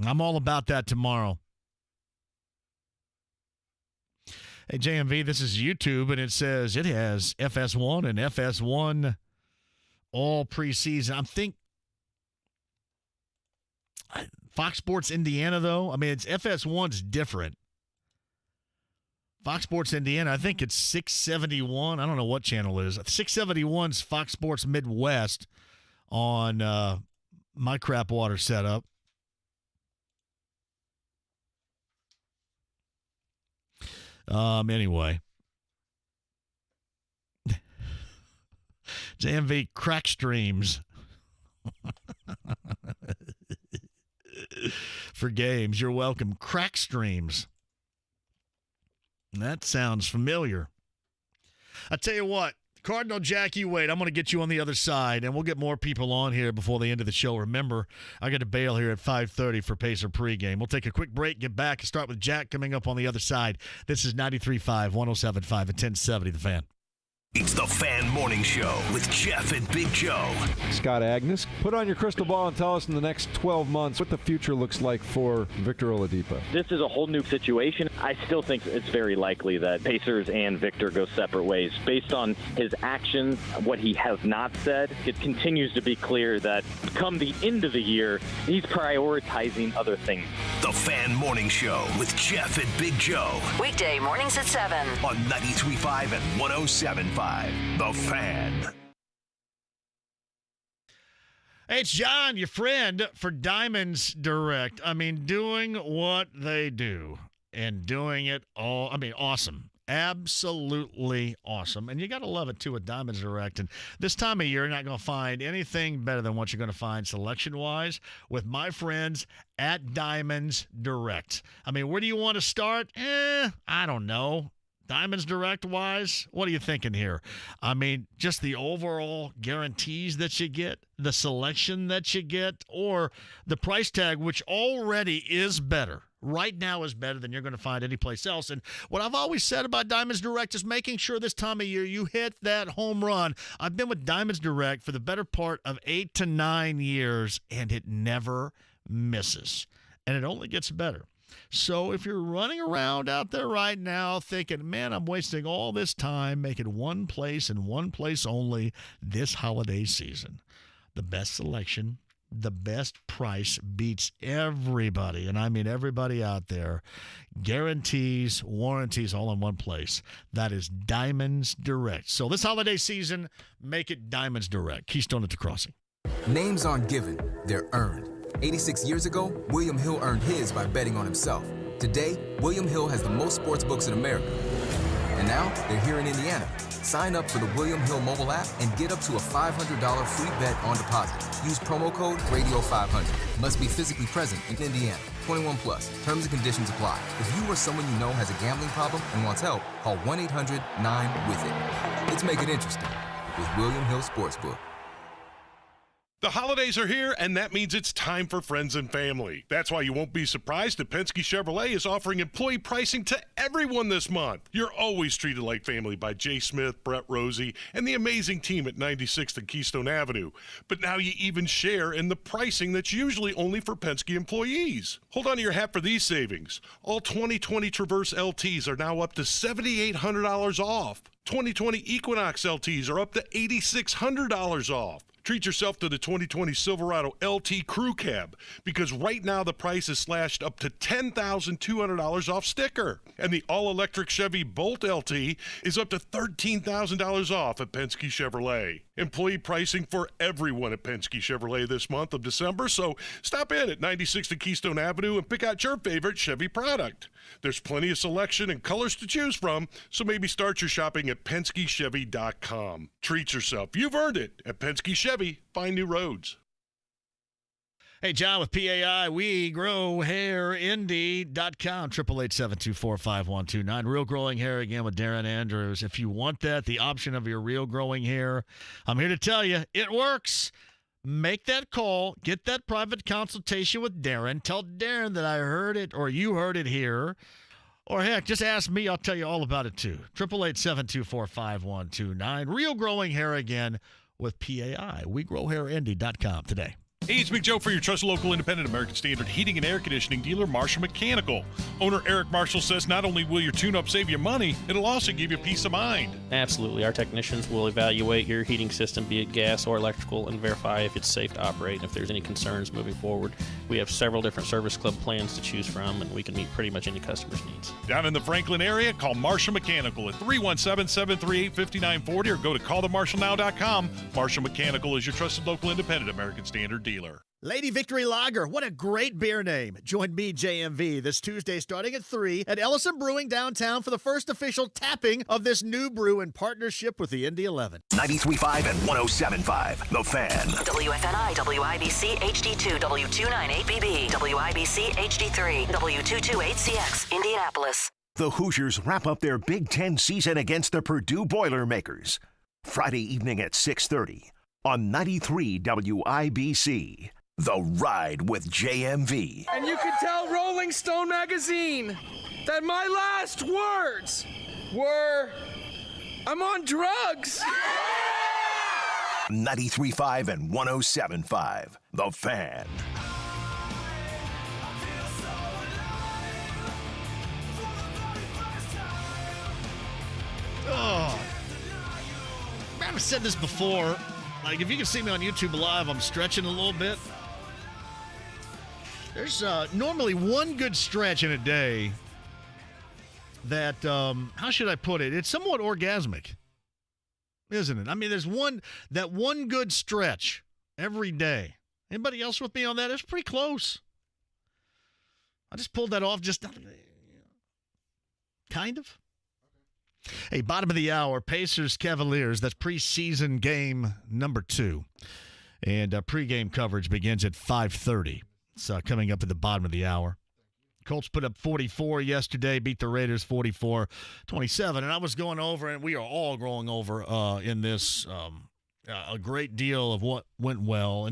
I'm all about that tomorrow. Hey, JMV, this is YouTube, and it says it has FS1 and FS1 all preseason. Fox Sports Indiana, though, I mean, it's FS1's different. Fox Sports Indiana, I think it's 671. I don't know what channel it is. 671's Fox Sports Midwest on my crap water setup. Anyway. JMV crack streams for games. You're welcome. Crack streams. That sounds familiar. I tell you what, Cardinal Jack, you wait. I'm going to get you on the other side, and we'll get more people on here before the end of the show. Remember, I got to bail here at 5:30 for Pacer pregame. We'll take a quick break, get back, and start with Jack coming up on the other side. This is 93.5, 107.5, and 1070 The Fan. It's the Fan Morning Show with Jeff and Big Joe. Scott Agnes, put on your crystal ball and tell us in the next 12 months what the future looks like for Victor Oladipo. This is a whole new situation. I still think it's very likely that Pacers and Victor go separate ways. Based on his actions, what he has not said, it continues to be clear that come the end of the year, he's prioritizing other things. The Fan Morning Show with Jeff and Big Joe. Weekday mornings at 7 on 93.5 and 107.5. The Fan. Hey, it's John, your friend for Diamonds Direct. I mean, doing what they do and doing it all. I mean, awesome. Absolutely awesome. And you got to love it, too, with Diamonds Direct. And this time of year, you're not going to find anything better than what you're going to find selection-wise with my friends at Diamonds Direct. I mean, where do you want to start? I don't know. Diamonds Direct-wise, what are you thinking here? I mean, just the overall guarantees that you get, the selection that you get, or the price tag, which already is better. Right now is better than you're going to find anyplace else. And what I've always said about Diamonds Direct is making sure this time of year you hit that home run. I've been with Diamonds Direct for the better part of 8 to 9 years, and it never misses. And it only gets better. So if you're running around out there right now thinking, man, I'm wasting all this time making one place and one place only this holiday season, the best selection, the best price beats everybody, and I mean everybody out there, guarantees, warranties, all in one place. That is Diamonds Direct. So this holiday season, make it Diamonds Direct. Keystone at the Crossing. Names aren't given, they're earned. 86 years ago, William Hill earned his by betting on himself. Today, William Hill has the most sports books in America. And now, they're here in Indiana. Sign up for the William Hill mobile app and get up to a $500 free bet on deposit. Use promo code RADIO500. Must be physically present in Indiana. 21 plus. Terms and conditions apply. If you or someone you know has a gambling problem and wants help, call 1-800-9-WITH-IT. Let's make it interesting with William Hill Sportsbook. The holidays are here, and that means it's time for friends and family. That's why you won't be surprised that Penske Chevrolet is offering employee pricing to everyone this month. You're always treated like family by Jay Smith, Brett Rosie, and the amazing team at 96th and Keystone Avenue. But now you even share in the pricing that's usually only for Penske employees. Hold on to your hat for these savings. All 2020 Traverse LTs are now up to $7,800 off. 2020 Equinox LTs are up to $8,600 off. Treat yourself to the 2020 Silverado LT Crew Cab, because right now the price is slashed up to $10,200 off sticker. And the all-electric Chevy Bolt LT is up to $13,000 off at Penske Chevrolet. Employee pricing for everyone at Penske Chevrolet this month of December, so stop in at 96th and Keystone Avenue and pick out your favorite Chevy product. There's plenty of selection and colors to choose from, so maybe start your shopping at PenskeChevy.com. Treat yourself. You've earned it at Penske Chevy. Find new roads. Hey, John with PAI. We grow hair Indy.com. 888-724-5129. Real growing hair again with Darren Andrews. If you want that, the option of your real growing hair, I'm here to tell you it works. Make that call. Get that private consultation with Darren. Tell Darren that I heard it or you heard it here. Or, heck, just ask me. I'll tell you all about it, too. 888-724-5129. Real growing hair again with PAI. WeGrowHairIndy.com today. Hey, it's Big Joe for your trusted local independent American Standard heating and air conditioning dealer, Marshall Mechanical. Owner Eric Marshall says not only will your tune-up save you money, it'll also give you peace of mind. Absolutely. Our technicians will evaluate your heating system, be it gas or electrical, and verify if it's safe to operate and if there's any concerns moving forward. We have several different service club plans to choose from, and we can meet pretty much any customer's needs. Down in the Franklin area, call Marshall Mechanical at 317-738-5940 or go to callthemarshallnow.com. Marshall Mechanical is your trusted local independent American Standard dealer. Lady Victory Lager, what a great beer name. Join me, JMV, this Tuesday starting at 3 at Ellison Brewing downtown for the first official tapping of this new brew in partnership with the Indy 11. 93.5 and 107.5, The Fan. WFNI, WIBC, HD2, W298BB, WIBC, HD3, W228CX, Indianapolis. The Hoosiers wrap up their Big Ten season against the Purdue Boilermakers. Friday evening at 6:30 on 93 WIBC. The Ride with JMV. And you could tell Rolling Stone magazine that my last words were, I'm on drugs. 93.5 and 107.5, The Fan. Oh, I've said this before. Like, if you can see me on YouTube Live, I'm stretching a little bit. There's normally one good stretch in a day that, how should I put it? It's somewhat orgasmic, isn't it? I mean, there's one good stretch every day. Anybody else with me on that? It's pretty close. I just pulled that off just kind of. Hey, bottom of the hour, Pacers-Cavaliers. That's preseason game number 2. And pregame coverage begins at 5:30. It's coming up at the bottom of the hour. Colts put up 44 yesterday, beat the Raiders 44-27. And I was going over, and we are all going over in this a great deal of what went well.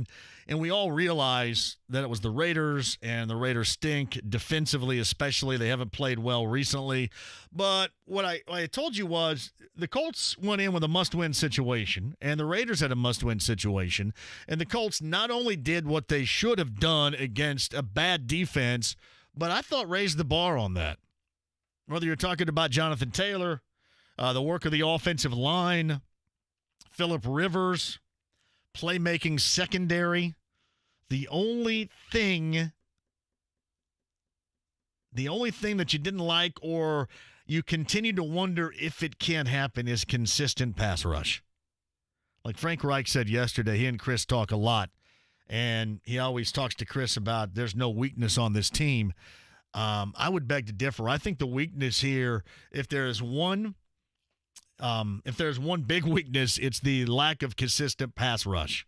And we all realize that it was the Raiders, and the Raiders stink defensively especially. They haven't played well recently. But what I told you was the Colts went in with a must-win situation, and the Raiders had a must-win situation. And the Colts not only did what they should have done against a bad defense, but I thought raised the bar on that. Whether you're talking about Jonathan Taylor, the work of the offensive line, Phillip Rivers, playmaking secondary. The only thing that you didn't like or you continue to wonder if it can happen is consistent pass rush. Like Frank Reich said yesterday, he and Chris talk a lot, and he always talks to Chris about there's no weakness on this team. I would beg to differ. I think the weakness here, if there's one big weakness, it's the lack of consistent pass rush.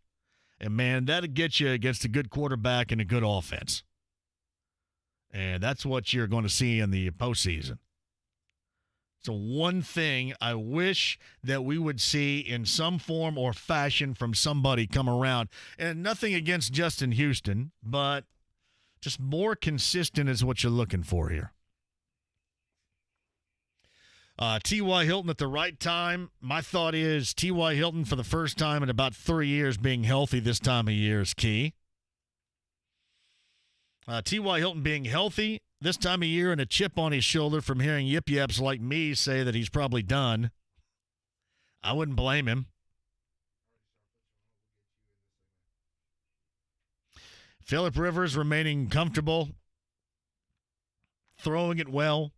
And, man, that'll get you against a good quarterback and a good offense. And that's what you're going to see in the postseason. So one thing I wish that we would see in some form or fashion from somebody come around. And nothing against Justin Houston, but just more consistent is what you're looking for here. T.Y. Hilton at the right time. My thought is T.Y. Hilton for the first time in about 3 years being healthy this time of year is key. T.Y. Hilton being healthy this time of year and a chip on his shoulder from hearing yip-yaps like me say that he's probably done. I wouldn't blame him. Phillip Rivers remaining comfortable, throwing it well.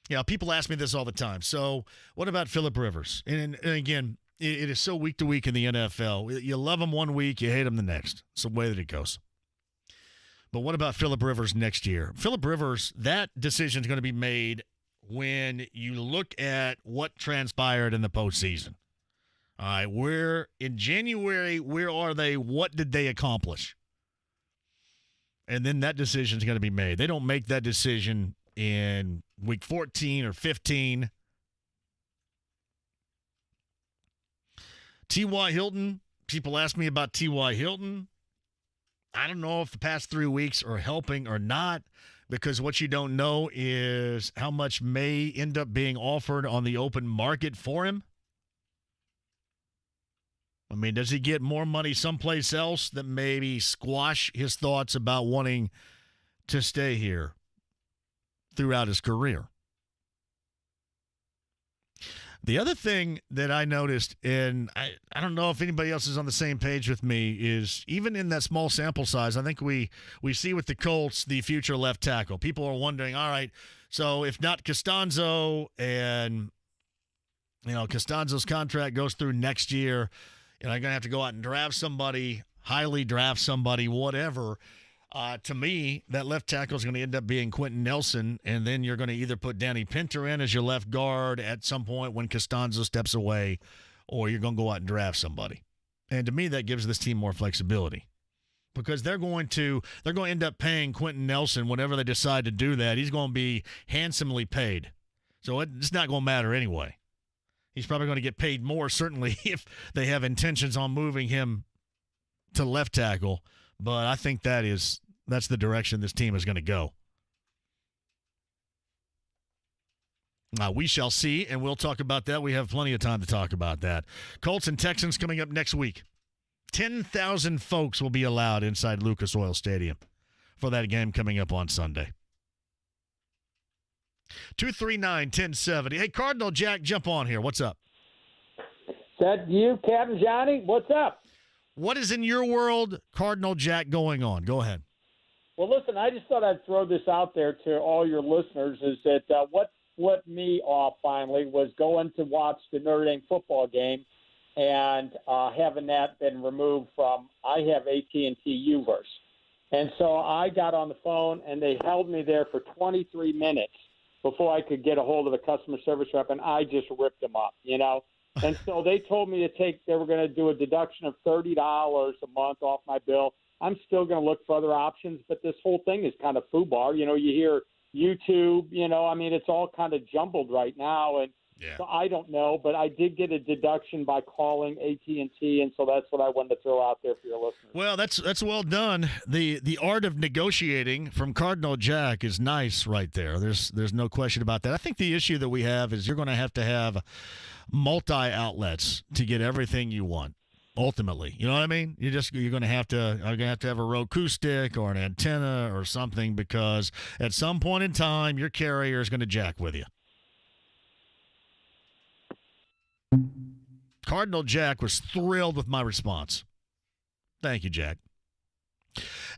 Yeah, people ask me this all the time. So what about Phillip Rivers? And again, it is so week to week in the NFL. You love him one week, you hate him the next. It's the way that it goes. But what about Phillip Rivers next year? Phillip Rivers, that decision is going to be made when you look at what transpired in the postseason. All right, we're in January. Where are they? What did they accomplish? And then that decision is going to be made. They don't make that decision in week 14 or 15. T.Y. Hilton, people ask me about T.Y. Hilton. I don't know if the past 3 weeks are helping or not, because what you don't know is how much may end up being offered on the open market for him. I mean, does he get more money someplace else that maybe squash his thoughts about wanting to stay here? throughout his career. The other thing that I noticed, and I don't know if anybody else is on the same page with me, is even in that small sample size, I think we see with the Colts the future left tackle. People are wondering, all right, so if not Costanzo and, Costanzo's contract goes through next year, they're going to have to go out and draft somebody, highly draft somebody, whatever. To me, that left tackle is going to end up being Quentin Nelson, and then you're going to either put Danny Pinter in as your left guard at some point when Costanzo steps away, or you're going to go out and draft somebody. And to me, that gives this team more flexibility because they're going to end up paying Quentin Nelson whenever they decide to do that. He's going to be handsomely paid, so it's not going to matter anyway. He's probably going to get paid more, certainly, if they have intentions on moving him to left tackle. But I think that's the direction this team is going to go. We shall see, and we'll talk about that. We have plenty of time to talk about that. Colts and Texans coming up next week. 10,000 folks will be allowed inside Lucas Oil Stadium for that game coming up on Sunday. 239-1070. Hey, Cardinal Jack, jump on here. What's up? Is that you, Captain Johnny? What's up? What is in your world, Cardinal Jack, going on? Go ahead. Well, listen, I just thought I'd throw this out there to all your listeners is that what flipped me off finally was going to watch the Notre Dame football game and having that been removed from – I have AT&T U-verse. And so I got on the phone, and they held me there for 23 minutes before I could get a hold of the customer service rep, and I just ripped them up, And so they told me they were going to do a deduction of $30 a month off my bill. I'm still going to look for other options, but this whole thing is kind of foobar. You hear YouTube, it's all kind of jumbled right now. And so I don't know, but I did get a deduction by calling AT&T, and so that's what I wanted to throw out there for your listeners. Well, that's well done. The art of negotiating from Cardinal Jack is nice right there. There's no question about that. I think the issue that we have is you're going to have multi-outlets to get everything you want. Ultimately, you know what I mean? You're going to have to have a Roku stick or an antenna or something because at some point in time your carrier is going to jack with you. Cardinal Jack was thrilled with my response. Thank you, Jack.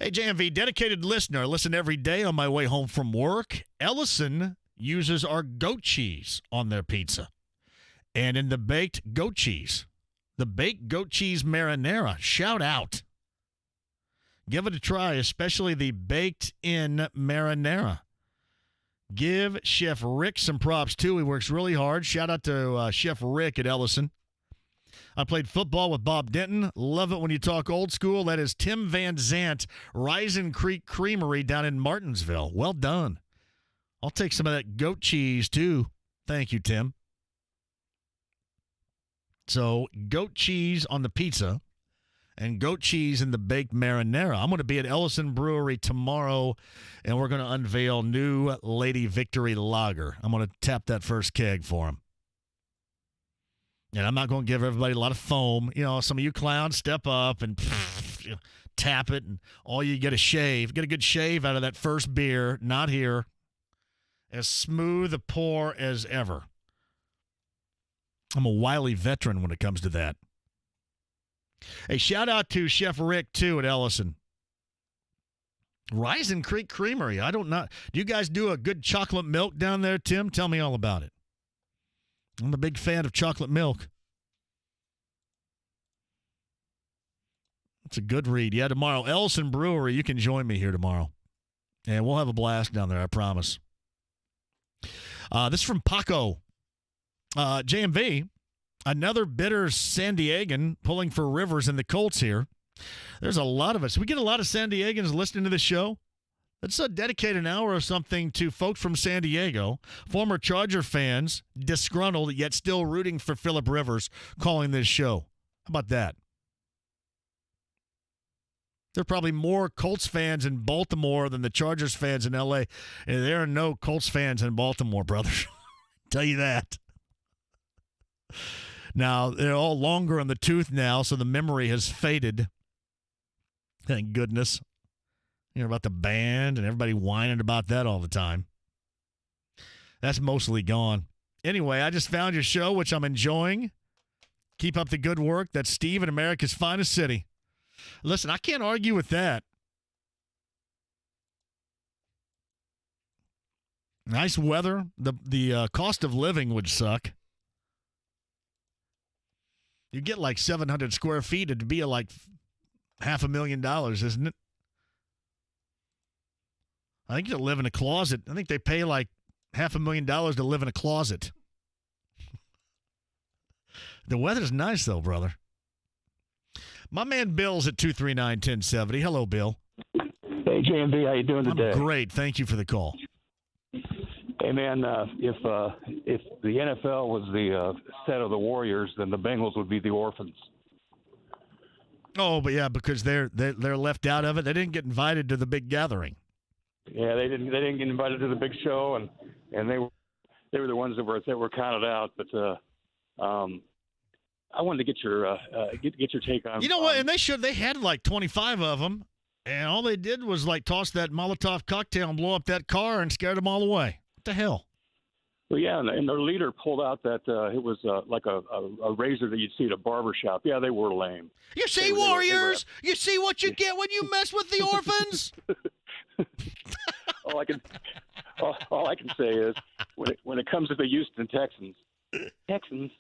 Hey, JMV, dedicated listener. Listen every day on my way home from work. Ellison uses our goat cheese on their pizza. And in the baked goat cheese, the baked goat cheese marinara, shout out. Give it a try, especially the baked-in marinara. Give Chef Rick some props, too. He works really hard. Shout out to Chef Rick at Ellison. I played football with Bob Denton. Love it when you talk old school. That is Tim Van Zant, Rising Creek Creamery down in Martinsville. Well done. I'll take some of that goat cheese, too. Thank you, Tim. So, goat cheese on the pizza and goat cheese in the baked marinara. I'm going to be at Ellison Brewery tomorrow, and we're going to unveil new Lady Victory Lager. I'm going to tap that first keg for them. And I'm not going to give everybody a lot of foam. Some of you clowns step up and tap it, and all you get a good shave out of that first beer. Not here. As smooth a pour as ever. I'm a wily veteran when it comes to that. Hey, shout out to Chef Rick, too, at Ellison. Rising Creek Creamery. I don't know. Do you guys do a good chocolate milk down there, Tim? Tell me all about it. I'm a big fan of chocolate milk. It's a good read. Yeah, tomorrow, Ellison Brewery. You can join me here tomorrow. And we'll have a blast down there, I promise. This is from Paco. JMV, another bitter San Diegan pulling for Rivers and the Colts here. There's a lot of us. We get a lot of San Diegans listening to the show. Let's dedicate an hour or something to folks from San Diego, former Charger fans, disgruntled yet still rooting for Phillip Rivers, calling this show. How about that? There are probably more Colts fans in Baltimore than the Chargers fans in L.A. And there are no Colts fans in Baltimore, brother. Tell you that. Now, they're all longer in the tooth now, so the memory has faded. Thank goodness. About the band and everybody whining about that all the time. That's mostly gone. Anyway, I just found your show, which I'm enjoying. Keep up the good work. That's Steve in America's finest city. Listen, I can't argue with that. Nice weather. The cost of living would suck. You get like 700 square feet. It'd be like $500,000, isn't it? I think you live in a closet. I think they pay like $500,000 to live in a closet. The weather's nice, though, brother. My man Bill's at 239-1070. Hello, Bill. Hey, JMV, how you doing today? I'm great. Thank you for the call. Hey, man, if the NFL was the set of the Warriors, then the Bengals would be the orphans. Oh, but yeah, because they're left out of it. They didn't get invited to the big gathering. Yeah, they didn't get invited to the big show, and they were the ones that were counted out. But I wanted to get your take on. You know what? And they had like 25 of them, and all they did was like toss that Molotov cocktail and blow up that car and scared them all away. What the hell? Well, yeah, and their leader pulled out that it was like a razor that you'd see at a barber shop. Yeah, they were lame. You see, Warriors? You see what you get when you mess with the orphans? all I can say is when it comes to the Houston Texans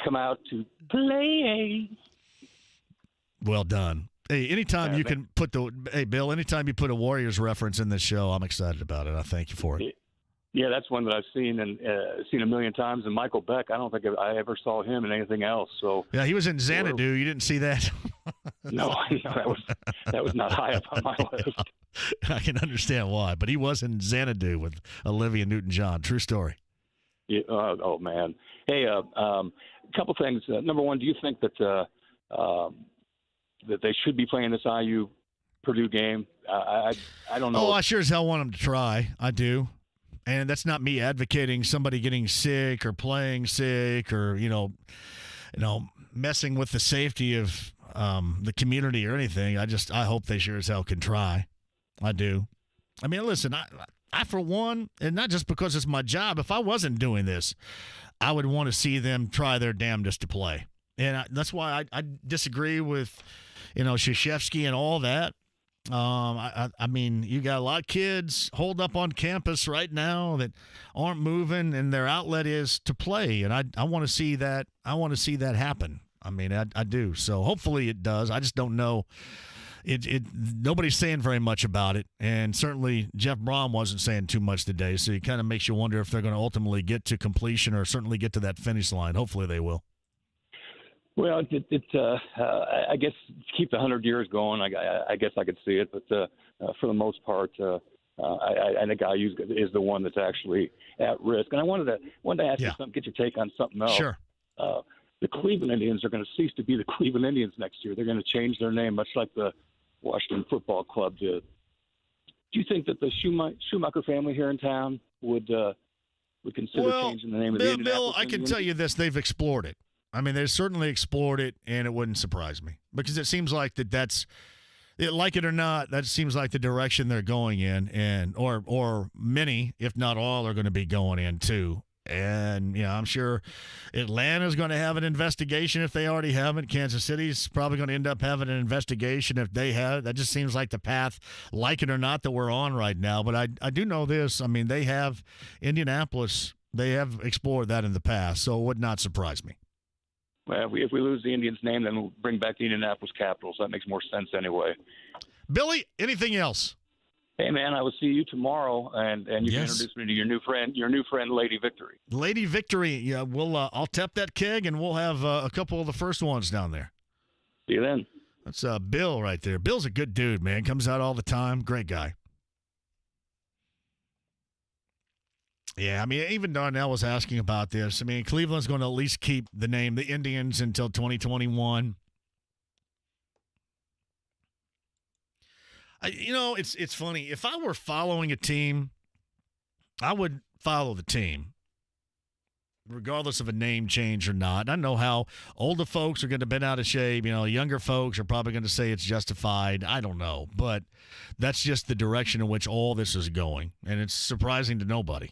come out to play. Well done. Hey, anytime you can put Bill, anytime you put a Warriors reference in this show, I'm excited about it. I thank you for it. Yeah, that's one that I've seen a million times. And Michael Beck, I don't think I ever saw him in anything else. So yeah, he was in Xanadu. You didn't see that? No, that was not high up on my list. I can understand why, but he was in Xanadu with Olivia Newton-John. True story. Yeah, oh man. Hey, a couple things. Number one, do you think that they should be playing this IU Purdue game? I don't know. Oh, I sure as hell want them to try. I do. And that's not me advocating somebody getting sick or playing sick or, messing with the safety of the community or anything. I hope they sure as hell can try. I do. I mean, listen, I for one, and not just because it's my job, if I wasn't doing this, I would want to see them try their damnedest to play. And that's why I disagree with, Krzyzewski and all that. I mean, you got a lot of kids holed up on campus right now that aren't moving, and their outlet is to play. And I want to see that. I want to see that happen. I mean, I do. So hopefully it does. I just don't know. Nobody's saying very much about it, and certainly Jeff Brom wasn't saying too much today. So it kind of makes you wonder if they're going to ultimately get to completion or certainly get to that finish line. Hopefully they will. Well, I guess keep the 100 years going. I guess I could see it, but for the most part, I think IU is the one that's actually at risk. And I wanted to ask you something, get your take on something else. Sure. The Cleveland Indians are going to cease to be the Cleveland Indians next year. They're going to change their name, much like the Washington Football Club did. Do you think that the Schumacher family here in town would consider changing the name of the Indianapolis Bill, I can tell you this: they've explored it. I mean, they've certainly explored it, and it wouldn't surprise me because it seems like that's like it or not, that seems like the direction they're going in, and or many, if not all, are going to be going in too. And I'm sure Atlanta's going to have an investigation if they already haven't. Kansas City's probably going to end up having an investigation if they have. That just seems like the path, like it or not, that we're on right now. But I do know this. I mean, they have Indianapolis. They have explored that in the past, so it would not surprise me. Well, if we lose the Indians' name, then we'll bring back the Indianapolis Capitals. That makes more sense anyway. Billy, anything else? Hey, man, I will see you tomorrow, and you can introduce me to your new friend, Lady Victory. Lady Victory, yeah. I'll tap that keg, and we'll have a couple of the first ones down there. See you then. That's Bill right there. Bill's a good dude, man. Comes out all the time. Great guy. Yeah, I mean, even Darnell was asking about this. I mean, Cleveland's going to at least keep the name the Indians until 2021. It's funny. If I were following a team, I would follow the team, regardless of a name change or not. I know how older folks are going to been out of shape. Younger folks are probably going to say it's justified. I don't know. But that's just the direction in which all this is going, and it's surprising to nobody.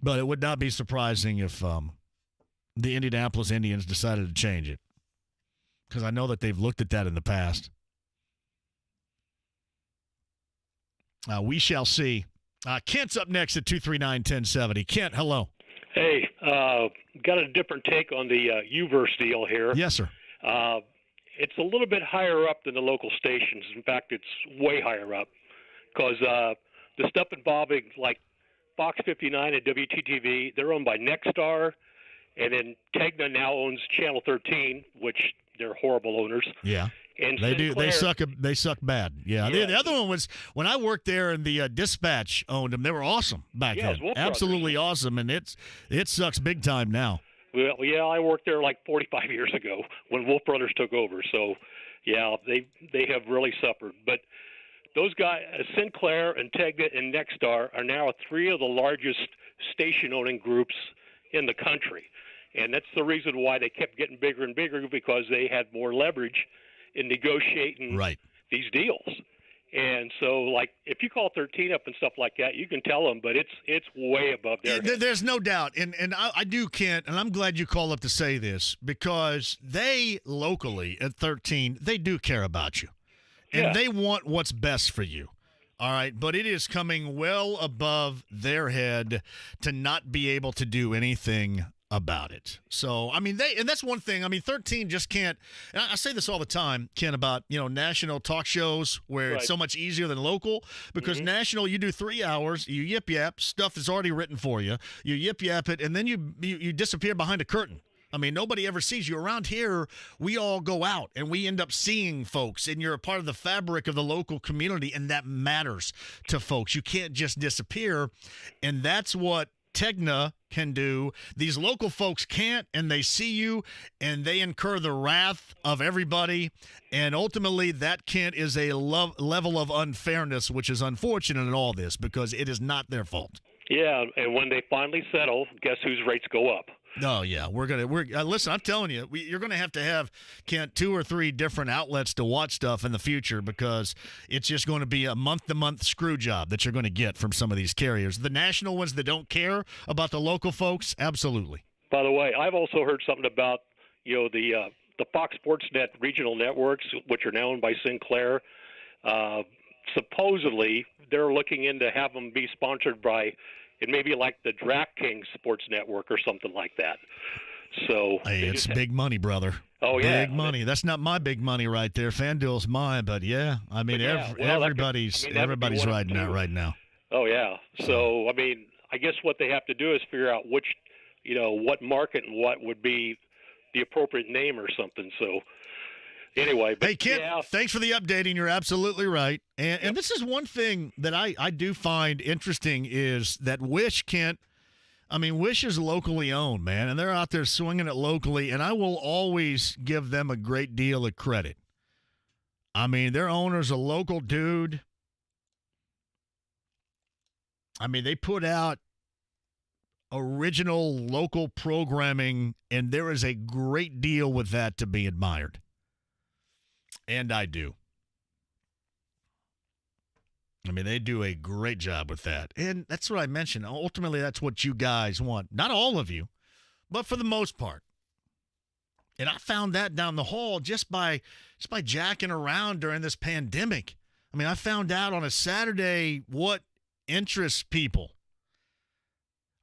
But it would not be surprising if the Indianapolis Indians decided to change it, because I know that they've looked at that in the past. We shall see. Kent's up next at 239-1070. Kent, hello. Hey, got a different take on the U-verse deal here. Yes, sir. It's a little bit higher up than the local stations. In fact, it's way higher up, because the stuff involving like Fox 59 and WTTV, they're owned by Nexstar, and then Tegna now owns Channel 13, which they're horrible owners. Yeah. And they do. Sinclair, They suck bad. Yeah. Yeah. The other one was when I worked there, and the Dispatch owned them. They were awesome back then. Wolf Absolutely awesome, and it sucks big time now. Well, yeah, I worked there like 45 years ago when Wolf Brothers took over. So, yeah, they have really suffered. But those guys, Sinclair and Tegna and Nexstar, are now three of the largest station-owning groups in the country. And that's the reason why they kept getting bigger and bigger, because they had more leverage in negotiating these deals. And so, like, if you call 13 up and stuff like that, you can tell them, but it's way above their head. There's no doubt. And I do, Kent, and I'm glad you called up to say this, because they locally at 13, they do care about you. And they want what's best for you. All right, but it is coming well above their head to not be able to do anything about it. So, I mean, and that's one thing. I mean, 13 just can't, and I say this all the time, Ken, about, national talk shows where it's so much easier than local, because national, you do 3 hours, you yip-yap, stuff is already written for you, you yip-yap it, and then you disappear behind a curtain. I mean, nobody ever sees you. Around here, we all go out, and we end up seeing folks, and you're a part of the fabric of the local community, and that matters to folks. You can't just disappear, and that's what Tegna can do. These local folks can't, and they see you, and they incur the wrath of everybody, and ultimately that, Kent, is a level of unfairness, which is unfortunate in all this, because it is not their fault. Yeah, and when they finally settle, guess whose rates go up? Oh, yeah. Listen, I'm telling you, you're going to have, Kent, 2 or 3 different outlets to watch stuff in the future, because it's just going to be a month-to-month screw job that you're going to get from some of these carriers. The national ones that don't care about the local folks, absolutely. By the way, I've also heard something about, the Fox Sports Net regional networks, which are now owned by Sinclair. Supposedly, they're looking into have them be sponsored by, it may be like the DraftKings Sports Network or something like that. So hey, it's big money, brother. Oh, yeah. Big money. That's not my big money right there. FanDuel's mine, but yeah, I mean, everybody's riding that right now. Oh, yeah. So, I mean, I guess what they have to do is figure out which, what market and what would be the appropriate name or something. So, anyway. But, hey, Kent, thanks for the updating. You're absolutely right. And this is one thing that I do find interesting is that Wish, Kent, I mean, Wish is locally owned, man, and they're out there swinging it locally, and I will always give them a great deal of credit. I mean, their owner's a local dude. I mean, they put out original local programming, and there is a great deal with that to be admired. And I do. I mean, they do a great job with that. And that's what I mentioned. Ultimately, that's what you guys want. Not all of you, but for the most part. And I found that down the hall just by jacking around during this pandemic. I mean, I found out on a Saturday what interests people.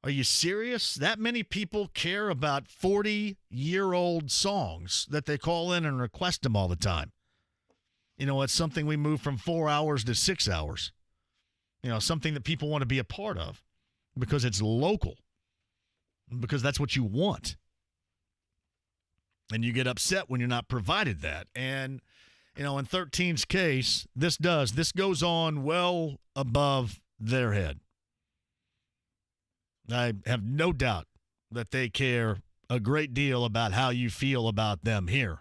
Are you serious? That many people care about 40-year-old songs that they call in and request them all the time. It's something we move from 4 hours to 6 hours. Something that people want to be a part of because it's local, because that's what you want. And you get upset when you're not provided that. And, in 13's case, this goes on well above their head. I have no doubt that they care a great deal about how you feel about them here.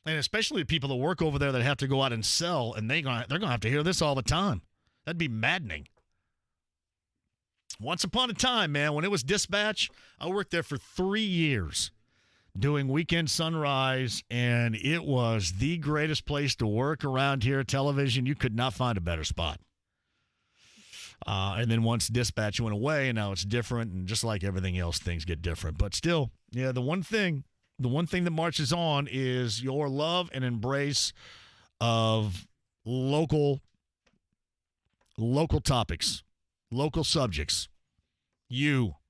And especially people that work over there that have to go out and sell, and they're going to have to hear this all the time. That'd be maddening. Once upon a time, man, when it was Dispatch, I worked there for 3 years doing Weekend Sunrise, and it was the greatest place to work around here, television. You could not find a better spot. And then once dispatch went away, and now it's different, and just like everything else, things get different. But still, yeah, the one thing that marches on is your love and embrace of local topics, local subjects,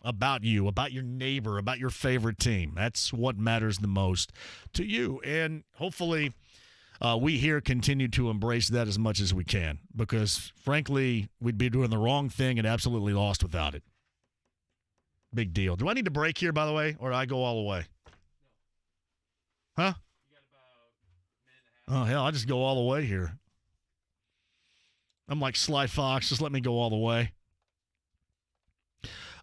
about your neighbor, about your favorite team. That's what matters the most to you. And hopefully we here continue to embrace that as much as we can, because, frankly, we'd be doing the wrong thing and absolutely lost without it. Big deal. Do I need to break here, by the way, or do I go all the way? Huh? Oh, hell, I just go all the way here. I'm like Sly Fox. Just let me go all the way.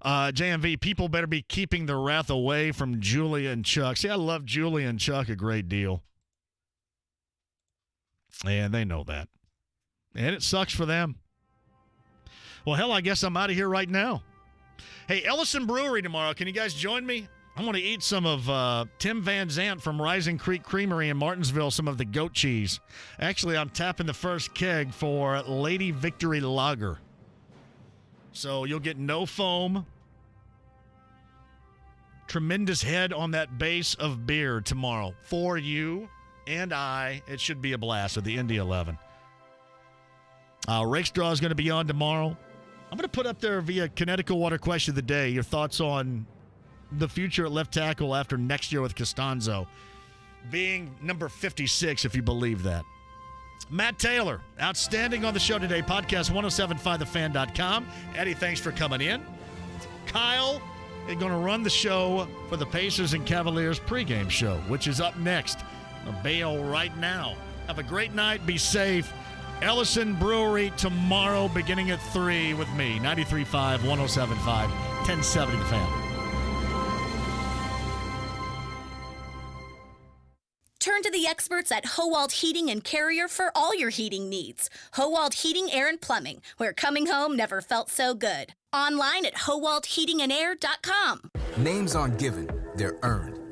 JMV, people better be keeping their wrath away from Julia and Chuck. See, I love Julia and Chuck a great deal. And they know that. And it sucks for them. Well, hell, I guess I'm out of here right now. Hey, Ellison Brewery tomorrow. Can you guys join me? I want to eat some of Tim Van Zant from Rising Creek Creamery in Martinsville, some of the goat cheese. Actually, I'm tapping the first keg for Lady Victory Lager. So you'll get no foam. Tremendous head on that base of beer tomorrow for you and I. It should be a blast with the Indy 11. Rakestraw is going to be on tomorrow. I'm going to put up there via Connecticut Water Question of the Day your thoughts on the future at left tackle after next year with Costanzo being number 56, if you believe that. Matt Taylor, outstanding on the show today. Podcast 1075thefan.com. Eddie, thanks for coming in. Kyle is going to run the show for the Pacers and Cavaliers pregame show, which is up next. I'll bail right now. Have a great night. Be safe. Ellison Brewery tomorrow beginning at 3 with me. 93.5, 107.5, 1070 The Fan. Turn to the experts at Howald Heating and Carrier for all your heating needs. Howald Heating, Air, and Plumbing, where coming home never felt so good. Online at howaldheatingandair.com. Names aren't given, they're earned.